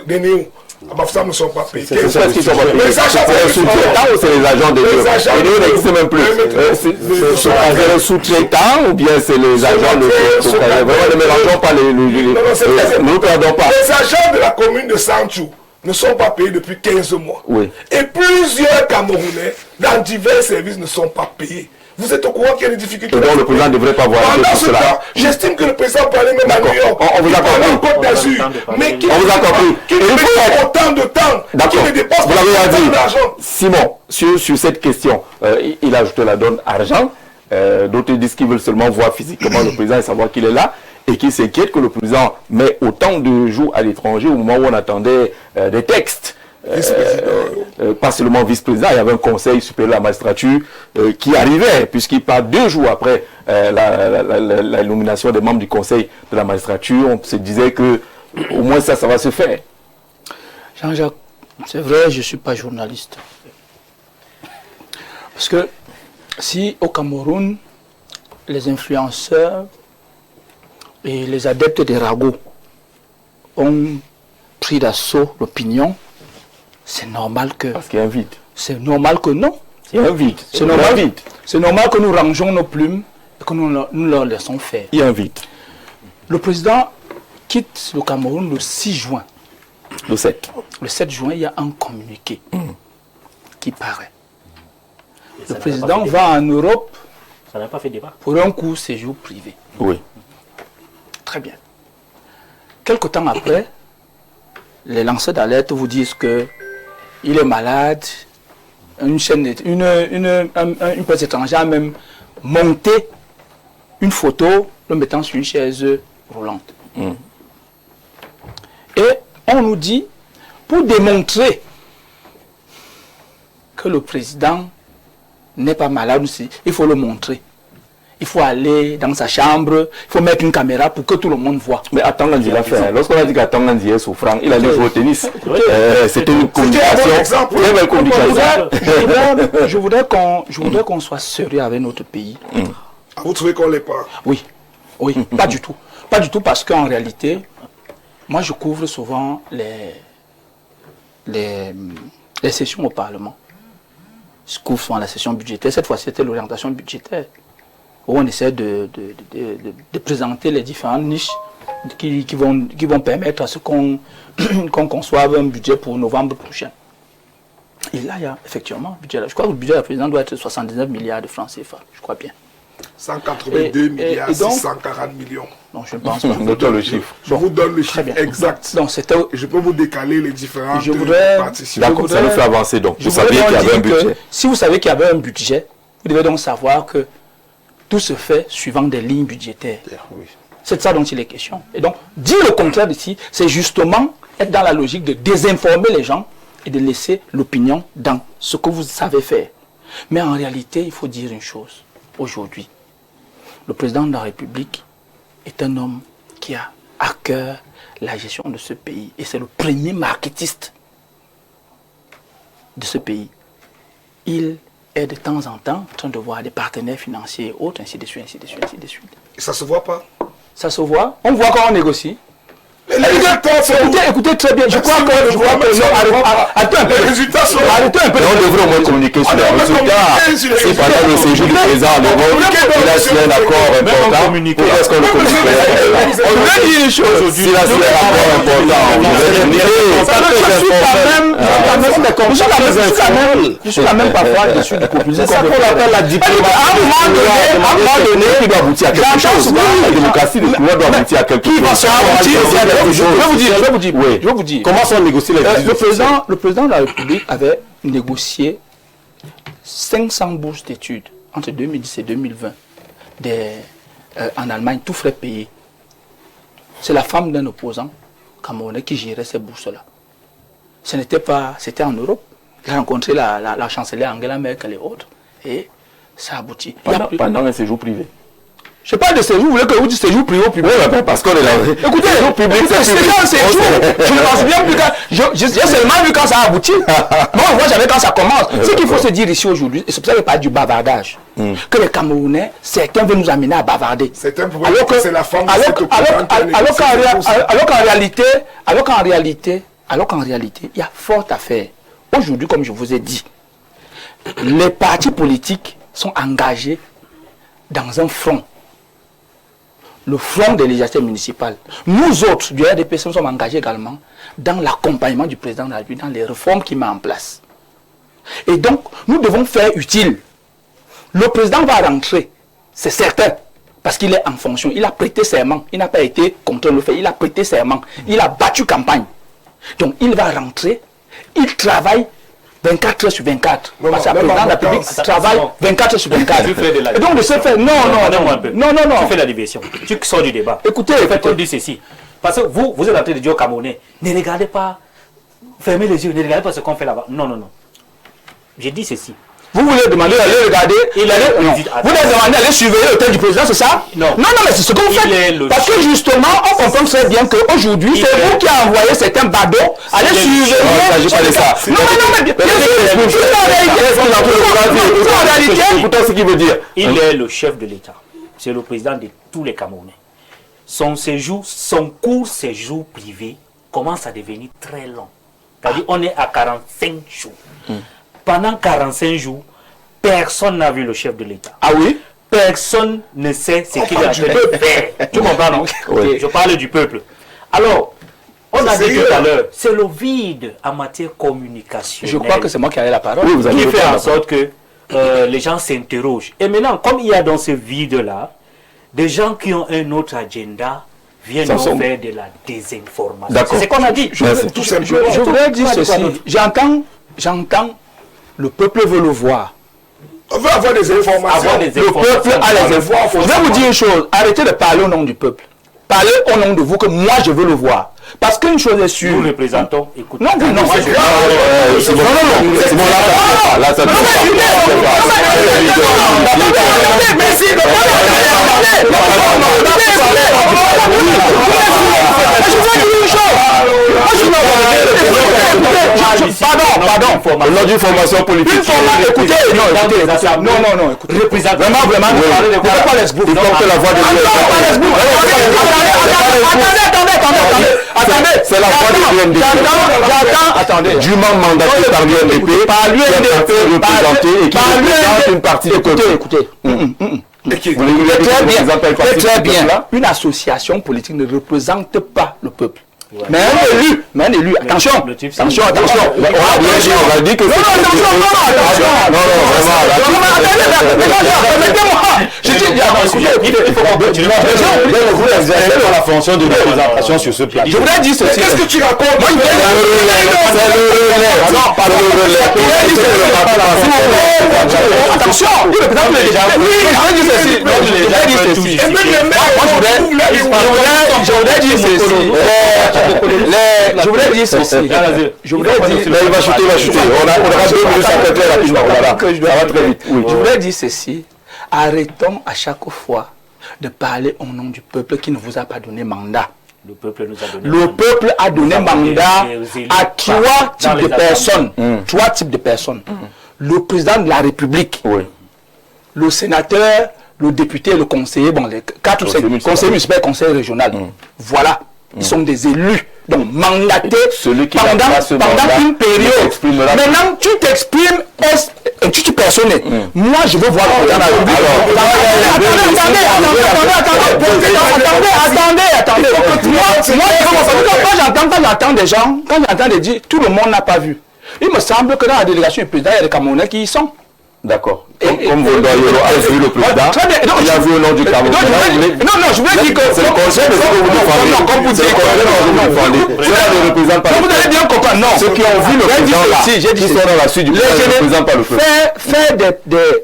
des NIO à Bafoussam ne sont pas payés. C'est ça qui sont pas payés. Les agents c'est les sous-traitants ou c'est les agents des NIO? Les NIO n'existent même plus. C'est les sous-traitants ou bien c'est les agents de... Vraiment, ne mélangeons pas les... Nous ne perdons pas. Les agents de la commune de Sanchou ne sont pas payés depuis 15 mois. Oui. Et plusieurs Camerounais dans divers services ne sont pas payés. Vous êtes au courant qu'il y a des difficultés? Et donc le président ne devrait pas voir pendant tout ce cela. temps, j'estime que le président parlait même à New York. On vous a compris. En Côte d'Azur. Mais qui On vous a compris. qui met autant de temps, qui ne dépense Vous pas l'avez autant dit. d'argent. Simon, sur cette question, il a ajouté la donne argent. D'autres disent qu'ils veulent seulement voir physiquement le président et savoir qu'il est là. Et qui s'inquiètent que le président met autant de jours à l'étranger au moment où on attendait des textes. Pas seulement vice-président, il y avait un conseil supérieur de la magistrature qui arrivait, puisqu'il part 2 jours après la nomination des membres du conseil de la magistrature. On se disait que au moins ça va se faire. Jean-Jacques, c'est vrai, je ne suis pas journaliste. Parce que si au Cameroun, les influenceurs et les adeptes des ragots ont pris d'assaut l'opinion, c'est normal que... Parce qu'il y a un vide. C'est normal que non. Il y a un vide. C'est normal, c'est normal que nous rangeons nos plumes et que nous leur laissons faire. Il y a un vide. Le président quitte le Cameroun le 6 juin. Le 7. Le 7 juin, il y a un communiqué qui paraît. Le président va en Europe Ça n'a pas fait débat. pour un court séjour privé. Oui. Très bien. Quelque temps après, les lanceurs d'alerte vous disent que il est malade. Une presse étrangère a même monté une photo le mettant sur une chaise roulante. Et on nous dit, pour démontrer que le président n'est pas malade aussi, il faut le montrer. Il faut aller dans sa chambre, il faut mettre une caméra pour que tout le monde voit. Mais Atangandi l'a fait. Lorsqu'on a dit qu'Atangandi est souffrant, il allait jouer au tennis. C'était une communication. Très belle communication. Je voudrais qu'on soit sérieux avec notre pays. Vous trouvez qu'on l'est pas? Oui, oui, pas du tout. Pas du tout parce qu'en réalité, moi je couvre souvent les sessions au Parlement. Je couvre souvent la session budgétaire. Cette fois, c'était l'orientation budgétaire, où on essaie de présenter les différentes niches qui vont permettre à ce qu'on conçoive un budget pour novembre prochain. Et là, il y a effectivement un budget. Je crois que le budget de la présidence doit être 79 milliards de francs CFA, je crois bien. 182 milliards, et donc, 640 millions. Non, je ne pense pas. Notons le chiffre. Je vous donne le chiffre exact. Donc, c'était... Je peux vous décaler les différentes partitions. D'accord, ça nous fait avancer donc. Je Vous saviez qu'il y avait un budget. Si vous savez qu'il y avait un budget, vous devez donc savoir que tout se fait suivant des lignes budgétaires. Oui. C'est de ça dont il est question. Et donc, dire le contraire ici, c'est justement être dans la logique de désinformer les gens et de laisser l'opinion dans ce que vous savez faire. Mais en réalité, il faut dire une chose. Aujourd'hui, le président de la République est un homme qui a à cœur la gestion de ce pays. Et c'est le premier marketiste de ce pays. Il est de temps en temps en train de voir des partenaires financiers et autres, ainsi de suite, ainsi de suite, ainsi de suite. Et ça se voit pas. Ça se voit. On voit quand on négocie. Écoutez très bien. Je crois que arrêtez un peu. Les résultats sont Arrêtez un peu. Mais on devrait au moins communiquer sur les résultats. Si pendant le séjour du président en Europe, il a signé un accord important, pourquoi est-ce qu'on ne communique pas? On veut dire une chose. S'il a signé un accord important, on devrait communiquer. Je suis quand même parfois déçu du populisme. C'est ça qu'on appelle la diplomatie. À un moment donné, qui doit aboutir à quelque chose. La démocratie, le pouvoir doit aboutir à quelque chose. Je vais vous dire. Comment sont négociés les le président de la République avait négocié 500 bourses d'études entre 2010 et 2020 en Allemagne, tout frais payés. C'est la femme d'un opposant camerounais qui gérait ces bourses-là. Ce n'était pas... C'était en Europe. Il a rencontré la chancelière Angela Merkel et autres. Et ça aboutit. Pendant un séjour privé. Je parle de séjour, vous voulez que je vous dise séjour privé ou public? Oui, parce qu'on est là. Écoutez, c'est un séjour. Je ne pense bien plus quand. J'ai seulement vu quand ça aboutit. Moi, j'avais quand ça commence. Ce qu'il faut se dire ici aujourd'hui, et c'est pour ça qu'il n'y a pas du bavardage, que les Camerounais, certains veulent nous amener à bavarder. Certains pourraient dire que c'est la forme de cette alors qu'en réalité, il y a fort à faire. Aujourd'hui, comme je vous ai dit, les partis politiques sont engagés dans un front. Le front des législatives municipales. Nous autres, du RDPC, nous sommes engagés également dans l'accompagnement du président de la République, dans les réformes qu'il met en place. Et donc, nous devons faire utile. Le président va rentrer, c'est certain, parce qu'il est en fonction. Il a prêté serment. Il n'a pas été contre le fait. Il a prêté serment. Il a battu campagne. Donc, il va rentrer. Il travaille 24 heures sur 24. Parce que le président de la République travaille 24 heures sur 24. Et donc, de ce fait, non. Tu fais la diversion. Tu sors du débat. Écoutez, on dit ceci. Parce que vous êtes en train de dire aux Camerounais, ne regardez pas, fermez les yeux, ne regardez pas ce qu'on fait là-bas. Non. J'ai dit ceci. Vous voulez demander d'aller regarder, vous voulez demander d'aller surveiller l'hôtel du président, c'est ça? Non, mais c'est ce qu'on fait. Parce que justement, on comprend très bien qu'aujourd'hui, c'est vous qui avez envoyé certains badauds aller surveiller. Non, il ne s'agit pas de ça. Non, mais en réalité, écoutez ce qu'il veut dire. Il est le chef de l'État. C'est le président de tous les Camerounais. Son court séjour privé commence à devenir très long. C'est-à-dire on est à 45 jours. Pendant 45 jours, personne n'a vu le chef de l'État. Ah oui? Personne ne sait ce qu'il a fait. Tu comprends, non? Oui. Je parle du peuple. Alors, on a dit tout à l'heure, c'est le vide en matière communication. Je crois que c'est moi qui ai la parole. Oui, vous avez qui fait en sorte que les gens s'interrogent. Et maintenant, comme il y a dans ce vide-là, des gens qui ont un autre agenda viennent nous faire de la désinformation. C'est ce qu'on a dit. Je voudrais dire ceci. J'entends. Le peuple veut le voir. On veut avoir des informations. Le peuple a les informations. Je vais vous dire une chose. Arrêtez de parler au nom du peuple. Parlez au nom de vous que moi je veux le voir. Parce qu'une chose est sûre. Nous représentons. Écoute. Non, c'est bon. C'est bon, là, ça ne Pardon. Au nom d'une formation politique. Écoutez, non, écoutez. Vraiment, il faut que la voix de Attendez, c'est la voix de l'UNDP. Attendez. Dûment mandaté par l'UNDP, par l'UNDP représenté et qui représente une partie des côtés. Écoutez. Très bien. Une association politique ne représente pas le peuple. Mais un élu, attention. On a dit que non, attention. Je dis, il faut continuer. Vous exercez la fonction de représentation sur ce plateau. Je voudrais dire ceci. Qu'est-ce que tu racontes? Moi, attention, il représente le déjà. Je voudrais dire ceci. Je voudrais dire ceci. Arrêtons à chaque fois de parler au nom du peuple qui ne vous a pas donné mandat. Le peuple nous a donné mandat à trois types de personnes. Trois types de personnes. Le président de la République, le sénateur, le député et le conseiller, bon, les 4 ou 5 conseillers municipaux et conseillers régionaux. Voilà, ils sont des élus, donc mandatés pendant une période. Maintenant, tu t'exprimes un petit personnel. Moi, je veux voir le président de la République. Attendez. Quand j'entends des gens, quand j'entends des dire, tout le monde n'a pas vu. Il me semble que dans la délégation du président, il y a des Camerounais qui y sont. D'accord. Comme vous l'avez vu le président, il a vu au nom du Cameroun. Non, je voulais dire que c'est le conseil de ce que vous défendez. Comme vous dites, ne représente pas. Vous allez bien comprendre. Non. Ceux qui ont vu le président là, qui sont dans la suite du président, ne représentent pas le peuple.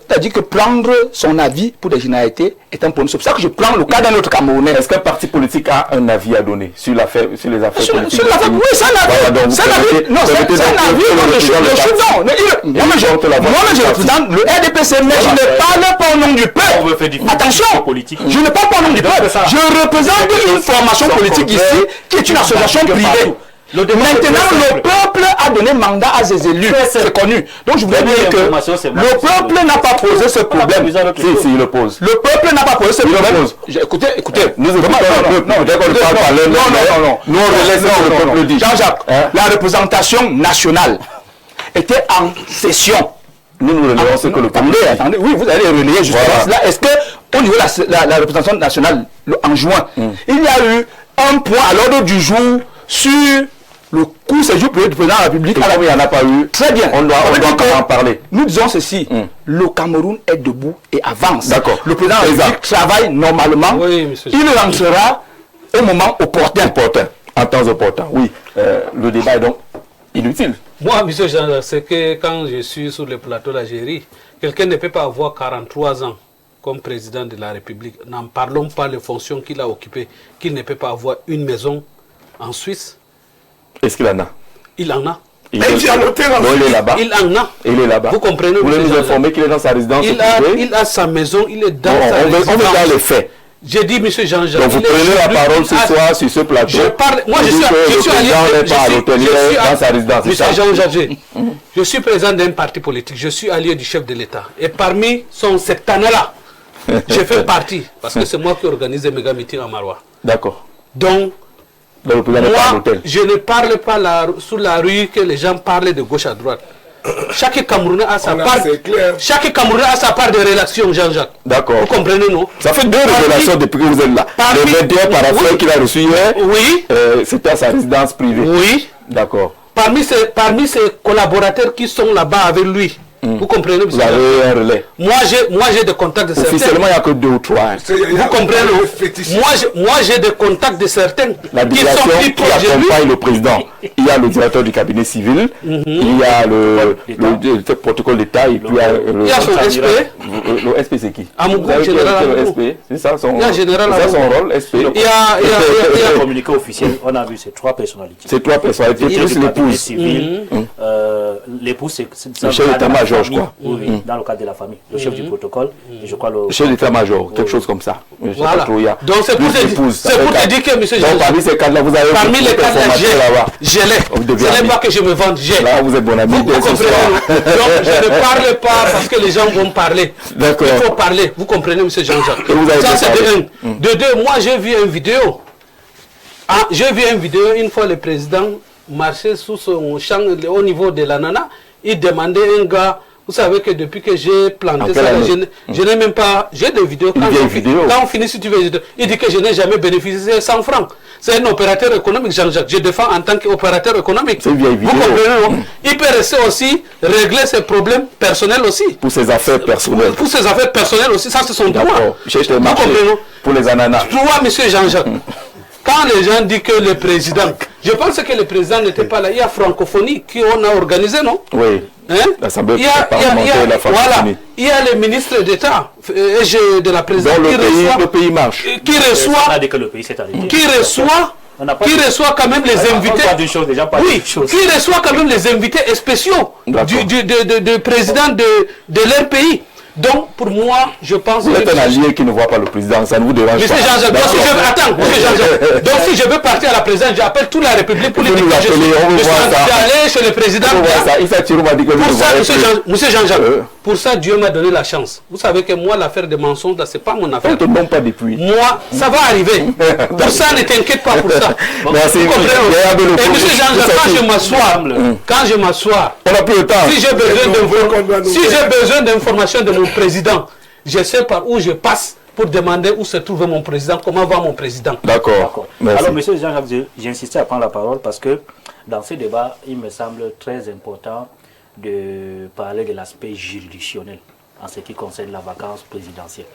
C'est-à-dire que prendre son avis pour des généralités est un problème. C'est pour ça que je prends le cas d'un autre Camerounais. Est-ce qu'un parti politique a un avis à donner sur les affaires politiques? Sur l'affaire, oui, c'est un avis. C'est un avis. Non, c'est un avis. Moi, je représente le RDPC, mais je ne parle pas au nom du peuple. Attention, je ne parle pas au nom du peuple. Je représente une formation politique ici qui est une association privée. Maintenant, le peuple a donné mandat à ses élus, c'est connu. Donc je voulais dire que le peuple n'a pas posé ce problème. Si, il le pose. Le peuple n'a pas posé ce problème. Écoutez, nous écoutons le peuple. Non, nous on laisse le peuple dire. Jean-Jacques, la représentation nationale était en session. Nous relayons ce que le peuple dit. Attendez, oui, vous allez relayer justement cela. Est-ce qu'au niveau de la représentation nationale, en juin, il y a eu un point à l'ordre du jour sur le court séjour du président de la République? Alors il n'y en a pas eu. Très bien. On doit en parler. Nous disons ceci. Le Cameroun est debout et avance. D'accord. Le président de la République travaille normalement. Oui, monsieur. Il rentrera au moment opportun. En temps opportun, oui. Le débat est donc inutile. Moi, monsieur Jean, c'est que quand je suis sur le plateau d'Algérie, quelqu'un ne peut pas avoir 43 ans comme président de la République. N'en parlons pas des fonctions qu'il a occupées, qu'il ne peut pas avoir une maison en Suisse. Est-ce qu'il en a? Il en a. Il est là-bas. Il en a. Il est là-bas. Vous comprenez? Vous voulez nous informer qu'il est dans sa résidence? Il a sa maison, il est dans sa résidence. On veut dans les faits. J'ai dit, monsieur Jean-Jacques. Donc vous prenez la parole ce soir sur ce plateau. Moi, je suis monsieur Jean-Jacques, je suis président d'un parti politique. Je suis allié du chef de l'État. Et parmi son septennat-là, j'ai fait partie. Parce que c'est moi qui organise les méga meetings à Marois. D'accord. Donc, moi, je ne parle pas sous la rue que les gens parlent de gauche à droite. Chaque Camerounais a sa part. Chaque Camerounais a sa part de rélaction, Jean-Jacques. D'accord. Vous comprenez, non? Ça fait 2 révélations depuis que vous êtes là. Le 21 parafraise qu'il a reçu hier, oui. C'était à sa résidence privée. Oui. D'accord. Parmi ses collaborateurs qui sont là-bas avec lui, vous comprenez? Vous avez un relais. Moi, j'ai des contacts de certains. Officiellement, il n'y a que 2 ou 3. Vous comprenez? Moi, j'ai des contacts de certains. La délégation qui accompagne le président. Il y a le directeur du cabinet civil, il y a le protocole d'État, et puis il y a son SP. Le SP, c'est qui? Amougou, général SP. C'est ça son rôle, SP. Il y a un communiqué officiel, on a vu ces 3 personnalités. Ces 3 personnalités, plus l'épouse. L'épouse, c'est le chef d'état-major, je crois. Oui, dans le cadre de la famille. Le chef du protocole, et je crois le chef d'état-major, quelque chose comme ça. Voilà. Donc c'est pour te dire que, monsieur Jean-Jacques, parmi ces cadres-là, vous avez parmi les cadres-là, je l'ai. Ce n'est pas que je me vante, j'ai. Là, vous êtes bon ami. Vous comprenez? Donc je ne parle pas parce que les gens vont parler. D'accord. Il faut parler. Vous comprenez, monsieur Jean-Jacques? Ça, c'est de 1. De 2, moi, j'ai vu une vidéo. J'ai vu une vidéo, une fois le président marchait sous son champ au niveau de la nana. Il demandait à un gars, Vous savez que depuis que j'ai planté ça, je n'ai même pas... J'ai des vidéos. Quand on finit, si tu veux, il dit que je n'ai jamais bénéficié de 100 francs. C'est un opérateur économique, Jean-Jacques. Je défends en tant qu'opérateur économique. Vous comprenez, non? Il peut rester aussi, régler ses problèmes personnels aussi. Pour ses affaires personnelles. Pour ses affaires personnelles aussi, ça c'est son droit. Vous comprenez? Pour les ananas. Toi, monsieur Jean-Jacques. Quand les gens disent que le président, je pense que le président n'était pas là, il y a francophonie qu'on a organisé, non? Oui. Hein? L'Assemblée parlementaire de la francophonie. Voilà. Il y a le ministre d'État de la présidence le pays marche. Qui reçoit quand même les invités. Oui, qui reçoit quand même les invités spéciaux du président de leur pays. Donc, pour moi, je pense... Vous êtes un allié qui ne voit pas le président, ça ne vous dérange pas. Donc, si je veux partir à la présidence, j'appelle toute la République pour lui dire que je suis allé chez le président. Monsieur Jean-Jacques, pour ça, Dieu m'a donné la chance. Vous savez que moi, l'affaire des mensonges, ce n'est pas mon affaire. On ne te demande pas depuis. Moi, ça va arriver. Pour ça, ne t'inquiète pas pour ça. Merci. Et monsieur Jean-Jacques, quand je m'assois, on n'a plus le temps. Si j'ai besoin d'informations de mon président, je sais par où je passe pour demander où se trouve mon président, comment va mon président. D'accord. Alors, monsieur Jean-Jacques, j'ai insisté à prendre la parole parce que dans ce débat, il me semble très important de parler de l'aspect juridictionnel en ce qui concerne la vacance présidentielle.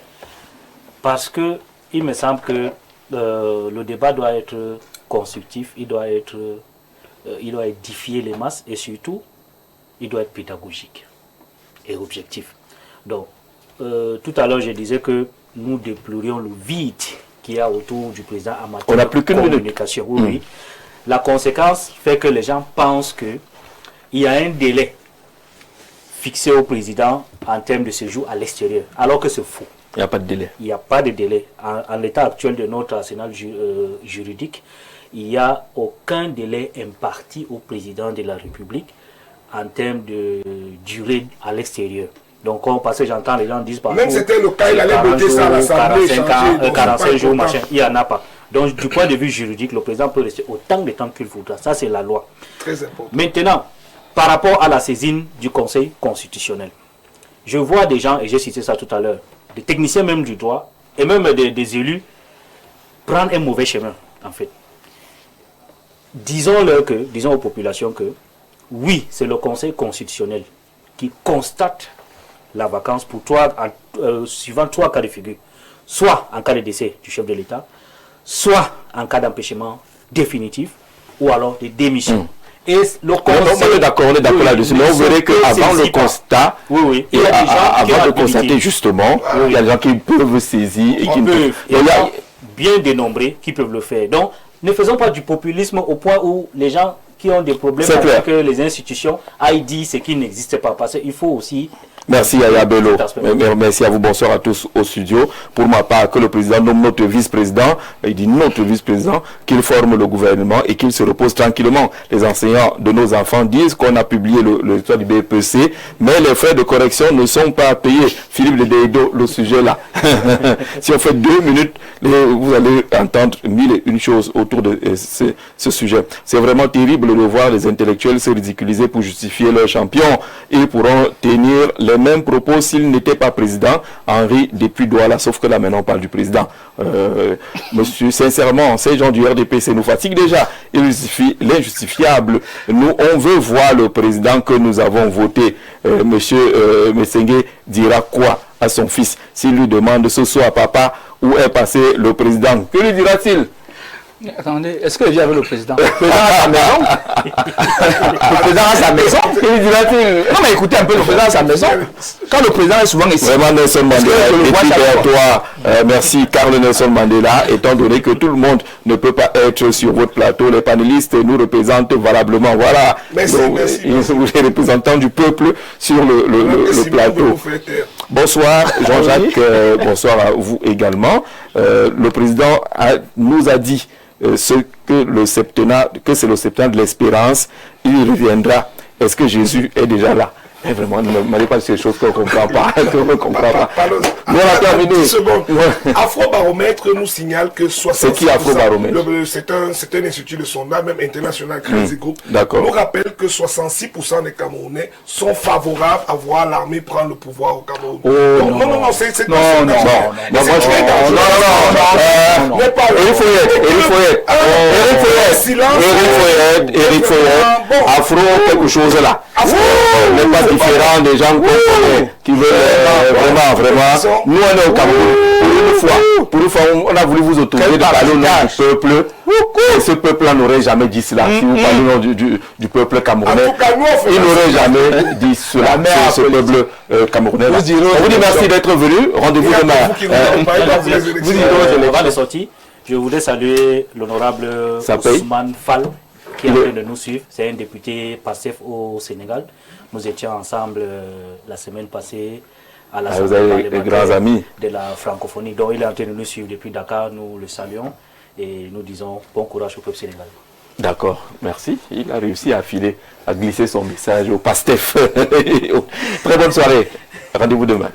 Parce que il me semble que le débat doit être constructif, il doit édifier les masses et surtout, il doit être pédagogique et objectif. Donc, tout à l'heure, je disais que nous déplorions le vide qu'il y a autour du président en matière de communication. Oui. La conséquence fait que les gens pensent qu'il y a un délai fixé au président en termes de séjour à l'extérieur, alors que c'est faux. Il n'y a pas de délai. Il n'y a pas de délai. En l'état actuel de notre arsenal juridique, il n'y a aucun délai imparti au président de la République en termes de durée à l'extérieur. Donc, parce que j'entends les gens disent par même c'était le cas, il allait voter ça à l'Assemblée, 45 jours, machin, il n'y en a pas. Donc, du point de vue juridique, le président peut rester autant de temps qu'il voudra. Ça, c'est la loi. Très important. Maintenant, par rapport à la saisine du Conseil constitutionnel, je vois des gens, et j'ai cité ça tout à l'heure, des techniciens même du droit, et même des élus, prendre un mauvais chemin, en fait. Disons aux populations que, oui, c'est le Conseil constitutionnel qui constate la vacance pour suivant 3 cas de figure. Soit en cas de décès du chef de l'État, soit en cas d'empêchement définitif, ou alors de démission. Et le conseil... On est d'accord là-dessus. Mais vous verrez qu'avant le constat, et avant de constater justement, il y a des gens qui peuvent saisir et qui ne peuvent. Il y a bien dénombrés qui peuvent le faire. Donc, ne faisons pas du populisme au point où les gens qui ont des problèmes avec que les institutions aillent dire ce qui n'existe pas. Parce qu'il faut aussi... Merci Yaya Bello. Merci à vous. Bonsoir à tous au studio. Pour ma part, que le président nomme notre vice-président, il dit notre vice-président, qu'il forme le gouvernement et qu'il se repose tranquillement. Les enseignants de nos enfants disent qu'on a publié le résultat du BPC, mais les frais de correction ne sont pas payés. Philippe de Dedo, le sujet là. Si on fait 2 minutes, vous allez entendre 1001 choses autour de ce sujet. C'est vraiment terrible de voir les intellectuels se ridiculiser pour justifier leur champion. Ils pourront tenir les mêmes propos s'il n'était pas président, Henri depuis Douala, sauf que là maintenant on parle du président. Monsieur, sincèrement, ces gens du RDPC nous fatiguent déjà. Ils justifient l'injustifiable. Nous, on veut voir le président que nous avons voté. Monsieur Messengue dira quoi à son fils s'il lui demande ce soir, papa, où est passé le président? Que lui dira-t-il? Attendez, est-ce que j'ai avec le président? Le président à sa maison. Le président à sa maison. Que lui dira-t-il? Non mais écoutez un peu, le président à sa maison. Quand le président est souvent ici. Vraiment Nelson Mandela, merci Carl Nelson Mandela, étant donné que tout le monde ne peut pas être sur votre plateau, les panélistes nous représentent valablement. Voilà. Merci, merci. Les représentants du peuple sur le plateau. Bonsoir Jean-Jacques, bonsoir à vous également. Le président nous a dit que c'est le septennat de l'espérance, il reviendra. Est-ce que Jésus est déjà là? Et vraiment, ne m'allez pas sur ces choses qu'on ne comprend pas. Qu'on ne comprend pas. Nous on a terminé. Afrobaromètre nous signale que 60%. C'est qui Afrobaromètre? C'est un institut de sondage, même international, Crazy Group. D'accord. Nous rappelle que 66% des Camerounais sont favorables à voir l'armée prendre le pouvoir au Cameroun. Non, c'est non. Éric Foyet, Afro, quelque chose là. n'est pas différent des gens qui veulent vraiment. Nous, on est au Cameroun. Pour une fois, on a voulu vous autoriser de parler au nom du peuple. Et ce peuple-là n'aurait jamais dit cela. Si vous parlez au nom du peuple camerounais, il n'aurait jamais dit cela. Ce peuple camerounais. On vous dit merci d'être venu. Rendez-vous demain. Avant de sortir, je voudrais saluer l'honorable Ousmane Fall, qui est en train de nous suivre. C'est un député PASTEF au Sénégal. Nous étions ensemble la semaine passée à l'Assemblée de la francophonie. Donc il est en train de nous suivre depuis Dakar. Nous le saluons et nous disons bon courage au peuple sénégalais. D'accord, merci. Il a réussi à filer, à glisser son message au PASTEF. Très bonne soirée. Rendez-vous demain.